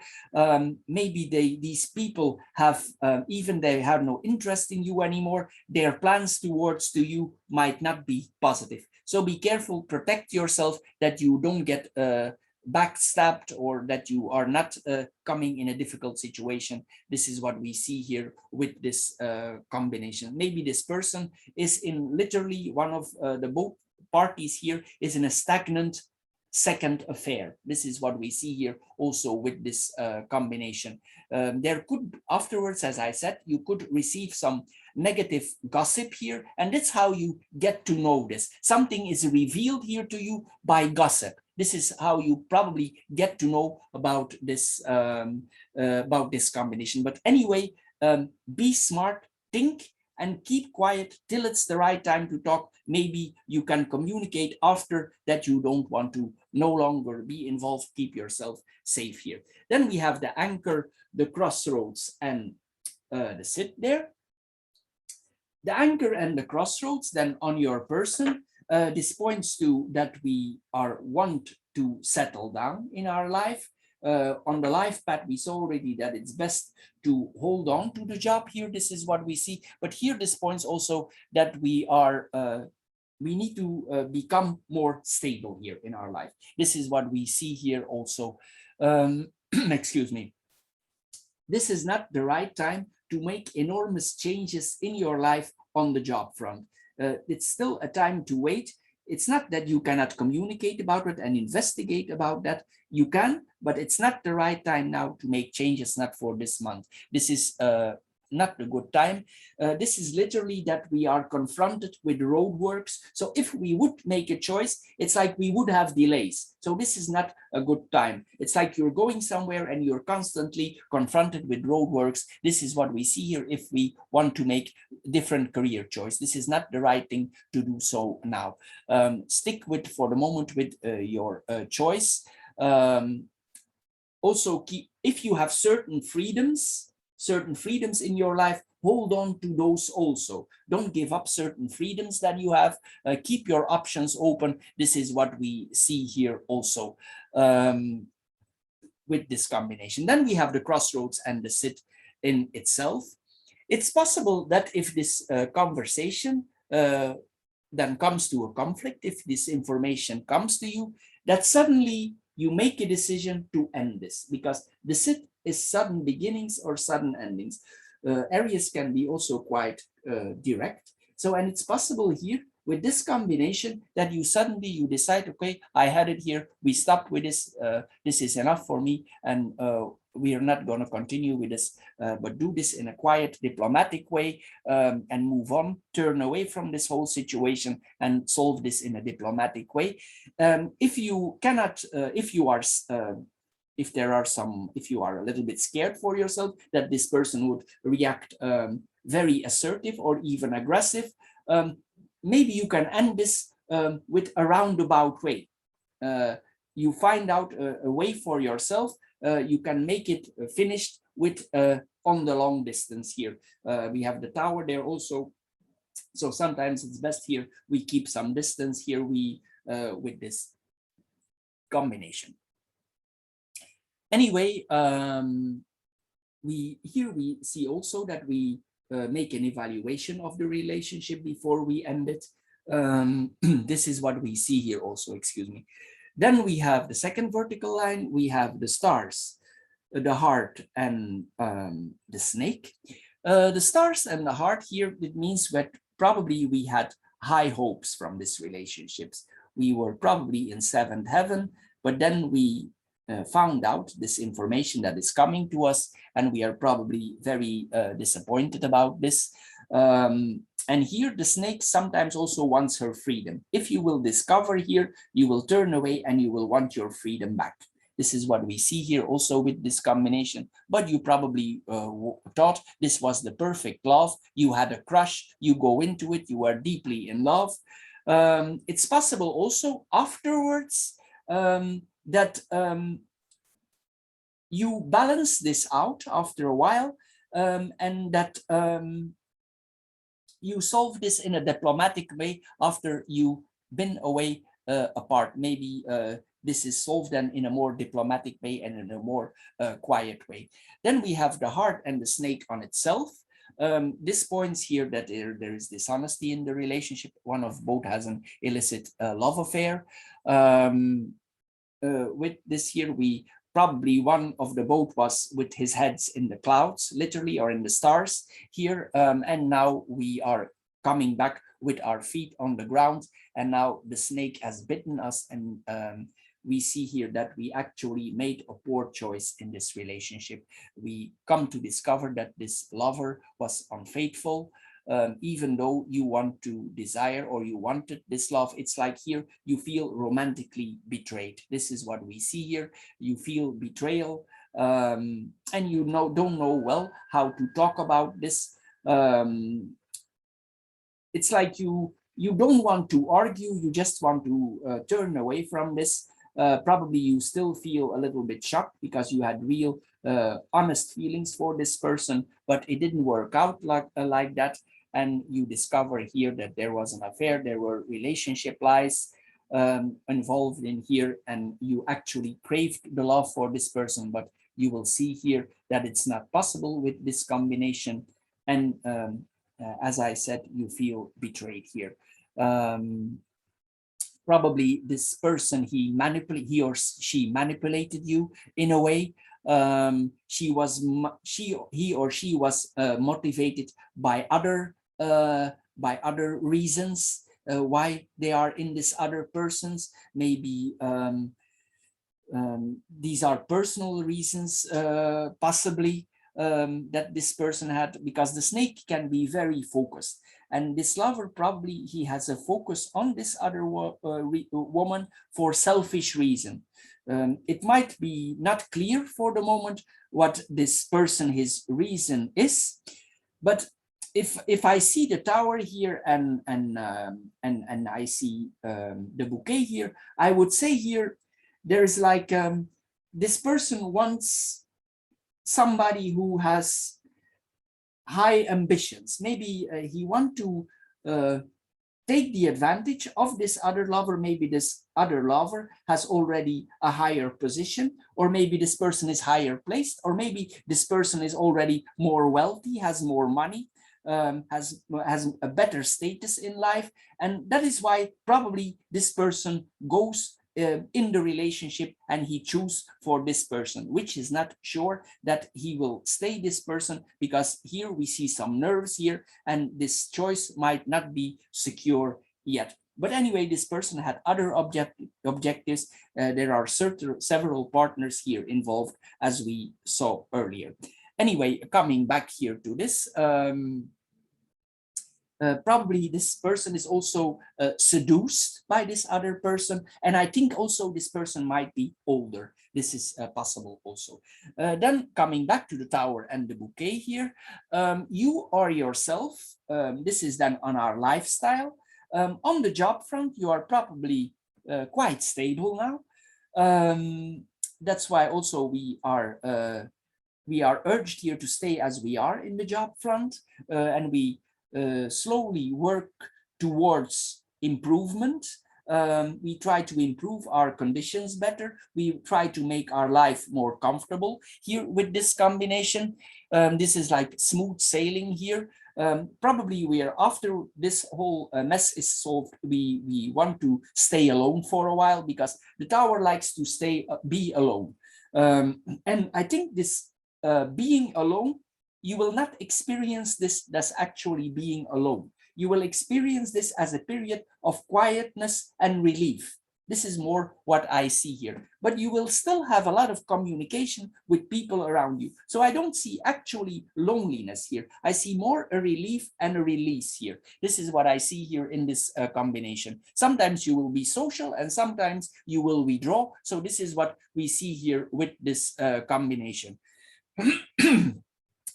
Maybe these people have, even they have no interest in you anymore. Their plans towards to you might not be positive. So be careful, protect yourself that you don't get backstabbed, or that you are not coming in a difficult situation. This is what we see here with this combination. Maybe this person is in literally one of the both parties here is in a stagnant second affair. This is what we see here also with this combination. There could afterwards, as I said, you could receive some negative gossip here, and that's how you get to know this. Something is revealed here to you by gossip. This is how you probably get to know about this combination. But anyway, be smart, think, and keep quiet till it's the right time to talk. Maybe you can communicate after that you don't want to no longer be involved. Keep yourself safe here. Then we have the anchor, the crossroads, and the sit there. The anchor and the crossroads then on your person, this points to that we are want to settle down in our life. On the life path, we saw already that it's best to hold on to the job here. This is what we see. But here, this points also that we need to become more stable here in our life. This is what we see here also. Excuse me. This is not the right time to make enormous changes in your life on the job front. It's still a time to wait. It's not that you cannot communicate about it and investigate about that. You can, but it's not the right time now to make changes, not for this month. This is not a good time. This is literally that we are confronted with roadworks. So if we would make a choice, it's like we would have delays. So this is not a good time. It's like you're going somewhere and you're constantly confronted with roadworks. This is what we see here if we want to make different career choice. This is not the right thing to do so now. Stick with, for the moment, with your choice. Also, if you have certain freedoms in your life, hold on to those also. Don't give up certain freedoms that you have. Keep your options open. This is what we see here also with this combination. Then we have the crossroads and the sit in itself. It's possible that if this conversation then comes to a conflict, if this information comes to you, that suddenly you make a decision to end this, because the sit is sudden beginnings or sudden endings. Aries can be also quite direct. So, and it's possible here with this combination that you suddenly you decide, okay, I had it here, we stopped with this, this is enough for me, and we are not going to continue with this, but do this in a quiet, diplomatic way, and move on, turn away from this whole situation and solve this in a diplomatic way. If you cannot, if you are if there are some, if you are a little bit scared for yourself that this person would react very assertive or even aggressive, maybe you can end this with a roundabout way. You find out a way for yourself. You can make it finished with on the long distance here. We have the tower there also. So sometimes it's best here we keep some distance here with this combination. Anyway, we see also that we make an evaluation of the relationship before we end it. This is what we see here also, excuse me. Then we have the second vertical line, we have the stars, the heart, and the snake. The stars and the heart here, it means that probably we had high hopes from this relationships. We were probably in seventh heaven, but then we found out this information that is coming to us, and we are probably very disappointed about this. And here the snake sometimes also wants her freedom. If you will discover here, you will turn away and you will want your freedom back. This is what we see here also with this combination. But you probably thought this was the perfect love. You had a crush, you go into it, you are deeply in love. It's possible also afterwards that you balance this out after a while, and that you solve this in a diplomatic way after you've been away apart. Maybe this is solved then in a more diplomatic way and in a more quiet way. Then we have the heart and the snake on itself. This points here that there is dishonesty in the relationship. One of both has an illicit love affair. With this here, we probably one of the both was with his heads in the clouds, literally, or in the stars here. And now we are coming back with our feet on the ground. And now the snake has bitten us. And we see here that we actually made a poor choice in this relationship. We come to discover that this lover was unfaithful. Even though you want to desire or you wanted this love, it's like here you feel romantically betrayed. This is what we see here. You feel betrayal, and you don't know well how to talk about this. It's like you don't want to argue, you just want to turn away from this. Probably you still feel a little bit shocked because you had real honest feelings for this person, but it didn't work out like that. And you discover here that there was an affair, there were relationship lies involved in here, and you actually craved the love for this person, but you will see here that it's not possible with this combination. And as I said, you feel betrayed here. Probably this person, he or she manipulated you in a way. He or she was motivated by other reasons why they are in this other persons. Maybe these are personal reasons, possibly, that this person had, because the snake can be very focused. And this lover, probably he has a focus on this other woman for selfish reason. It might be not clear for the moment what this person, his reason is, but if I see the tower here and I see the bouquet here, I would say here there's like this person wants somebody who has high ambitions. Maybe he want to take the advantage of this other lover. Maybe this other lover has already a higher position, or maybe this person is higher placed, or maybe this person is already more wealthy, has more money, has a better status in life. And that is why probably this person goes in the relationship and he chooses for this person, which is not sure that he will stay this person, because here we see some nerves here and this choice might not be secure yet. But anyway, this person had other objectives. There are several partners here involved, as we saw earlier. Anyway, coming back here to this, probably this person is also seduced by this other person. And I think also this person might be older. This is possible also. Then coming back to the tower and the bouquet here, you are yourself. This is then on our lifestyle. On the job front, you are probably quite stable now. That's why also we are urged here to stay as we are in the job front, and we slowly work towards improvement. We try to improve our conditions better. We try to make our life more comfortable here with this combination. This is like smooth sailing here. Probably we are, after this whole mess is solved, we want to stay alone for a while, because the tower likes to be alone. And I think this being alone, you will not experience this as actually being alone. You will experience this as a period of quietness and relief. This is more what I see here. But you will still have a lot of communication with people around you. So I don't see actually loneliness here. I see more a relief and a release here. This is what I see here in this combination. Sometimes you will be social and sometimes you will withdraw. So this is what we see here with this combination.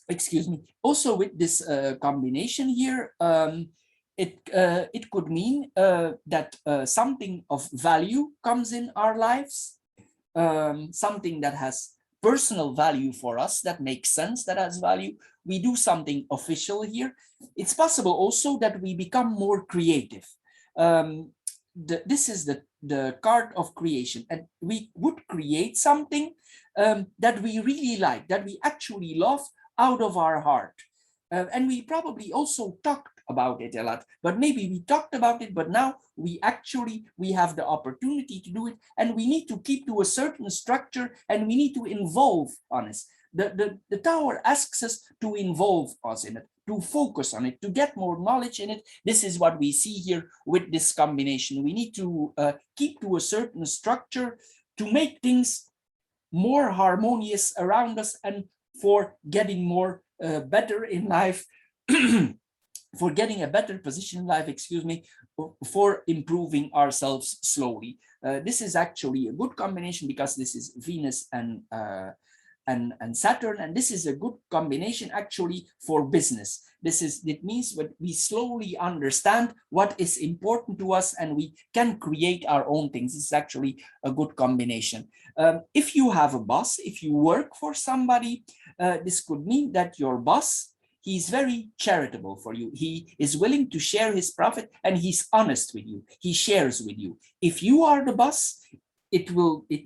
Excuse me. Also with this combination here, it could mean that something of value comes in our lives, something that has personal value for us, that makes sense, that has value. We do something official here. It's possible also that we become more creative. This is the card of creation, and we would create something that we really like, that we actually love out of our heart. And we probably also talked about it a lot, but maybe we talked about it, but now we have the opportunity to do it, and we need to keep to a certain structure, and we need to involve on us. The tower asks us to involve us in it, to focus on it, to get more knowledge in it. This is what we see here with this combination. We need to keep to a certain structure to make things more harmonious around us, and for getting more better in life, for getting a better position in life, excuse me, for improving ourselves slowly. This is actually a good combination, because this is Venus and and Saturn, and this is a good combination actually for business. It means that we slowly understand what is important to us and we can create our own things. This is actually a good combination. If you have a boss, if you work for somebody, this could mean that your boss, he's very charitable for you. He is willing to share his profit and he's honest with you. He shares with you. If you are the boss, it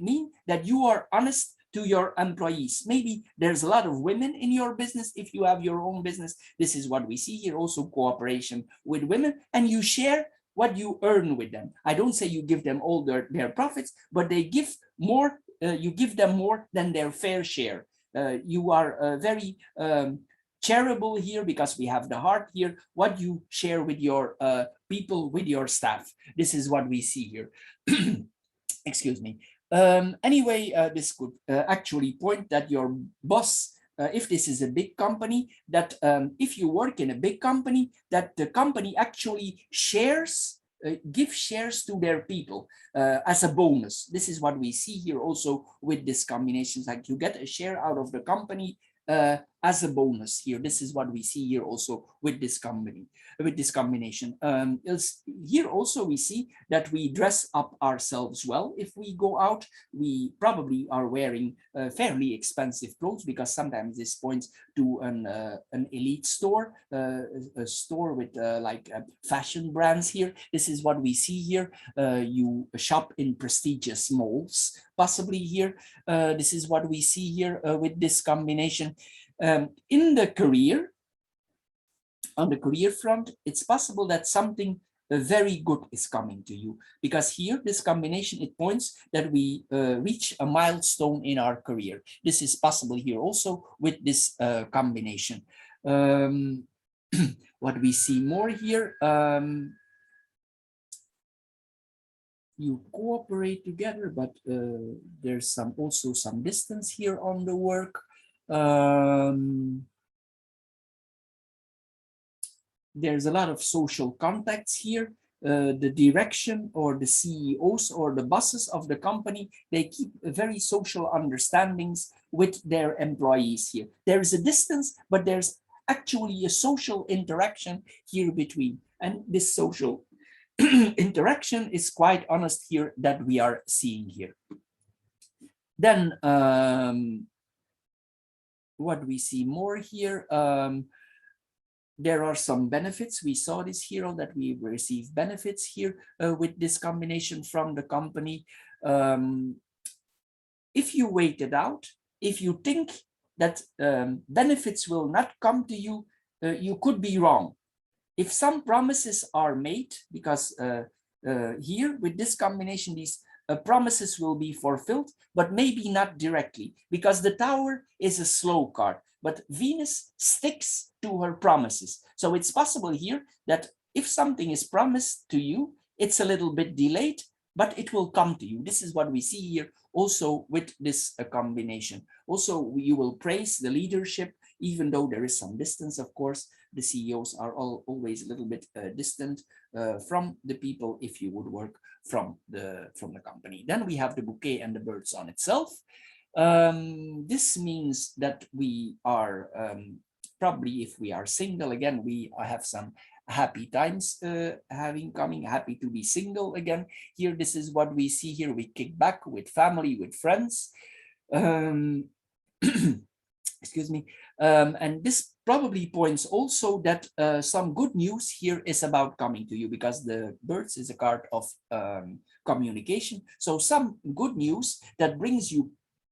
mean that you are honest to your employees. Maybe there's a lot of women in your business. If you have your own business, this is what we see here, also cooperation with women, and you share what you earn with them. I don't say you give them all their profits, but they give more, you give them more than their fair share. You are very charitable here because we have the heart here, what you share with your people, with your staff. This is what we see here. Excuse me. Anyway, this could actually point that your boss, if this is a big company, that if you work in a big company, that the company actually shares, give shares to their people as a bonus. This is what we see here also with this combinations, like you get a share out of the company as a bonus here. This is what we see here also with this company, with this combination. Here also we see that we dress up ourselves well. If we go out, we probably are wearing fairly expensive clothes, because sometimes this points to an elite store, a store with like fashion brands here. This is what we see here. You shop in prestigious malls, possibly here. This is what we see here with this combination. In the career, on the career front, it's possible that something very good is coming to you, because here this combination, it points that we reach a milestone in our career. This is possible here also with this combination. What we see more here, you cooperate together, but there's also some distance here on the work. There's a lot of social contacts here. The direction or the CEOs or the bosses of the company, they keep very social understandings with their employees here. There is a distance, but there's actually a social interaction here between. And this social interaction is quite honest here that we are seeing here. Then what we see more here, there are some benefits. We saw this here, that we receive benefits here with this combination from the company. If you wait it out, if you think that benefits will not come to you, you could be wrong. If some promises are made, because here with this combination, these promises will be fulfilled, but maybe not directly, because the Tower is a slow card, but Venus sticks to her promises. So it's possible here that if something is promised to you, it's a little bit delayed, but it will come to you. This is what we see here also with this combination. Also, you will praise the leadership, even though there is some distance, of course. The CEOs are always a little bit distant from the people if you would work from the company. Then we have the bouquet and the birds on itself. This means that we are probably, if we are single again, we have some happy times happy to be single again. Here, this is what we see here. We kick back with family, with friends. Excuse me. And this probably points also that some good news here is about coming to you, because the birds is a card of communication. So some good news that brings you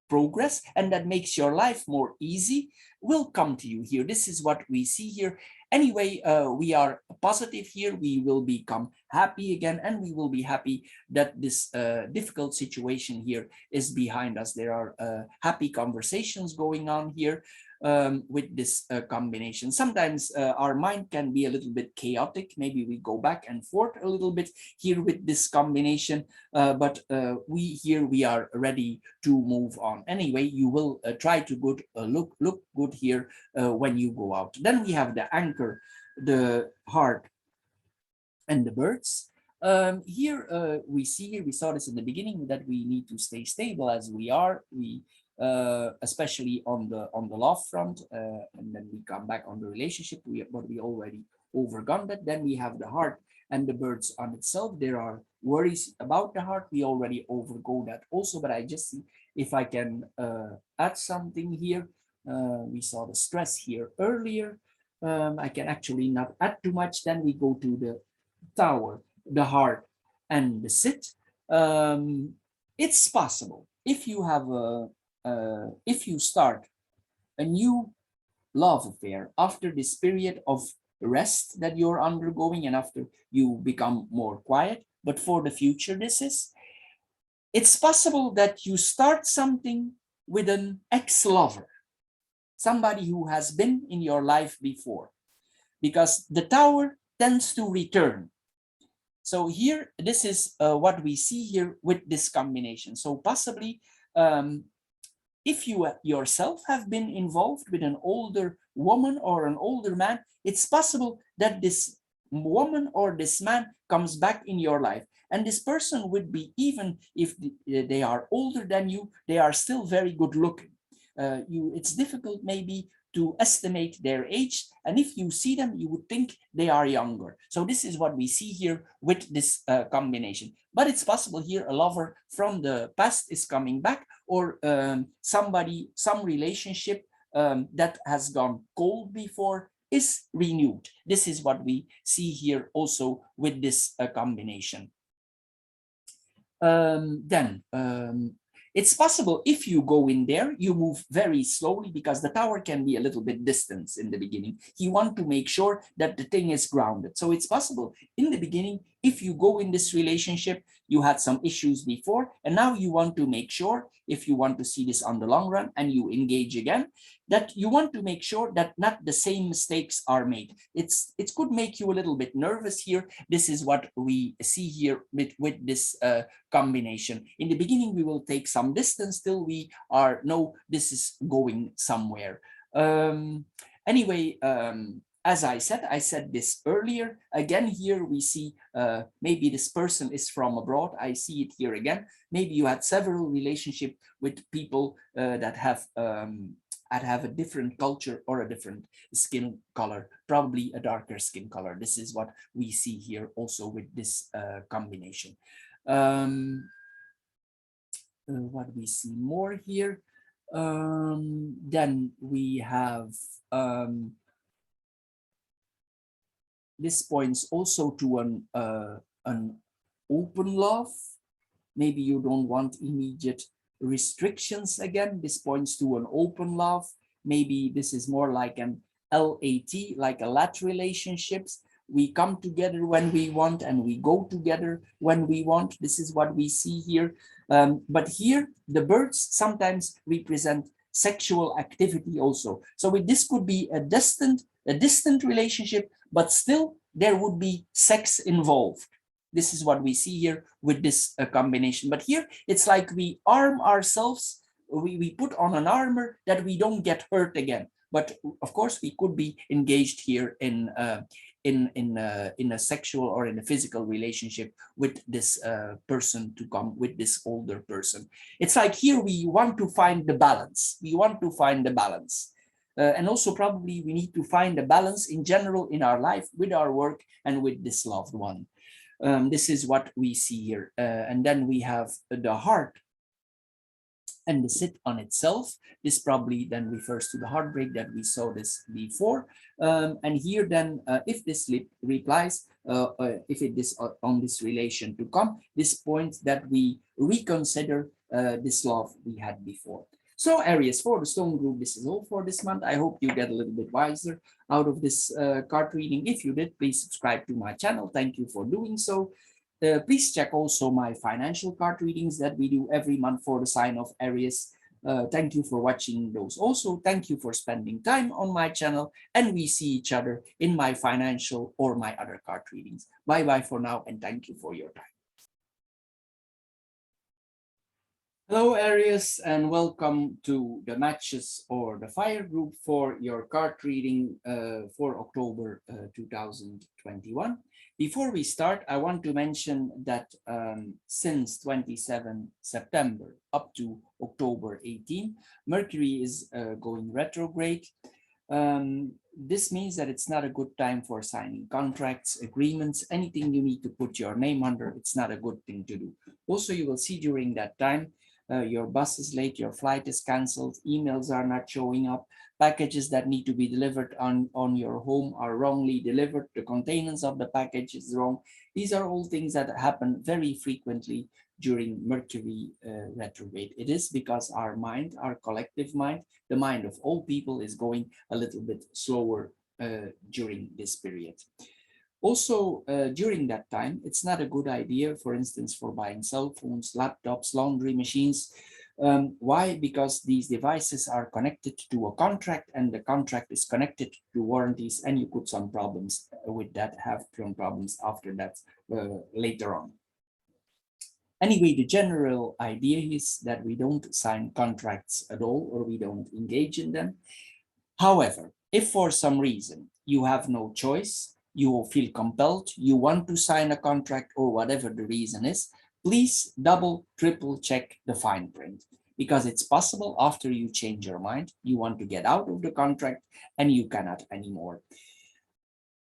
progress and that makes your life more easy will come to you here. This is what we see here. Anyway, we are positive here. We will become happy again, and we will be happy that this difficult situation here is behind us. There are happy conversations going on here with this combination. Sometimes our mind can be a little bit chaotic. Maybe we go back and forth a little bit here with this combination, but we are ready to move on. Anyway, you will try to look good here when you go out. Then we have the anchor, the heart, and the birds. Here we saw this in the beginning, that we need to stay stable as we are. We especially on the love front, and then we come back on the relationship. But we already overgone that. Then we have the heart and the birds on itself. There are worries about the heart. We already overgo that also, but I just see if I can add something here. We saw the stress here earlier. I can actually not add too much. Then we go to the tower, the heart, and the sit. It's possible if you have if you start a new love affair after this period of rest that you're undergoing and after you become more quiet. But for the future, it's possible that you start something with an ex-lover, somebody who has been in your life before, because the tower tends to return. So here, this is what we see here with this combination. So possibly, if you yourself have been involved with an older woman or an older man, it's possible that this woman or this man comes back in your life. And this person would be, even if they are older than you, they are still very good looking. It's difficult maybe to estimate their age, and if you see them, you would think they are younger. So this is what we see here with this combination. But it's possible here a lover from the past is coming back, or some relationship that has gone cold before is renewed. This is what we see here also with this combination. Then it's possible if you go in there, you move very slowly, because the tower can be a little bit distant in the beginning. You want to make sure that the thing is grounded. So it's possible in the beginning, if you go in this relationship, you had some issues before, and now you want to make sure, if you want to see this on the long run and you engage again, that you want to make sure that not the same mistakes are made. It could make you a little bit nervous here. This is what we see here with this combination. In the beginning, we will take some distance till we know this is going somewhere. Anyway, as I said this earlier. Again, here we see maybe this person is from abroad. I see it here again. Maybe you had several relationships with people that have a different culture or a different skin color, probably a darker skin color. This is what we see here also with this combination. What we see more here, then we have this points also to an open love. Maybe you don't want immediate restrictions again. This points to an open love. Maybe this is more like an LAT, like a lat relationships. We come together when we want and we go together when we want. This is what we see here. But here, the birds sometimes represent sexual activity also. So this could be a distant relationship, but still there would be sex involved. This is what we see here with this combination. But here, it's like we arm ourselves, we put on an armor that we don't get hurt again. But of course, we could be engaged here in a sexual or in a physical relationship with this person to come, with this older person. It's like here we want to find the balance. We want to find the balance. And also probably we need to find a balance in general in our life, with our work and with this loved one. This is what we see here. And then we have the heart and the sit on itself. This probably then refers to the heartbreak that we saw this before. And here then, if this replies, if it is on this relation to come, this point that we reconsider this love we had before. So Aries, for the stone group, this is all for this month. I hope you get a little bit wiser out of this card reading. If you did, please subscribe to my channel. Thank you for doing so. Please check also my financial card readings that we do every month for the sign of Aries. Thank you for watching those. Also, thank you for spending time on my channel, and we see each other in my financial or my other card readings. Bye-bye for now, and thank you for your time. Hello Aries, and welcome to the matches or the fire group for your card reading for October 2021. Before we start, I want to mention that since 27 September up to October 18, Mercury is going retrograde. This means that it's not a good time for signing contracts, agreements, anything you need to put your name under. It's not a good thing to do. Also, you will see during that time, your bus is late, your flight is canceled, emails are not showing up, packages that need to be delivered on your home are wrongly delivered, the containers of the package is wrong. These are all things that happen very frequently during Mercury retrograde. It is because our mind, our collective mind, the mind of all people is going a little bit slower during this period. Also, during that time, it's not a good idea, for instance, for buying cell phones, laptops, laundry machines. Why? Because these devices are connected to a contract, and the contract is connected to warranties, and you could some problems with that, have some problems after that later on. Anyway, the general idea is that we don't sign contracts at all, or we don't engage in them. However, if for some reason you have no choice, you will feel compelled, you want to sign a contract or whatever the reason is, please double, triple check the fine print, because it's possible after you change your mind, you want to get out of the contract and you cannot anymore.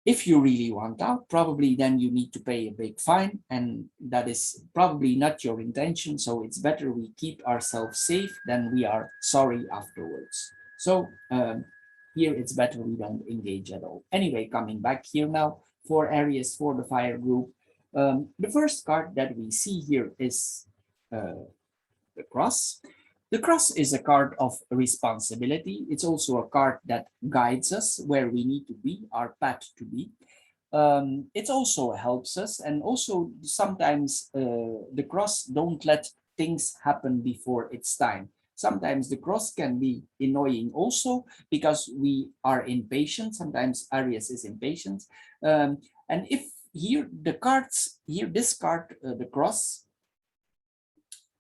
If you really want out, probably then you need to pay a big fine, and that is probably not your intention. So it's better we keep ourselves safe than we are sorry afterwards. So here it's better we don't engage at all. Anyway, coming back here now for Aries, for the fire group. The first card that we see here is the cross. The cross is a card of responsibility. It's also a card that guides us where we need to be, our path to be. It also helps us, and also sometimes the cross don't let things happen before its time. Sometimes the cross can be annoying also because we are impatient. Sometimes Aries is impatient. And if here the cards, here this card, the cross,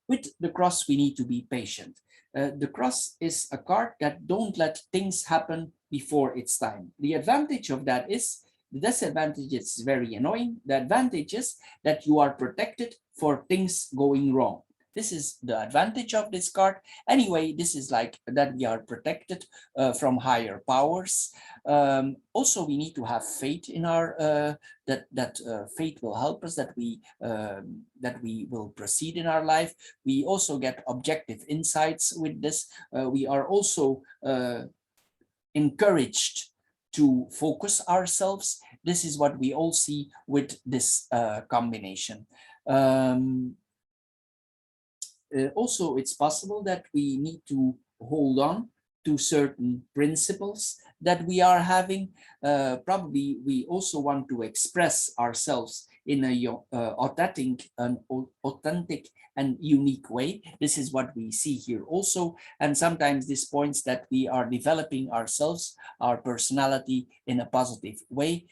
with the cross, we need to be patient. The cross is a card that don't let things happen before its time. The advantage of that is, the disadvantage is very annoying. The advantage is that you are protected for things going wrong. This is the advantage of this card. Anyway, this is like that we are protected from higher powers. Also, we need to have faith in our that faith will help us, that we will proceed in our life. We also get objective insights with this. We are also encouraged to focus ourselves. This is what we all see with this combination. Also, it's possible that we need to hold on to certain principles that we are having. Probably we also want to express ourselves in a authentic and unique way. This is what we see here also. And sometimes this points that we are developing ourselves, our personality in a positive way.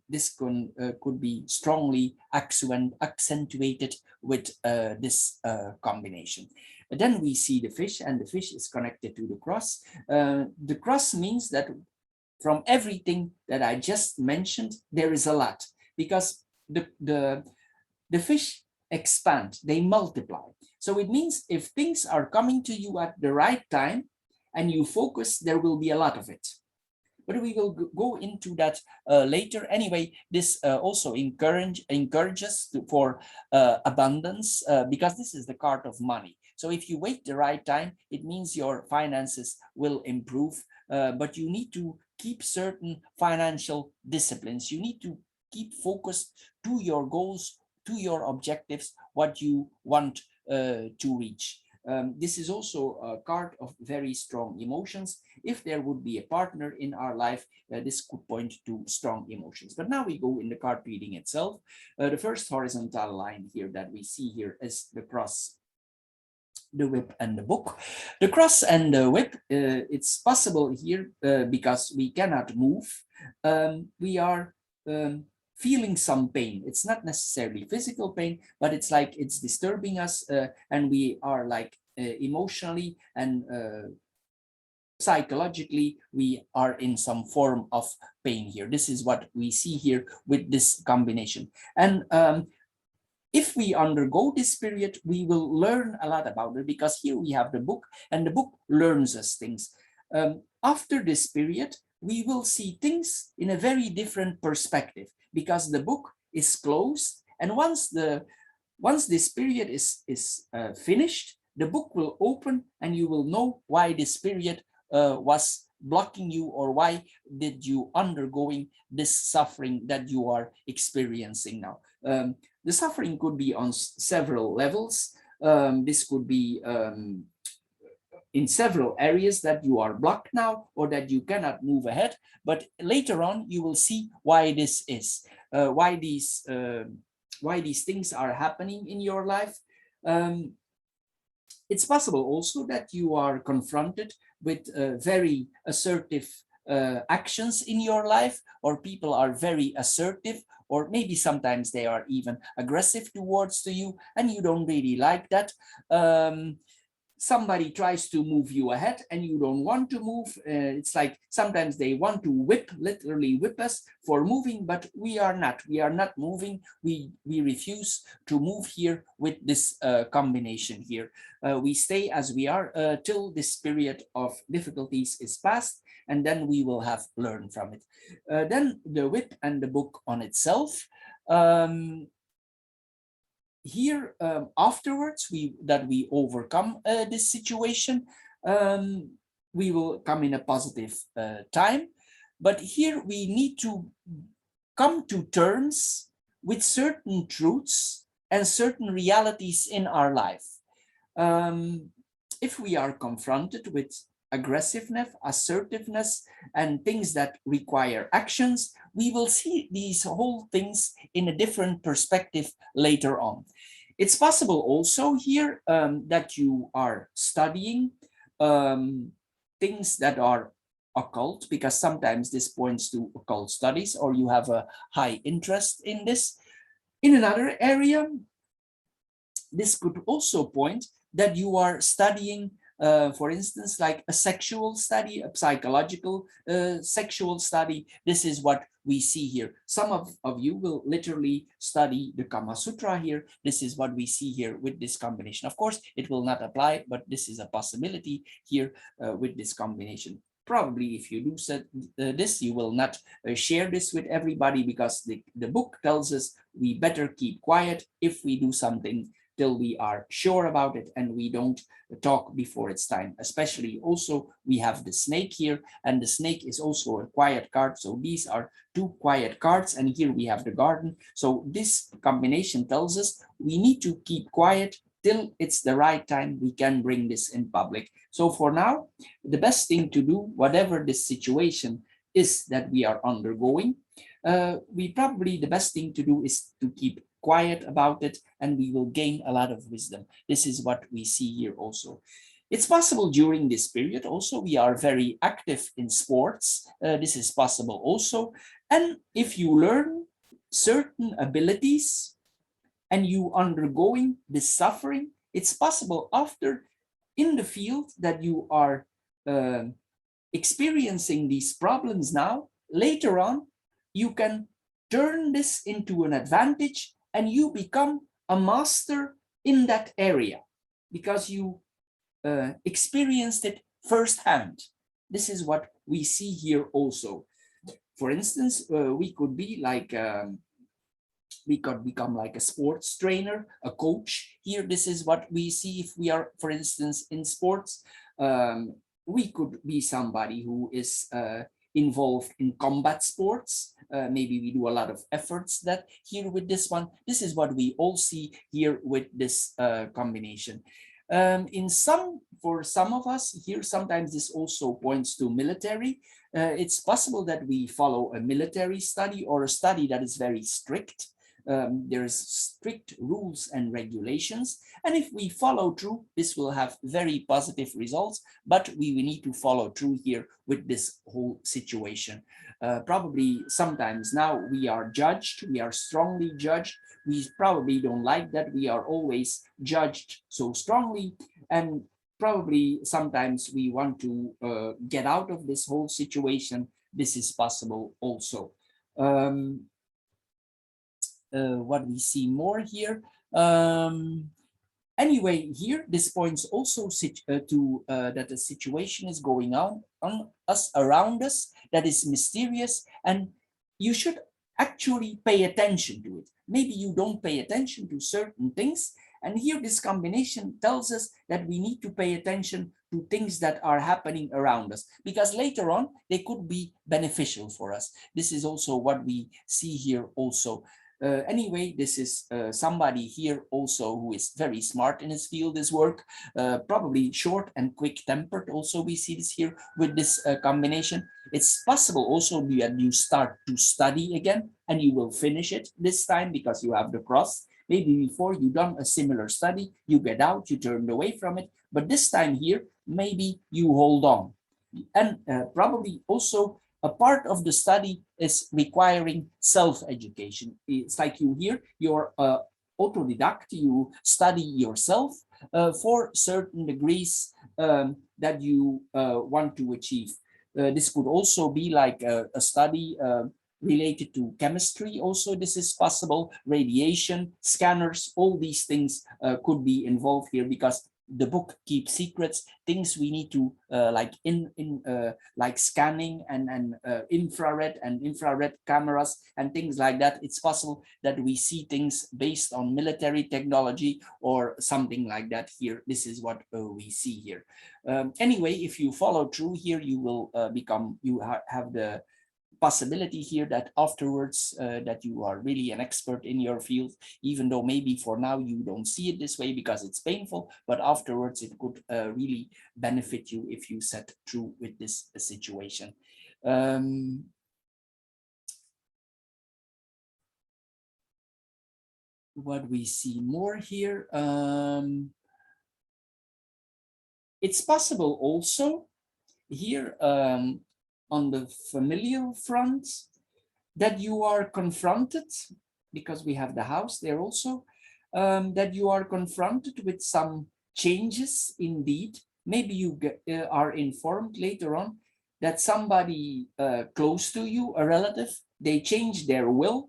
This could be strongly accentuated with this combination. Then we see the fish, and the fish is connected to the cross. The cross means that from everything that I just mentioned, there is a lot, because the fish expand, they multiply. So it means if things are coming to you at the right time and you focus, there will be a lot of it. But we will go into that later. Anyway, this also encourages for abundance, because this is the card of money. So if you wait the right time, it means your finances will improve, but you need to keep certain financial disciplines. You need to keep focused to your goals, to your objectives, what you want to reach. This is also a card of very strong emotions. If there would be a partner in our life, this could point to strong emotions. But now we go in the card reading itself. The first horizontal line here that we see here is the cross, the whip, and the book. The cross and the whip, it's possible here because we cannot move. We are feeling some pain. It's not necessarily physical pain, but it's like it's disturbing us, and we are like emotionally and psychologically we are in some form of pain here. This is what we see here with this combination. And if we undergo this period, we will learn a lot about it, because here we have the book, and the book learns us things. After this period, we will see things in a very different perspective, because the book is closed, and once this period is finished, the book will open, and you will know why this period was blocking you, or why did you undergoing this suffering that you are experiencing now. The suffering could be on several levels. This could be in several areas that you are blocked now, or that you cannot move ahead. But later on, you will see why this is, why these things are happening in your life. It's possible also that you are confronted with very assertive actions in your life, or people are very assertive, or maybe sometimes they are even aggressive towards you, and you don't really like that. Somebody tries to move you ahead and you don't want to move. It's like sometimes they want to literally whip us for moving, but we are not moving. We refuse to move here with this combination here. We stay as we are till this period of difficulties is past, and then we will have learned from it. Then the whip and the book on itself. Here afterwards we overcome this situation, we will come in a positive time. But here we need to come to terms with certain truths and certain realities in our life. If we are confronted with aggressiveness, assertiveness, and things that require actions, we will see these whole things in a different perspective later on. It's possible also here that you are studying things that are occult, because sometimes this points to occult studies, or you have a high interest in this. In another area, this could also point that you are studying, for instance, like a sexual study, a psychological sexual study. This is what we see here. Some of you will literally study the Kama Sutra here. This is what we see here with this combination. Of course, it will not apply, but this is a possibility here with this combination. Probably if you do this, you will not share this with everybody, because the book tells us we better keep quiet if we do something till we are sure about it, and we don't talk before it's time. Especially also we have the snake here, and the snake is also a quiet card. So these are two quiet cards, and here we have the garden. So this combination tells us we need to keep quiet till it's the right time we can bring this in public. So for now, the best thing to do, whatever this situation is that we are undergoing, the best thing to do is to keep quiet about it, and we will gain a lot of wisdom. This is what we see here also. It's possible during this period also we are very active in sports. This is possible also. And if you learn certain abilities and you undergoing this suffering, it's possible after in the field that you are experiencing these problems now, later on, you can turn this into an advantage, and you become a master in that area because you experienced it firsthand. This is what we see here also. For instance, we could be like, we could become like a sports trainer, a coach. Here, this is what we see if we are, for instance, in sports. We could be somebody who is involved in combat sports. Maybe we do a lot of efforts that here with this one. This is what we all see here with this combination. For some of us here, sometimes this also points to military. It's possible that we follow a military study or a study that is very strict. There's strict rules and regulations, and if we follow through, this will have very positive results. But we need to follow through here with this whole situation. Probably sometimes now we are judged, we are strongly judged. We probably don't like that we are always judged so strongly, and probably sometimes we want to get out of this whole situation. This is possible also. What we see more here. Anyway, here this points also to that the situation is going on us around us that is mysterious, and you should actually pay attention to it. Maybe you don't pay attention to certain things, and here this combination tells us that we need to pay attention to things that are happening around us, because later on they could be beneficial for us. This is also what we see here also. Anyway, this is somebody here also who is very smart in his field, his work, probably short and quick tempered. Also, we see this here with this combination. It's possible also that you start to study again and you will finish it this time because you have the cross. Maybe before you done a similar study, you get out, you turned away from it. But this time here, maybe you hold on. And probably also a part of the study is requiring self-education. It's like you here, you're autodidact, you study yourself for certain degrees that you want to achieve. This could also be like a study related to chemistry. Also, this is possible. Radiation, scanners, all these things could be involved here, because the book keeps secrets, things we need to like like scanning and infrared cameras and things like that. It's possible that we see things based on military technology or something like that here. This is what we see here. Anyway, if you follow through here, you will have the possibility here that afterwards that you are really an expert in your field, even though maybe for now you don't see it this way because it's painful, but afterwards it could really benefit you if you set through with this situation. What we see more here, it's possible also here on the familial front that you are confronted, because we have the house there also, that you are confronted with some changes indeed. Maybe you are informed later on that somebody close to you, a relative, they changed their will,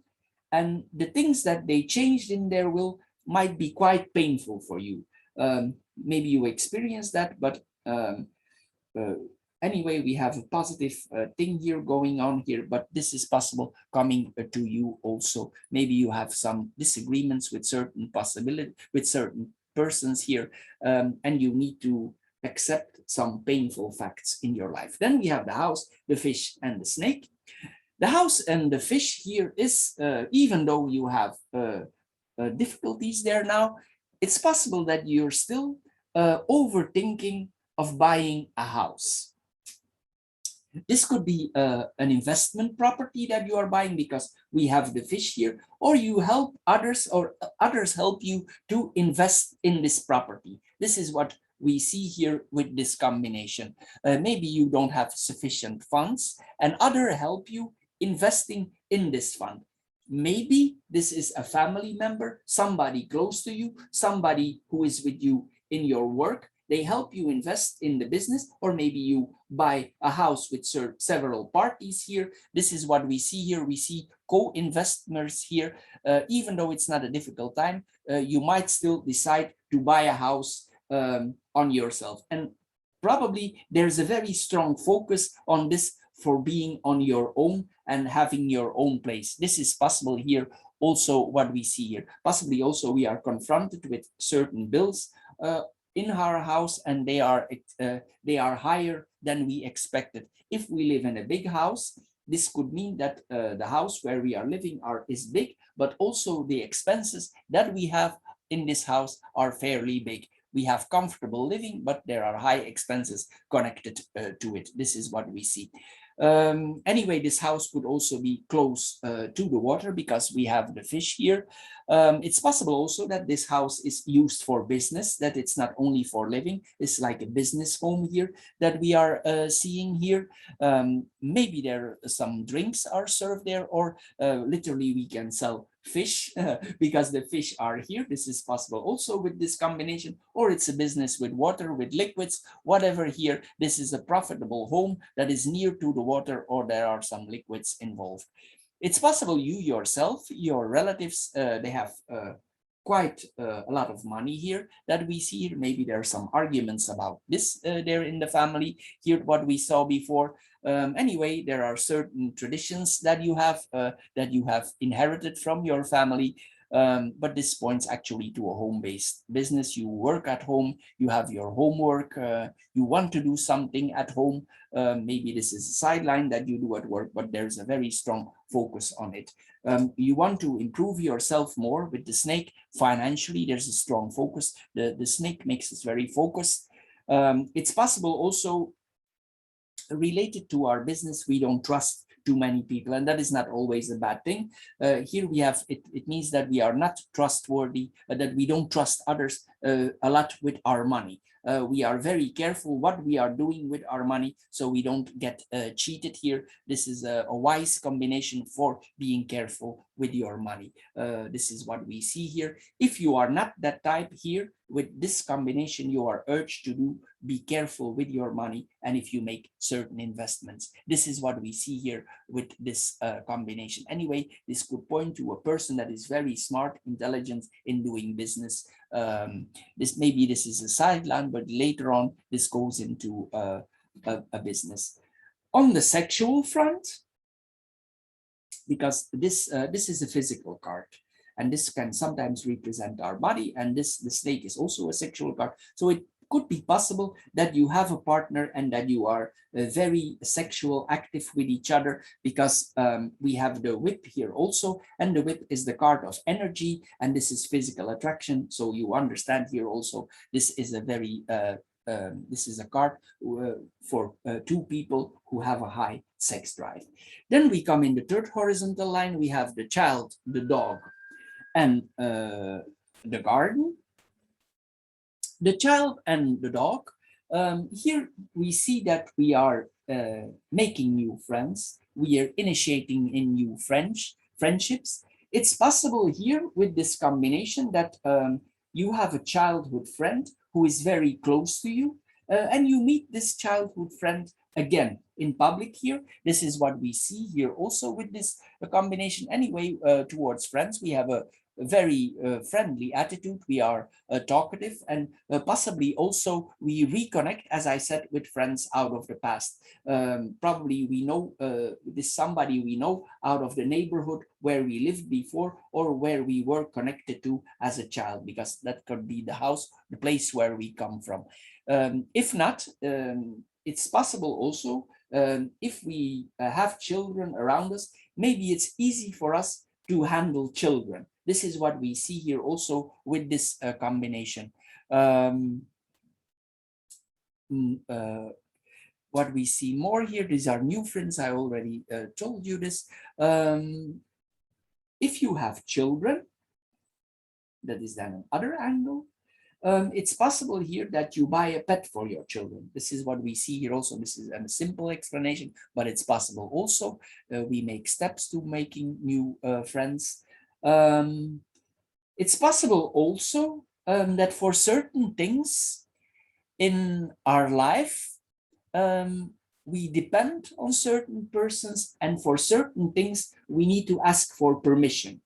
and the things that they changed in their will might be quite painful for you. Maybe you experience that, but anyway, we have a positive thing here going on here, but this is possible coming to you also. Maybe you have some disagreements with certain persons here, and you need to accept some painful facts in your life. Then we have the house, the fish, and the snake. The house and the fish here is, even though you have difficulties there now, it's possible that you're still overthinking of buying a house. This could be an investment property that you are buying because we have the fish here, or you help others, or others help you to invest in this property. This is what we see here with this combination. Maybe you don't have sufficient funds and others help you investing in this fund. Maybe this is a family member, somebody close to you, somebody who is with you in your work. They help you invest in the business, or maybe you buy a house with several parties here. This is what we see here. We see co-investors here. Even though it's not a difficult time, you might still decide to buy a house on yourself. And probably there's a very strong focus on this for being on your own and having your own place. This is possible here. Also what we see here. Possibly also we are confronted with certain bills in our house, and they are higher than we expected. If we live in a big house, this could mean that the house where we are living is big, but also the expenses that we have in this house are fairly big. We have comfortable living, but there are high expenses connected to it. This is what we see. Anyway, this house could also be close to the water because we have the fish here. It's possible also that this house is used for business, that it's not only for living. It's like a business home here that we are seeing here. Maybe there some drinks are served there, or literally we can sell fish because the fish are here. This is possible also with this combination, or it's a business with water, with liquids, whatever here. This is a profitable home that is near to the water, or there are some liquids involved. It's possible you yourself, your relatives, they have quite a lot of money here that we see here. Maybe there are some arguments about this there in the family here, what we saw before. Anyway, there are certain traditions that you have inherited from your family. But this points actually to a home-based business. You work at home, you have your homework, you want to do something at home. Maybe this is a sideline that you do at work, but there's a very strong focus on it. You want to improve yourself more with the snake. Financially, there's a strong focus. The snake makes us very focused. It's possible also related to our business, we don't trust too many people, and that is not always a bad thing. Here we have it means that we are not trustworthy, that we don't trust others a lot with our money. We are very careful what we are doing with our money, so we don't get cheated here. This is a wise combination for being careful with your money. This is what we see here. If you are not that type here, with this combination, you are urged to be careful with your money, and if you make certain investments. This is what we see here with this combination. Anyway, this could point to a person that is very smart, intelligent in doing business. This is a sideline, but later on this goes into a business. On the sexual front, because this is a physical card, and this can sometimes represent our body, and the snake is also a sexual card. So it could be possible that you have a partner and that you are very sexual active with each other, because we have the whip here also, and the whip is the card of energy, and this is physical attraction. So you understand here also, this is a very this is a card for two people who have a high sex drive. Then we come in the third horizontal line. We have the child, the dog, and the garden. The child and the dog. Here we see that we are making new friends. We are initiating in new friendships. It's possible here with this combination that you have a childhood friend who is very close to you, and you meet this childhood friend again in public here. This is what we see here also with this combination. Anyway, towards friends, we have a very friendly attitude. We are talkative, and possibly also we reconnect, as I said, with friends out of the past. Probably we know this somebody we know out of the neighborhood where we lived before, or where we were connected to as a child, because that could be the house, the place where we come from. If not, it's possible also, if we have children around us, maybe it's easy for us to handle children. This is what we see here also with this combination. What we see more here, these are new friends. I already told you this. If you have children, that is then another angle. It's possible here that you buy a pet for your children. This is what we see here also. This is a simple explanation, but it's possible also. We make steps to making new friends. It's possible also that for certain things in our life, we depend on certain persons, and for certain things, we need to ask for permission.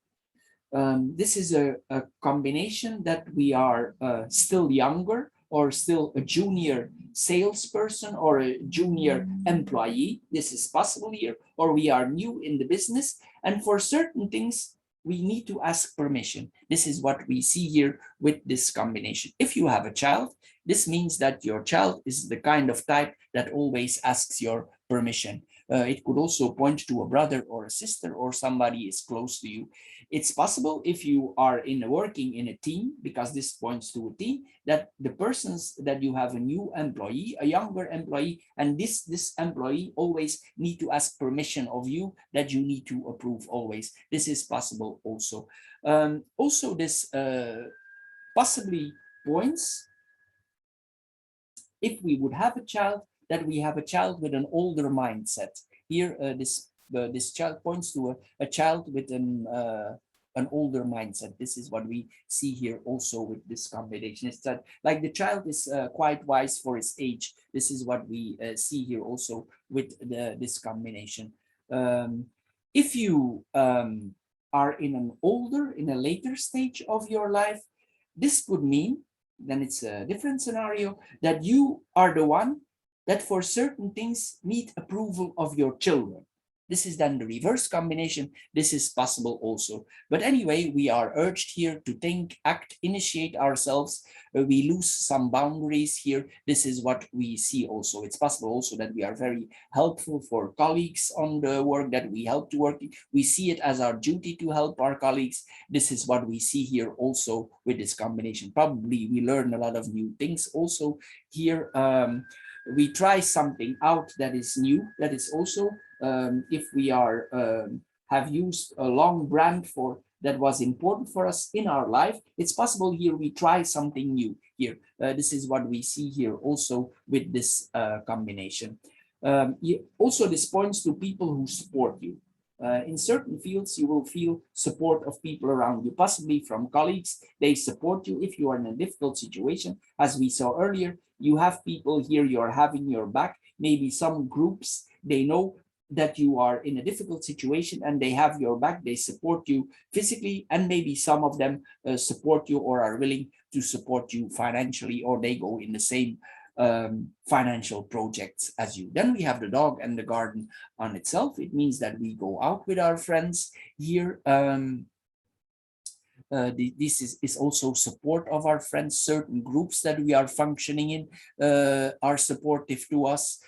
This is a combination that we are still younger, or still a junior salesperson, or a junior employee. This is possible here, or we are new in the business, and for certain things, we need to ask permission. This is what we see here with this combination. If you have a child, this means that your child is the kind of type that always asks your permission. It could also point to a brother or a sister, or somebody is close to you. It's possible if you are working in a team, because this points to a team, that the persons that you have a new employee, a younger employee, and this employee always need to ask permission of you, that you need to approve always. This is possible also. Also, this possibly points, if we would have a child, that we have a child with an older mindset. Here, this child points to a child with an an older mindset. This is what we see here also with this combination. It's that like the child is quite wise for his age. This is what we see here also with this combination. If you are in a later stage of your life, this could mean, then it's a different scenario, that you are the one that for certain things need approval of your children. This is then the reverse combination. This is possible also. But anyway, we are urged here to think, act, initiate ourselves. We lose some boundaries here. This is what we see also. It's possible also that we are very helpful for colleagues on the work that we help to work. We see it as our duty to help our colleagues. This is what we see here also with this combination. Probably we learn a lot of new things also here. We try something out that is new, that is also if we are have used a long brand for that was important for us in our life, it's possible here we try something new here. This is what we see here also with this combination. Also, this points to people who support you. In certain fields, you will feel support of people around you, possibly from colleagues. They support you if you are in a difficult situation. As we saw earlier, you have people here, you are having your back. Maybe some groups, they know that you are in a difficult situation and they have your back. They support you physically, and maybe some of them support you or are willing to support you financially, or they go in the same financial projects as you. Then we have the dog and the garden on itself. It means that we go out with our friends here. This is also support of our friends. Certain groups that we are functioning in are supportive to us.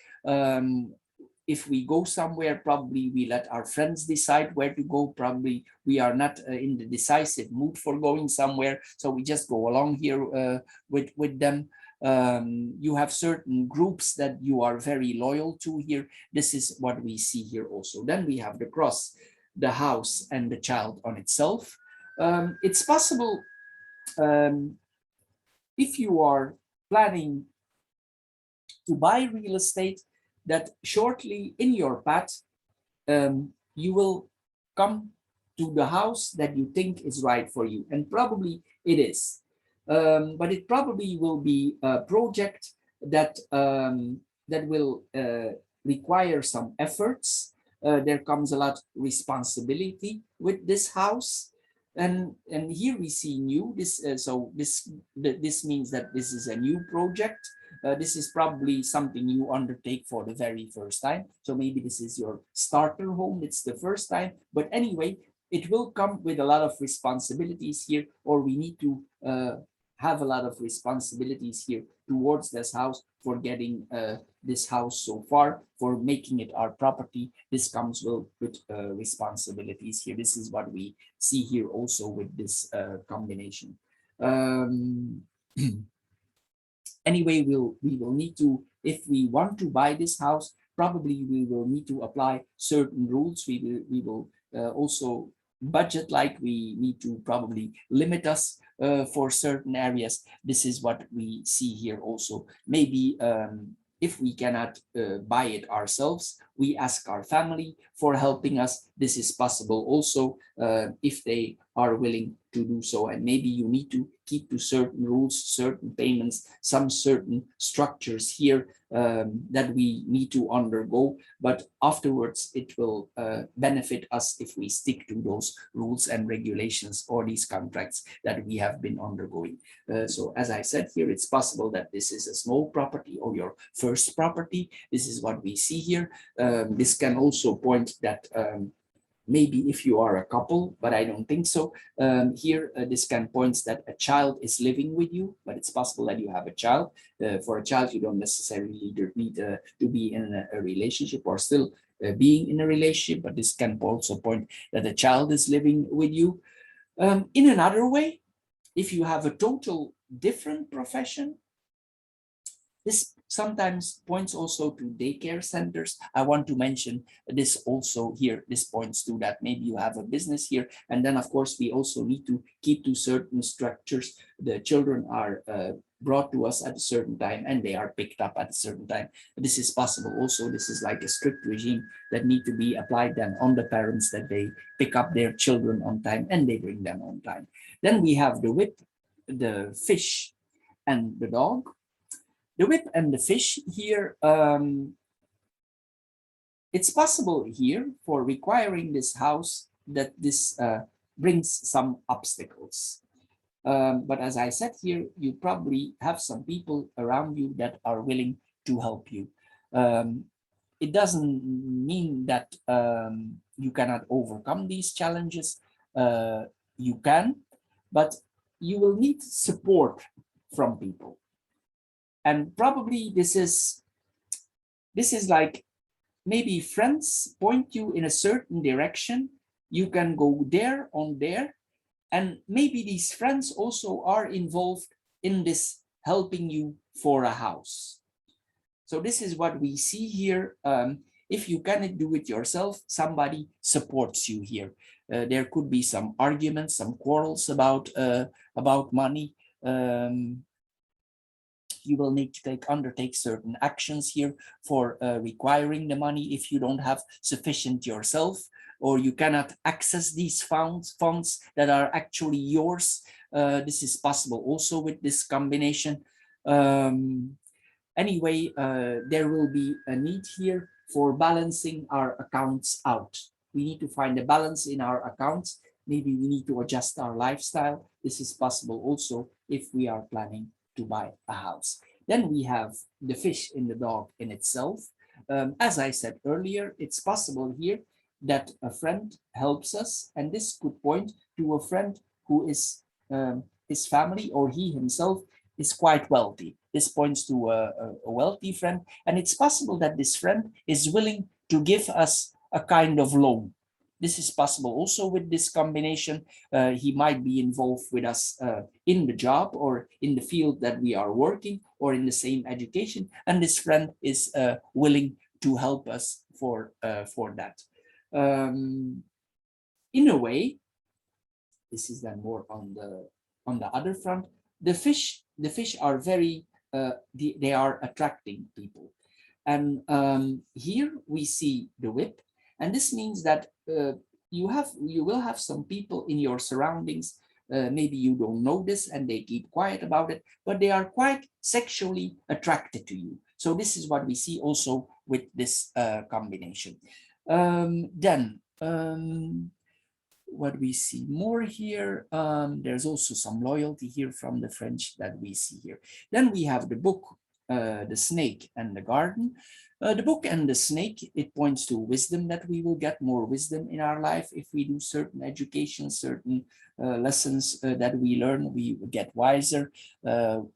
If we go somewhere, probably we let our friends decide where to go. Probably we are not in the decisive mood for going somewhere, so we just go along here with them. You have certain groups that you are very loyal to here. This is what we see here also. Then we have the cross, the house, and the child on itself. It's possible if you are planning to buy real estate, that shortly in your path, you will come to the house that you think is right for you. And probably it is. But it probably will be a project that, that will require some efforts. There comes a lot of responsibility with this house. And here we see new, so this means that this is a new project. This is probably something you undertake for the very first time. So maybe this is your starter home. It's the first time. But anyway, it will come with a lot of responsibilities here, or we need to have a lot of responsibilities here towards this house for getting this house so far, for making it our property. This comes with responsibilities here. This is what we see here also with this combination. Anyway, we will need to, if we want to buy this house, probably we will need to apply certain rules. We will also budget, like we need to probably limit us for certain areas. This is what we see here also. Maybe if we cannot buy it ourselves, we ask our family for helping us. This is possible also if they are willing to do so. And maybe you need to keep to certain rules, certain payments, some certain structures here that we need to undergo. But afterwards, it will benefit us if we stick to those rules and regulations or these contracts that we have been undergoing. So as I said here, it's possible that this is a small property or your first property. This is what we see here. This can also point that maybe if you are a couple, but I don't think so. Here, this can point that a child is living with you, but it's possible that you have a child. For a child, you don't necessarily need to be in a relationship or still being in a relationship, but this can also point that a child is living with you. In another way, if you have a total different profession, this sometimes points also to daycare centers. I want to mention this also here. This points to that maybe you have a business here. And then, of course, we also need to keep to certain structures. The children are brought to us at a certain time and they are picked up at a certain time. This is possible also. This is like a strict regime that need to be applied then on the parents, that they pick up their children on time and they bring them on time. Then we have the whip, the fish, and the dog. The whip and the fish here, it's possible here for requiring this house that this brings some obstacles. But as I said here, you probably have some people around you that are willing to help you. It doesn't mean that you cannot overcome these challenges. You can, but you will need support from people. And probably this is like maybe friends point you in a certain direction. You can go there on there. And maybe these friends also are involved in this helping you for a house. So this is what we see here. If you cannot do it yourself, somebody supports you here. There could be some arguments, some quarrels about money. You will need to undertake certain actions here for requiring the money if you don't have sufficient yourself, or you cannot access these funds that are actually yours. This is possible also with this combination. Anyway, there will be a need here for balancing our accounts out. We need to find a balance in our accounts. Maybe we need to adjust our lifestyle. This is possible also if we are planning to buy a house. Then we have the fish in the dog in itself. As I said earlier, it's possible here that a friend helps us, and this could point to a friend who is his family or he himself is quite wealthy. This points to a wealthy friend, and it's possible that this friend is willing to give us a kind of loan. This is possible also with this combination. He might be involved with us in the job or in the field that we are working or in the same education, and this friend is willing to help us for that. In a way, this is then more on the other front. The fish are very they are attracting people, and here we see the whip, and this means that you will have some people in your surroundings. Maybe you don't know this and they keep quiet about it, but they are quite sexually attracted to you. So this is what we see also with this combination. Then what we see more here, there's also some loyalty here from the French that we see here. Then we have the book, the snake and the garden. The book and the snake, it points to wisdom, that we will get more wisdom in our life if we do certain education, certain lessons that we learn, we get wiser.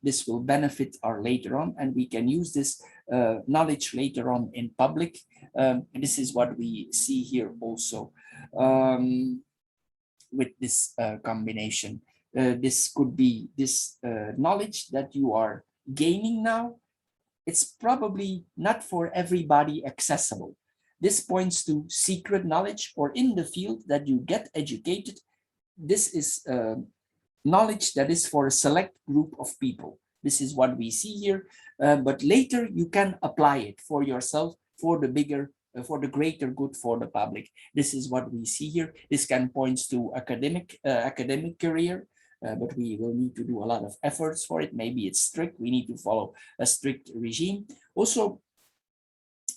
This will benefit our later on, and we can use this knowledge later on in public. This is what we see here also with this combination. This could be this knowledge that you are gaining now. It's probably not for everybody accessible. This points to secret knowledge, or in the field that you get educated. This is knowledge that is for a select group of people. This is what we see here, but later you can apply it for yourself, for the bigger, for the greater good for the public. This is what we see here. This can point to academic career, but we will need to do a lot of efforts for it. Maybe it's strict. We need to follow a strict regime. Also,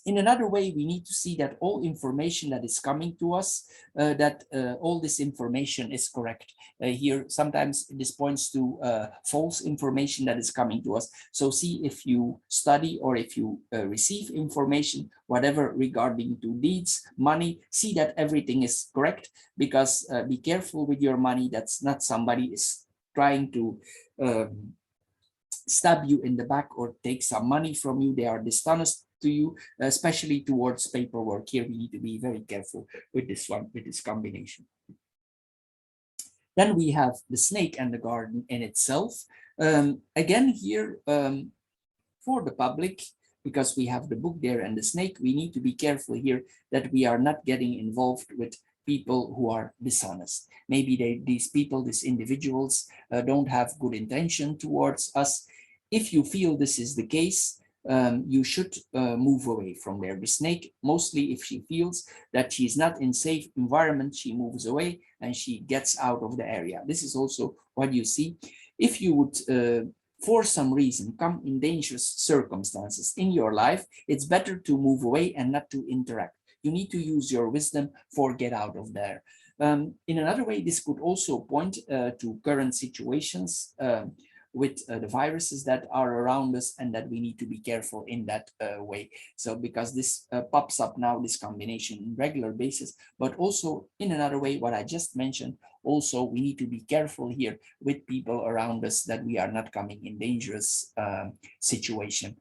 in another way, we need to see that all information that is coming to us, that all this information is correct. Here, sometimes this points to false information that is coming to us. So see if you study or if you receive information, whatever regarding to deeds, money, see that everything is correct, because be careful with your money. That's not somebody is trying to stab you in the back or take some money from you. They are dishonest to you, especially towards paperwork. Here we need to be very careful with this one, with this combination. Then we have the snake and the garden in itself. Again here, for the public, because we have the book there and the snake, we need to be careful here that we are not getting involved with people who are dishonest. Maybe these people, these individuals don't have good intention towards us. if you feel this is the case, you should move away from there. The snake, mostly if she feels that she's not in safe environment, she moves away and she gets out of the area. This is also what you see. If you would, for some reason, come in dangerous circumstances in your life, it's better to move away and not to interact. You need to use your wisdom for get out of there. In another way, this could also point to current situations with the viruses that are around us, and that we need to be careful in that way. So because this pops up now, this combination in regular basis, but also in another way, what I just mentioned, also we need to be careful here with people around us, that we are not coming in dangerous situation.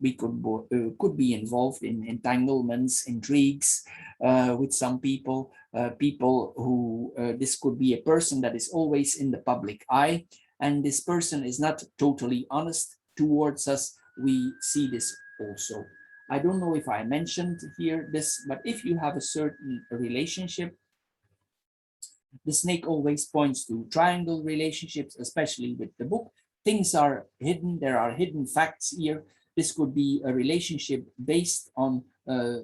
We could be involved in entanglements, intrigues with some people, people who, this could be a person that is always in the public eye, and this person is not totally honest towards us. We see this also. I don't know if I mentioned here this, but if you have a certain relationship, the snake always points to triangle relationships, especially with the book. Things are hidden, there are hidden facts here. This could be a relationship based on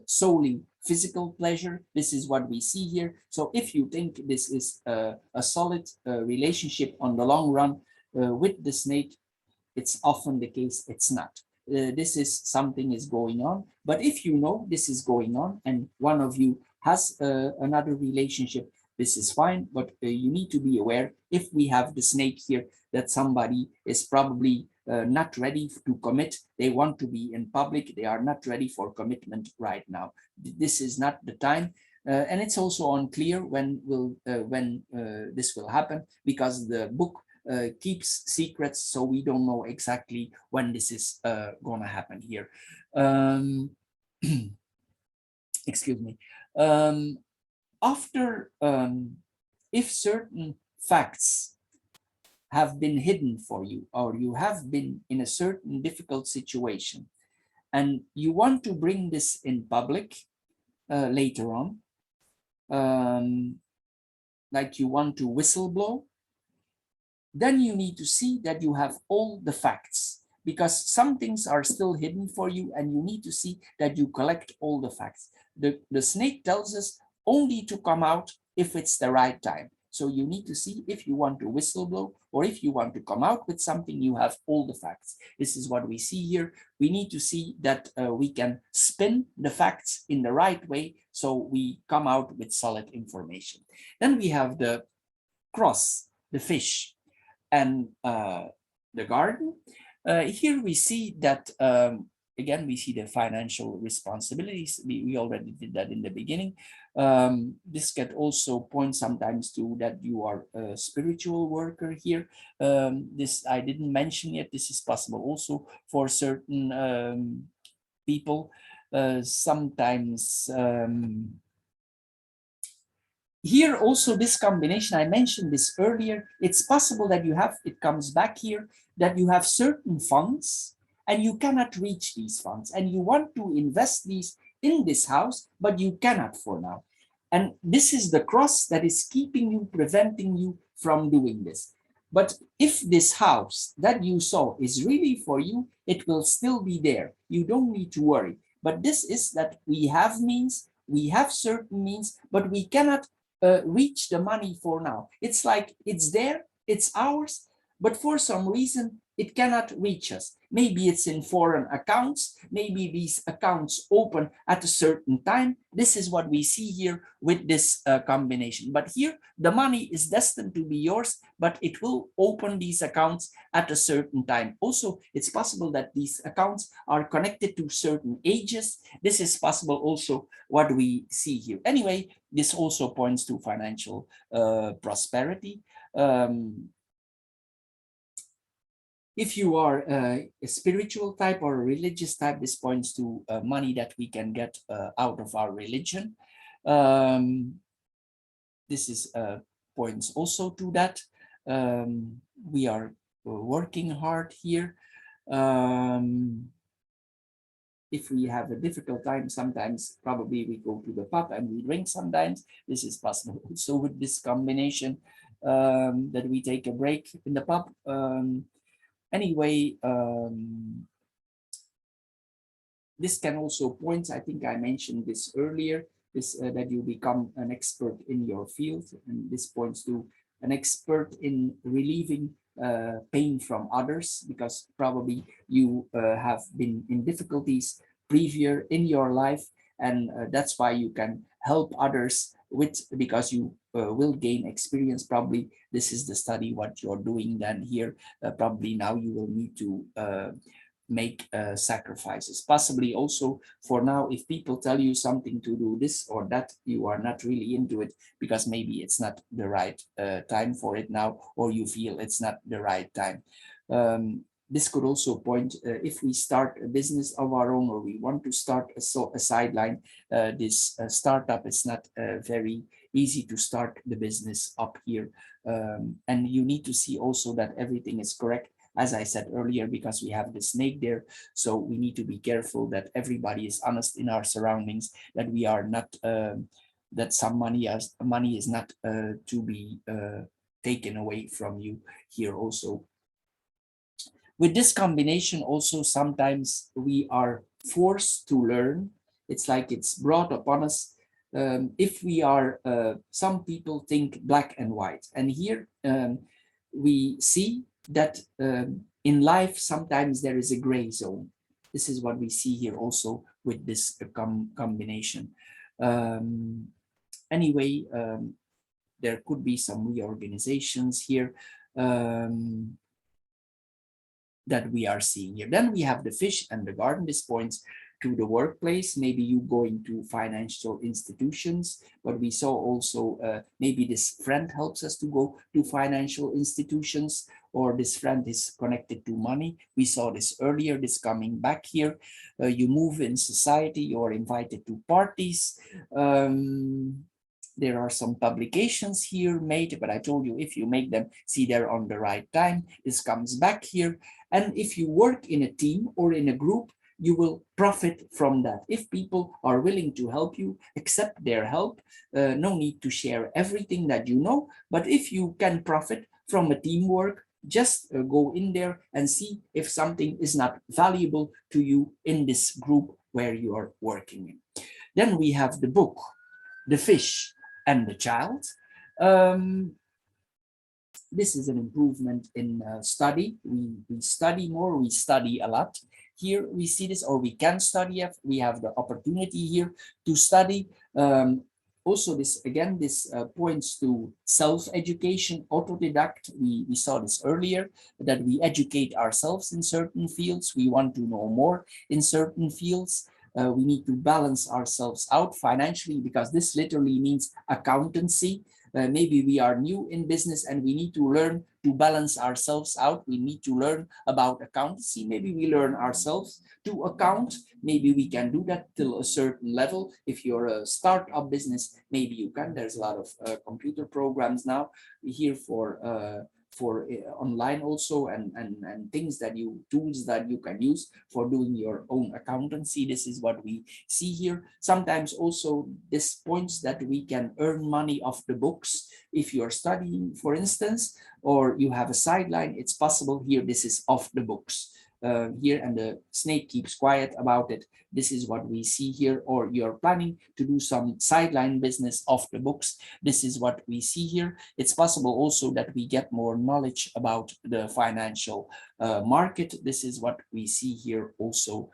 solely physical pleasure. This is what we see here. So if you think this is a solid relationship on the long run with the snake, it's often the case it's not. This is something is going on. But if you know this is going on and one of you has another relationship, this is fine. But you need to be aware, if we have the snake here, that somebody is probably not ready to commit. They want to be in public. They are not ready for commitment right now. This is not the time. And it's also unclear when this will happen, because the book keeps secrets, so we don't know exactly when this is going to happen here. Excuse me. After, if certain facts have been hidden for you, or you have been in a certain difficult situation, and you want to bring this in public later on, like you want to whistleblow, then you need to see that you have all the facts, because some things are still hidden for you, and you need to see that you collect all the facts. The snake tells us only to come out if it's the right time. So you need to see, if you want to whistleblow or if you want to come out with something, you have all the facts. This is what we see here. We need to see that we can spin the facts in the right way, so we come out with solid information. Then we have the cross, the fish, and the garden. Here we see that, again, we see the financial responsibilities. We already did that in the beginning. This can also point sometimes to that you are a spiritual worker here. This I didn't mention yet. This is possible also for certain people. Sometimes here also this combination, I mentioned this earlier, it's possible that you have, it comes back here, that you have certain funds and you cannot reach these funds, and you want to invest these in this house, but you cannot for now. And this is the cross that is keeping you, preventing you from doing this. But if this house that you saw is really for you, it will still be there. You don't need to worry. But this is that we have means, we have certain means, but we cannot reach the money for now. It's like it's there, it's ours, but for some reason it cannot reach us. Maybe it's in foreign accounts, maybe these accounts open at a certain time. This is what we see here with this combination. But here the money is destined to be yours, but it will open these accounts at a certain time. Also, it's possible that these accounts are connected to certain ages. This is possible also what we see here. Anyway, this also points to financial prosperity. If you are a spiritual type or a religious type, this points to money that we can get out of our religion. This is points also to that. We are working hard here. If we have a difficult time, sometimes probably we go to the pub and we drink sometimes. This is possible also with this combination, that we take a break in the pub. Anyway, this can also point, I think I mentioned this earlier, this that you become an expert in your field, and this points to an expert in relieving pain from others, because probably you have been in difficulties previous in your life, and that's why you can help others with, because you will gain experience. Probably this is the study what you're doing then here. Probably now you will need to make sacrifices. Possibly also for now, if people tell you something to do this or that, you are not really into it, because maybe it's not the right time for it now, or you feel it's not the right time. This could also point, if we start a business of our own, or we want to start a sideline, this startup is not very easy to start the business up here. And you need to see also that everything is correct, as I said earlier, because we have the snake there. So we need to be careful that everybody is honest in our surroundings, that we are not, that some money is not to be taken away from you here also. With this combination also, sometimes we are forced to learn. It's like it's brought upon us. If we are, some people think black and white. And here we see that in life, sometimes there is a gray zone. This is what we see here also with this combination. Anyway, there could be some reorganizations here. That we are seeing here. Then we have the fish and the garden. This points to the workplace. Maybe you go into financial institutions, but we saw also maybe this friend helps us to go to financial institutions, or this friend is connected to money. We saw this earlier, this coming back here. You move in society, you're invited to parties. There are some publications here made, but I told you, if you make them, see they're on the right time. This comes back here. And if you work in a team or in a group, you will profit from that. If people are willing to help you, accept their help. No need to share everything that you know, but if you can profit from a teamwork, just go in there and see if something is not valuable to you in this group where you are working in. Then we have the book, The Fish and the Child. This is an improvement in study. We study more, we study a lot. Here we see this, or we can study. We have the opportunity here to study. Also, this again, this points to self-education, autodidact. We saw this earlier, that we educate ourselves in certain fields. We want to know more in certain fields. We need to balance ourselves out financially, because this literally means accountancy. Maybe we are new in business and we need to learn to balance ourselves out. We need to learn about accountancy. Maybe we learn ourselves to account. Maybe we can do that till a certain level. If you're a startup business, maybe you can. There's a lot of computer programs now here for online also, and things that tools that you can use for doing your own accountancy. This is what we see here. Sometimes also this points that we can earn money off the books. If you're studying, for instance, or you have a sideline, it's possible here. This is off the books. Here, and the snake keeps quiet about it. This is what we see here. Or you're planning to do some sideline business off the books. This is what we see here. It's possible also that we get more knowledge about the financial market. This is what we see here also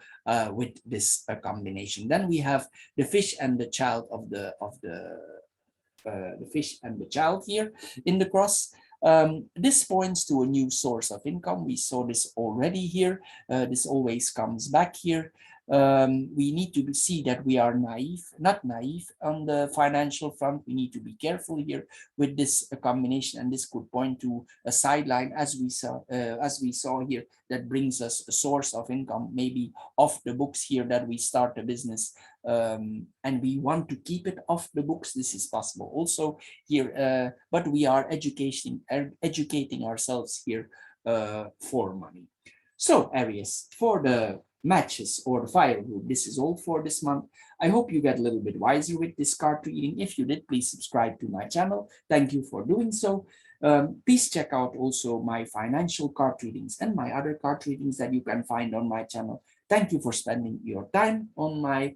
with this combination. Then we have the fish and the child of the fish and the child here in the cross. This points to a new source of income. We saw this already here. This always comes back here. We need to see that we are not naive on the financial front. We need to be careful here with this combination, and this could point to a sideline, as we saw here, that brings us a source of income, maybe off the books here, that we start a business and we want to keep it off the books. This is possible also here, but we are educating ourselves here for money. So Aries, for the matches or the fire group, this is all for this month. I hope you get a little bit wiser with this card reading. If you did, please subscribe to my channel. Thank you for doing so. Please check out also my financial card readings and my other card readings that you can find on my channel. Thank you for spending your time on my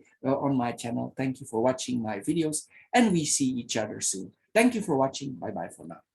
channel. Thank you for watching my videos, and we see each other soon. Thank you for watching. Bye bye for now.